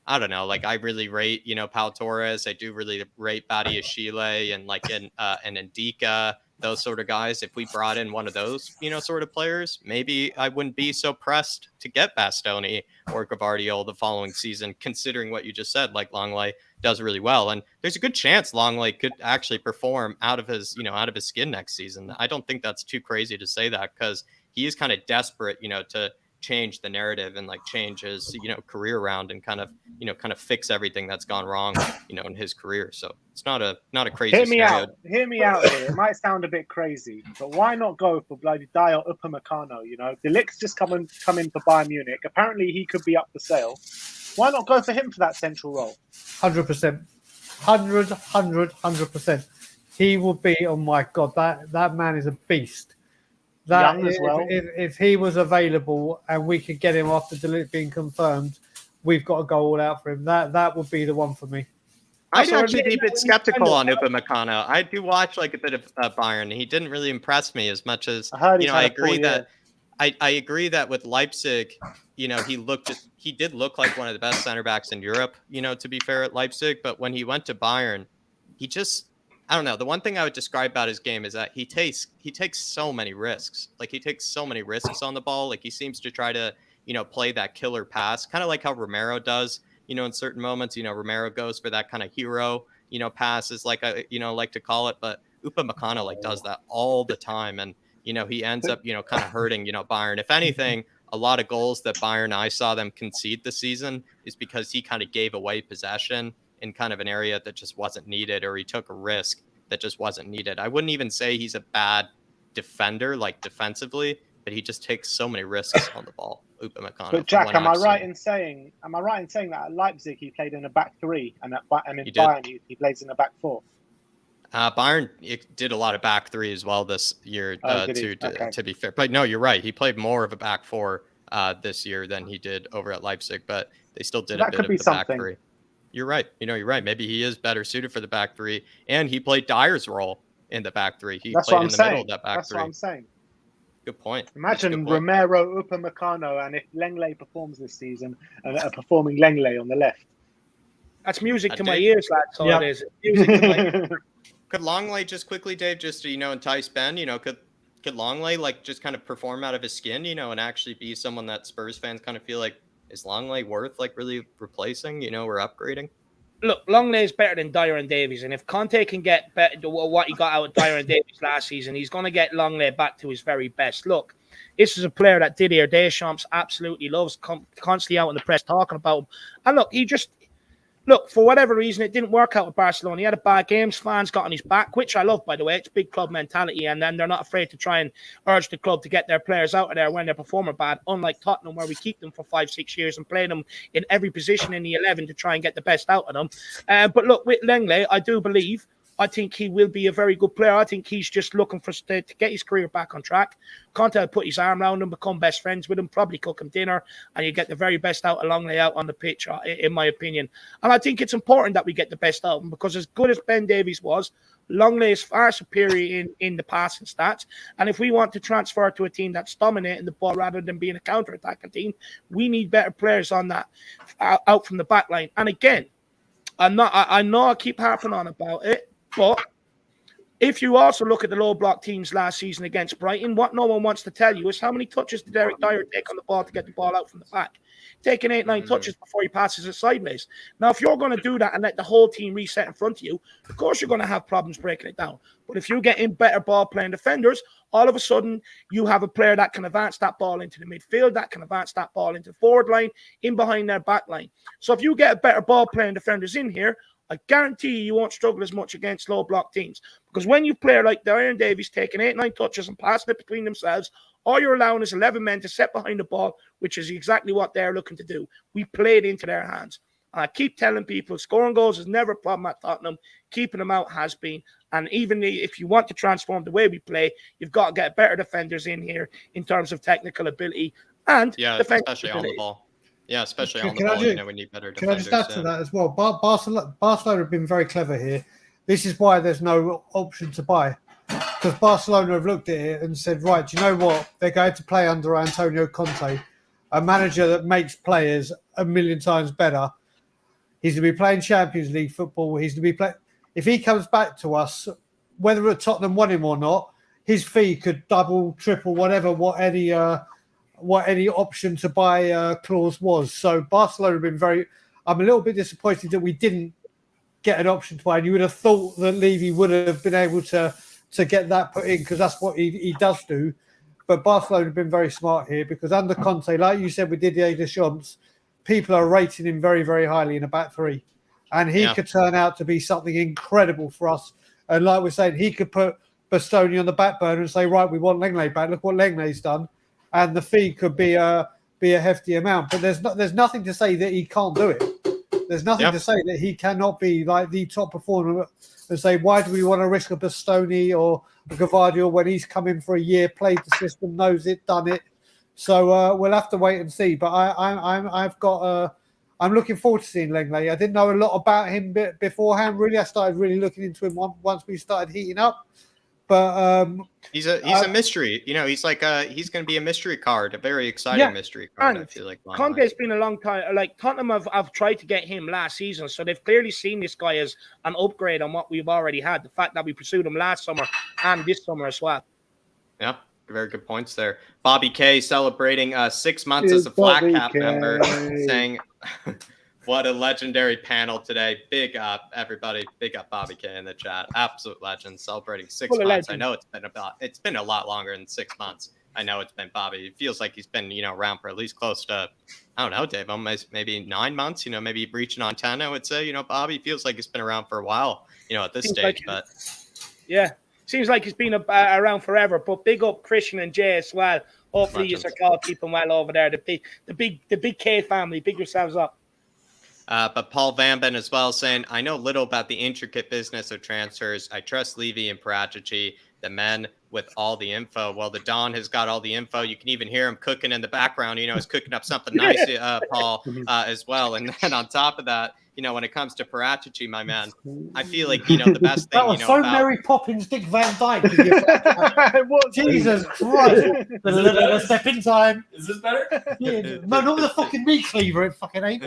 I don't know, like I really rate, Pau Torres. I do really rate Badiashile and and Ndika, those sort of guys. If we brought in one of those, sort of players, maybe I wouldn't be so pressed to get Bastoni or Gvardiol the following season, considering what you just said, like Longley does really well. And there's a good chance Longley could actually perform out of his skin next season. I don't think that's too crazy to say that, because he is kind of desperate, to change the narrative and change his career around and kind of fix everything that's gone wrong in his career. So it's not a crazy scenario. Hear me out here. It might sound a bit crazy, but why not go for bloody Dyer Upamecano? De Ligt's just come in for Bayern Munich. Apparently he could be up for sale. Why not go for him for that central role? 100%. 100%. He will be, oh my God, that man is a beast. Young as well. If he was available and we could get him after De Ligt being confirmed, we've got to go all out for him. That would be the one for me. I'd actually be a bit skeptical on Upamecano. I do watch a bit of Bayern. He didn't really impress me as much as I agree that I agree that with Leipzig, he did look like one of the best center backs in Europe, to be fair, at Leipzig. But when he went to Bayern, I don't know. The one thing I would describe about his game is that he takes so many risks. He takes so many risks on the ball. He seems to try to, play that killer pass, kind of like how Romero does, in certain moments. Romero goes for that kind of hero, passes, like I, like to call it. But Upamecano does that all the time, and he ends up, kind of hurting, Bayern. If anything, a lot of goals that Bayern, I saw them concede this season is because he kind of gave away possession in kind of an area that just wasn't needed, or he took a risk that just wasn't needed. I wouldn't even say he's a bad defender, defensively, but he just takes so many risks on the ball. Upamecano. But Jack, am I right in saying that at Leipzig he played in a back three, and in Bayern he plays in a back four? Bayern did a lot of back three as well this year, to be fair. But no, you're right. He played more of a back four this year than he did over at Leipzig, but they still did a bit of the back three. You're right. You're right. Maybe he is better suited for the back three, and he played Dyer's role in the back three. He played in the middle of that back three. That's what I'm saying. Good point. Imagine Romero, Upamecano, and if Lenglet performs this season, and performing Lenglet on the left. That's music to my ears, lads. So it is. Music to my ears. Could Longley just quickly, Dave, just to entice Ben? Could Longley just kind of perform out of his skin, and actually be someone that Spurs fans kind of feel like, is Longley worth really replacing, or upgrading? Look, Longley is better than Dyer and Davies, and if Conte can get what he got out of Dyer and Davies last season, he's going to get Longley back to his very best. Look, this is a player that Didier Deschamps absolutely loves, constantly out in the press talking about him. And look, for whatever reason, it didn't work out with Barcelona. He had a bad games. Fans got on his back, which I love, by the way. It's big club mentality, and then they're not afraid to try and urge the club to get their players out of there when they're performing bad, unlike Tottenham, where we keep them for 5-6 years and play them in every position in the 11 to try and get the best out of them. But look, with Lenglet, I think he will be a very good player. I think he's just looking to get his career back on track. Conte will put his arm around him, become best friends with him, probably cook him dinner, and you get the very best out of Longley out on the pitch, in my opinion. And I think it's important that we get the best out of him, because as good as Ben Davies was, Longley is far superior in the passing stats. And if we want to transfer to a team that's dominating the ball rather than being a counter-attacking team, we need better players on that out from the back line. And again, I know I keep harping on about it, but if you also look at the low block teams last season against Brighton, what no one wants to tell you is how many touches did Eric Dyer take on the ball to get the ball out from the back? Taking 8-9 touches before he passes it sideways. Now, if you're going to do that and let the whole team reset in front of you, of course you're going to have problems breaking it down. But if you get in better ball-playing defenders, all of a sudden you have a player that can advance that ball into the midfield, that can advance that ball into the forward line, in behind their back line. So if you get better ball-playing defenders in here, I guarantee you won't struggle as much against low block teams. Because when you play like Iron Davies taking 8-9 touches and passing it between themselves, all you're allowing is 11 men to set behind the ball, which is exactly what they're looking to do. We play it into their hands. And I keep telling people, scoring goals is never a problem at Tottenham. Keeping them out has been. And even if you want to transform the way we play, you've got to get better defenders in here in terms of technical ability and especially on the ball. Yeah, especially on the ball. We need better defenders. Can I just add to that as well? Barcelona have been very clever here. This is why there's no option to buy. Because Barcelona have looked at it and said, right, do you know what? They're going to play under Antonio Conte, a manager that makes players a million times better. He's going to be playing Champions League football. He's going to be if he comes back to us, whether Tottenham want him or not, his fee could double, triple, whatever, what any option to buy clause was. So Barcelona have been I'm a little bit disappointed that we didn't get an option to buy. And you would have thought that Levy would have been able to get that put in, because that's what he does do. But Barcelona have been very smart here, because under Conte, like you said with Didier Deschamps, people are rating him very, very highly in a back three. And he could turn out to be something incredible for us. And like we're saying, he could put Bastoni on the back burner and say, right, we want Lenglet back. Look what Lenglet's done. And the fee could be a hefty amount. But there's nothing to say that he can't do it. There's nothing to say that he cannot be like the top performer and say, why do we want to risk a Bastoni or a Gvardiol when he's come in for a year, played the system, knows it, done it. So we'll have to wait and see. But I'm looking forward to seeing Lenglet. I didn't know a lot about him beforehand. Really, I started really looking into him once we started heating up. But he's a mystery. He's like he's going to be a mystery card, a very exciting mystery card. I feel like Conte's been a long time. Like Tottenham have tried to get him last season, so they've clearly seen this guy as an upgrade on what we've already had. The fact that we pursued him last summer and this summer as well. Yeah, very good points there. Bobby K celebrating 6 months as a Flat Cap member, saying. What a legendary panel today. Big up, everybody. Big up Bobby K in the chat. Absolute legend, celebrating 6 months. I know it's been a lot longer than 6 months. I know it's been Bobby. It feels like he's been, around for at least close to, I don't know, Dave, almost maybe 9 months, maybe breaching on 10, I would say. Bobby feels like he's been around for a while, at this stage. But yeah, seems like he's been around forever. But big up Christian and Jay as well. Hopefully you are all keeping well over there. The big K family. Big yourselves up. But Paul Van Ben as well saying, I know little about the intricate business of transfers. I trust Levy and Parachici, the men with all the info. Well, the Don has got all the info. You can even hear him cooking in the background. He's cooking up something nice, Paul, as well. And then on top of that, when it comes to Parachici, my man, I feel like, the best thing, that was so about... Mary Poppins, Dick Van Dyke. Jesus Christ. There's a little step in time. Is this better? Yeah. No, not with a fucking meat cleaver, it fucking ain't.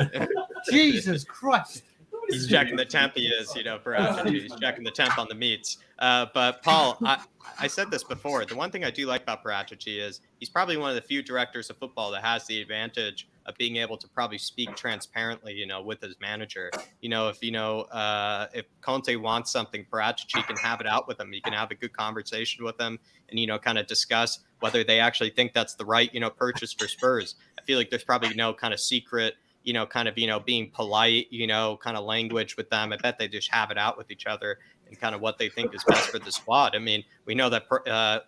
Jesus Christ. He's checking the temp, he is, Parachici. He's checking the temp on the meats. But Paul, I said this before. The one thing I do like about Parachici is he's probably one of the few directors of football that has the advantage of being able to probably speak transparently, with his manager. If Conte wants something, Parachici can have it out with him. He can have a good conversation with him and, kind of discuss whether they actually think that's the right, purchase for Spurs. I feel like there's probably no kind of secret, being polite, kind of language with them. I bet they just have it out with each other and kind of what they think is best for the squad. I mean, we know that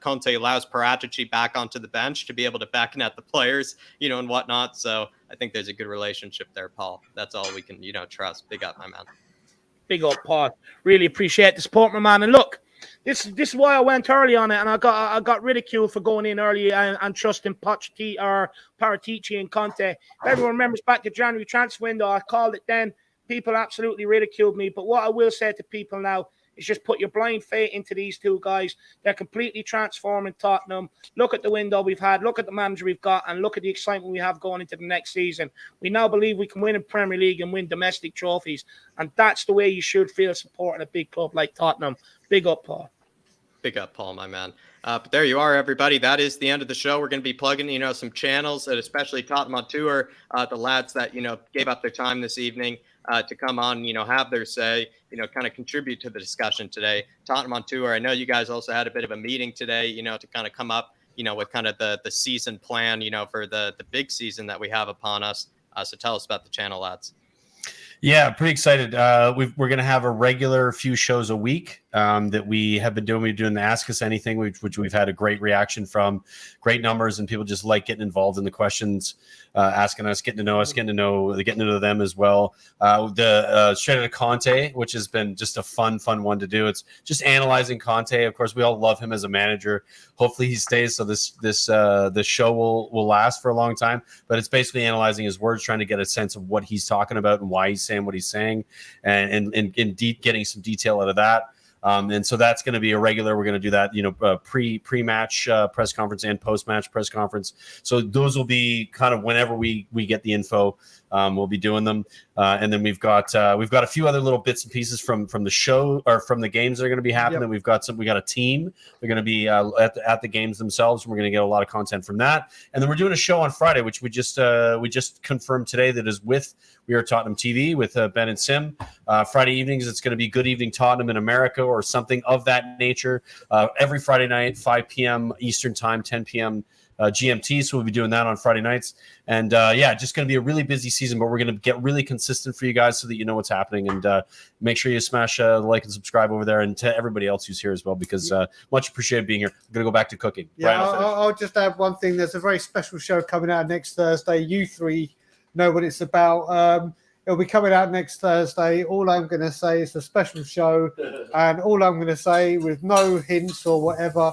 Conte allows Parachici back onto the bench to be able to beckon at the players, and whatnot. So I think there's a good relationship there, Paul. That's all we can, trust. Big up, my man. Big up, Paul. Really appreciate the support, my man. And look, this is why I went early on it, and I got ridiculed for going in early and trusting Paratici and Conte. If everyone remembers back to January transfer window, I called it then. People absolutely ridiculed me. But what I will say to people now, is just put your blind faith into these two guys. They're completely transforming Tottenham. Look at the window we've had, look at the manager we've got, and look at the excitement we have going into the next season. We now believe we can win in Premier League and win domestic trophies, and that's the way you should feel supporting a big club like Tottenham. Big up, Paul. Big up, Paul, my man. But there you are, everybody. That is the end of the show. We're going to be plugging, some channels, and especially Tottenham on Tour, the lads that, gave up their time this evening to come on, have their say, kind of contribute to the discussion today. Tottenham on Tour. I know you guys also had a bit of a meeting today, to kind of come up, with kind of the season plan, for the big season that we have upon us. So tell us about the channel, lads. Yeah, pretty excited. We're going to have a regular few shows a week that we have been doing. We're doing the Ask Us Anything, which we've had a great reaction from, great numbers, and people just like getting involved in the questions, asking us, getting to know us, getting to know them as well. The Straight Outta Conte, which has been just a fun one to do. It's just analyzing Conte. Of course, we all love him as a manager. Hopefully he stays, so this show will last for a long time. But it's basically analyzing his words, trying to get a sense of what he's talking about and why he's saying what he's saying, and getting some detail out of that. And so that's going to be a regular. We're going to do that, pre-match press conference and post-match press conference. So those will be kind of whenever we get the info, we'll be doing them. And then we've got a few other little bits and pieces from the show or from the games that are going to be happening. Yep. We got a team. They're going to be at the games themselves. And we're going to get a lot of content from that. And then we're doing a show on Friday, which we just confirmed today, that is with We Are Tottenham TV with Ben and Sim. Friday evenings, it's going to be Good Evening Tottenham in America or something of that nature. Every Friday night, 5 p.m. Eastern Time, 10 p.m. GMT. So we'll be doing that on Friday nights. And just going to be a really busy season, but we're going to get really consistent for you guys so that you know what's happening. And make sure you smash the like and subscribe over there, and to everybody else who's here as well, because much appreciated being here. I'm going to go back to cooking. Yeah, I'll just add one thing. There's a very special show coming out next Thursday. You three know what it's about. It'll be coming out next Thursday. All I'm going to say is a special show, and all I'm going to say, with no hints or whatever,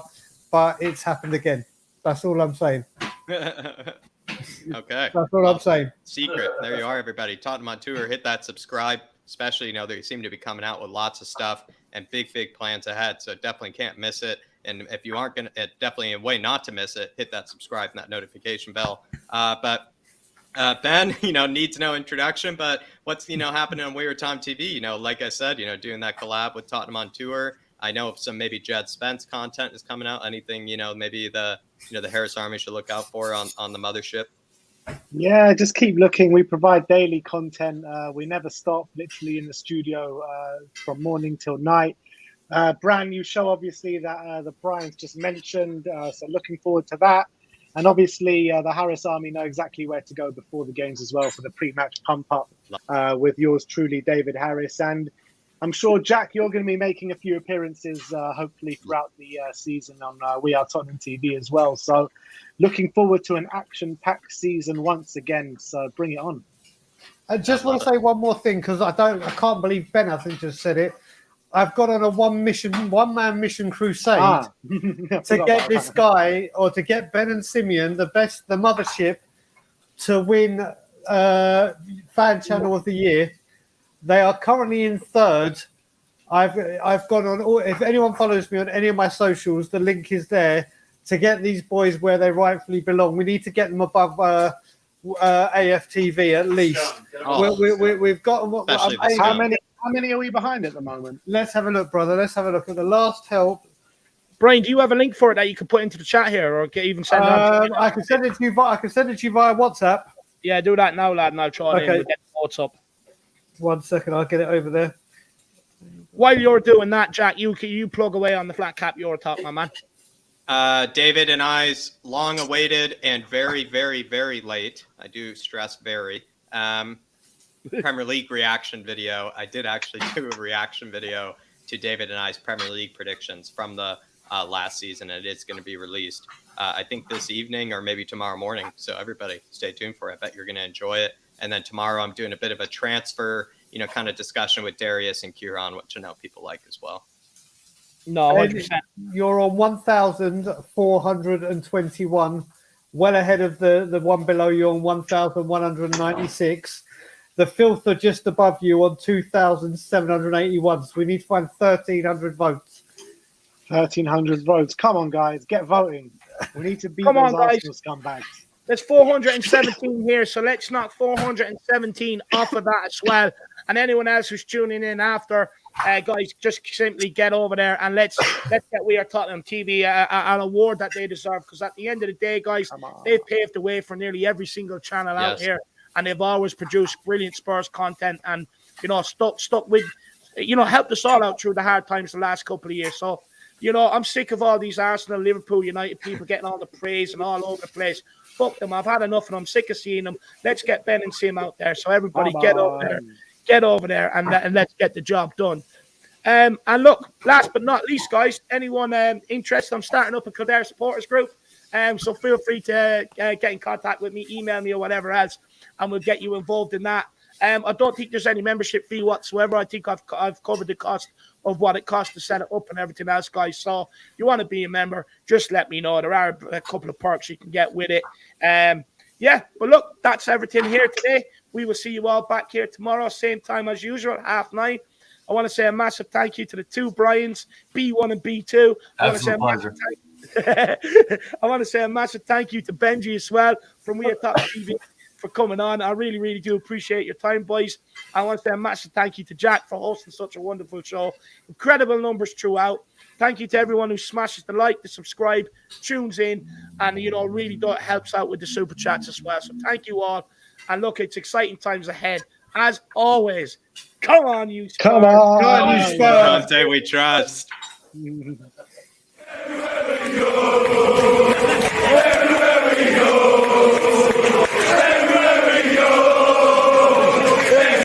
but it's happened again. That's all I'm saying. Okay. That's all I'm saying. Secret. There you are, everybody. Tottenham on Tour. Hit that subscribe. Especially, they seem to be coming out with lots of stuff and big plans ahead. So definitely can't miss it. And if you aren't going to, definitely a way not to miss it, hit that subscribe and that notification bell. But Ben, needs no introduction, but what's, happening on Weird Time TV? Like I said, doing that collab with Tottenham on Tour. I know some maybe Djed Spence content is coming out. Anything, maybe the Harris Army should look out for on the mothership. Yeah, just keep looking. We provide daily content. We never stop, literally in the studio from morning till night. Brand new show, obviously, that the Brian's just mentioned. So looking forward to that. And obviously, the Harris Army know exactly where to go before the games as well for the pre-match pump-up with yours truly, David Harris. And I'm sure, Jack, you're going to be making a few appearances, hopefully, throughout the season on We Are Tottenham TV as well. So looking forward to an action-packed season once again. So bring it on. I just want to say one more thing, because I can't believe Ben, I think, just said it. I've got on a one-man mission crusade to get this guy, or to get Ben and Simeon, the mothership, to win Fan Channel of the Year. They are currently in third. I've gone on all. If anyone follows me on any of my socials, the link is there to get these boys where they rightfully belong. We need to get them above AFTV at least. We've got them. How many are we behind at the moment? Let's have a look, brother. Let's have a look at the last help. Brian, do you have a link for it that you can put into the chat here, or even send it? I can send it to you. I can send it to you via WhatsApp. Yeah, do that now, lad, and I'll try it. We'll get the thoughts up. 1 second, I'll get it over there. While you're doing that, Jack, you plug away on the flat cap Euro Talk, my man. David and I's long-awaited and very, very, very late. I do stress very. Premier League reaction video. I did actually do a reaction video to David and I's Premier League predictions from the last season, and it is going to be released, I think, this evening or maybe tomorrow morning. So everybody stay tuned for it. I bet you're going to enjoy it. And then tomorrow I'm doing a bit of a transfer, kind of discussion with Darius and Kieran, which I know people like as well. No, 100%. You're on 1,421, well ahead of the one below you on 1,196. The filth are just above you on 2,781. So we need to find 1,300 votes. 1,300 votes. Come on, guys, get voting. We need to beat Come those on, guys. Arsenal scumbags. There's 417 here, so let's knock 417 off of that as well. And anyone else who's tuning in after, guys, just simply get over there and let's get We Are Tottenham TV an award that they deserve. Because at the end of the day, guys, they've paved the way for nearly every single channel out here, and they've always produced brilliant Spurs content and stuck with, helped us all out through the hard times the last couple of years. So, I'm sick of all these Arsenal, Liverpool, United people getting all the praise and all over the place. Fuck them. I've had enough of them. I'm sick of seeing them. Let's get Ben and Sim out there. So everybody get over there and let's get the job done. And look, last but not least, guys, anyone interested, I'm starting up a Kildare supporters group. So feel free to get in contact with me, email me or whatever else, and we'll get you involved in that. I don't think there's any membership fee whatsoever. I think I've covered the cost of what it costs to set it up and everything else, guys. So if you want to be a member, just let me know. There are a couple of perks you can get with it. But look, that's everything here today. We will see you all back here tomorrow, same time as usual, 9:30. I want to say a massive thank you to the two Brians, B1 and B2. Absolute pleasure. I want to say a massive thank you to Benji as well from We Are Tottenham TV for coming on. I really, really do appreciate your time, boys. I want to say a massive thank you to Jack for hosting such a wonderful show. Incredible numbers throughout. Thank you to everyone who smashes the like, the subscribe, tunes in, and really helps out with the super chats as well. So thank you all. And look, it's exciting times ahead. As always, come on, you Spurs. Come on, you Spurs. Dante, we trust.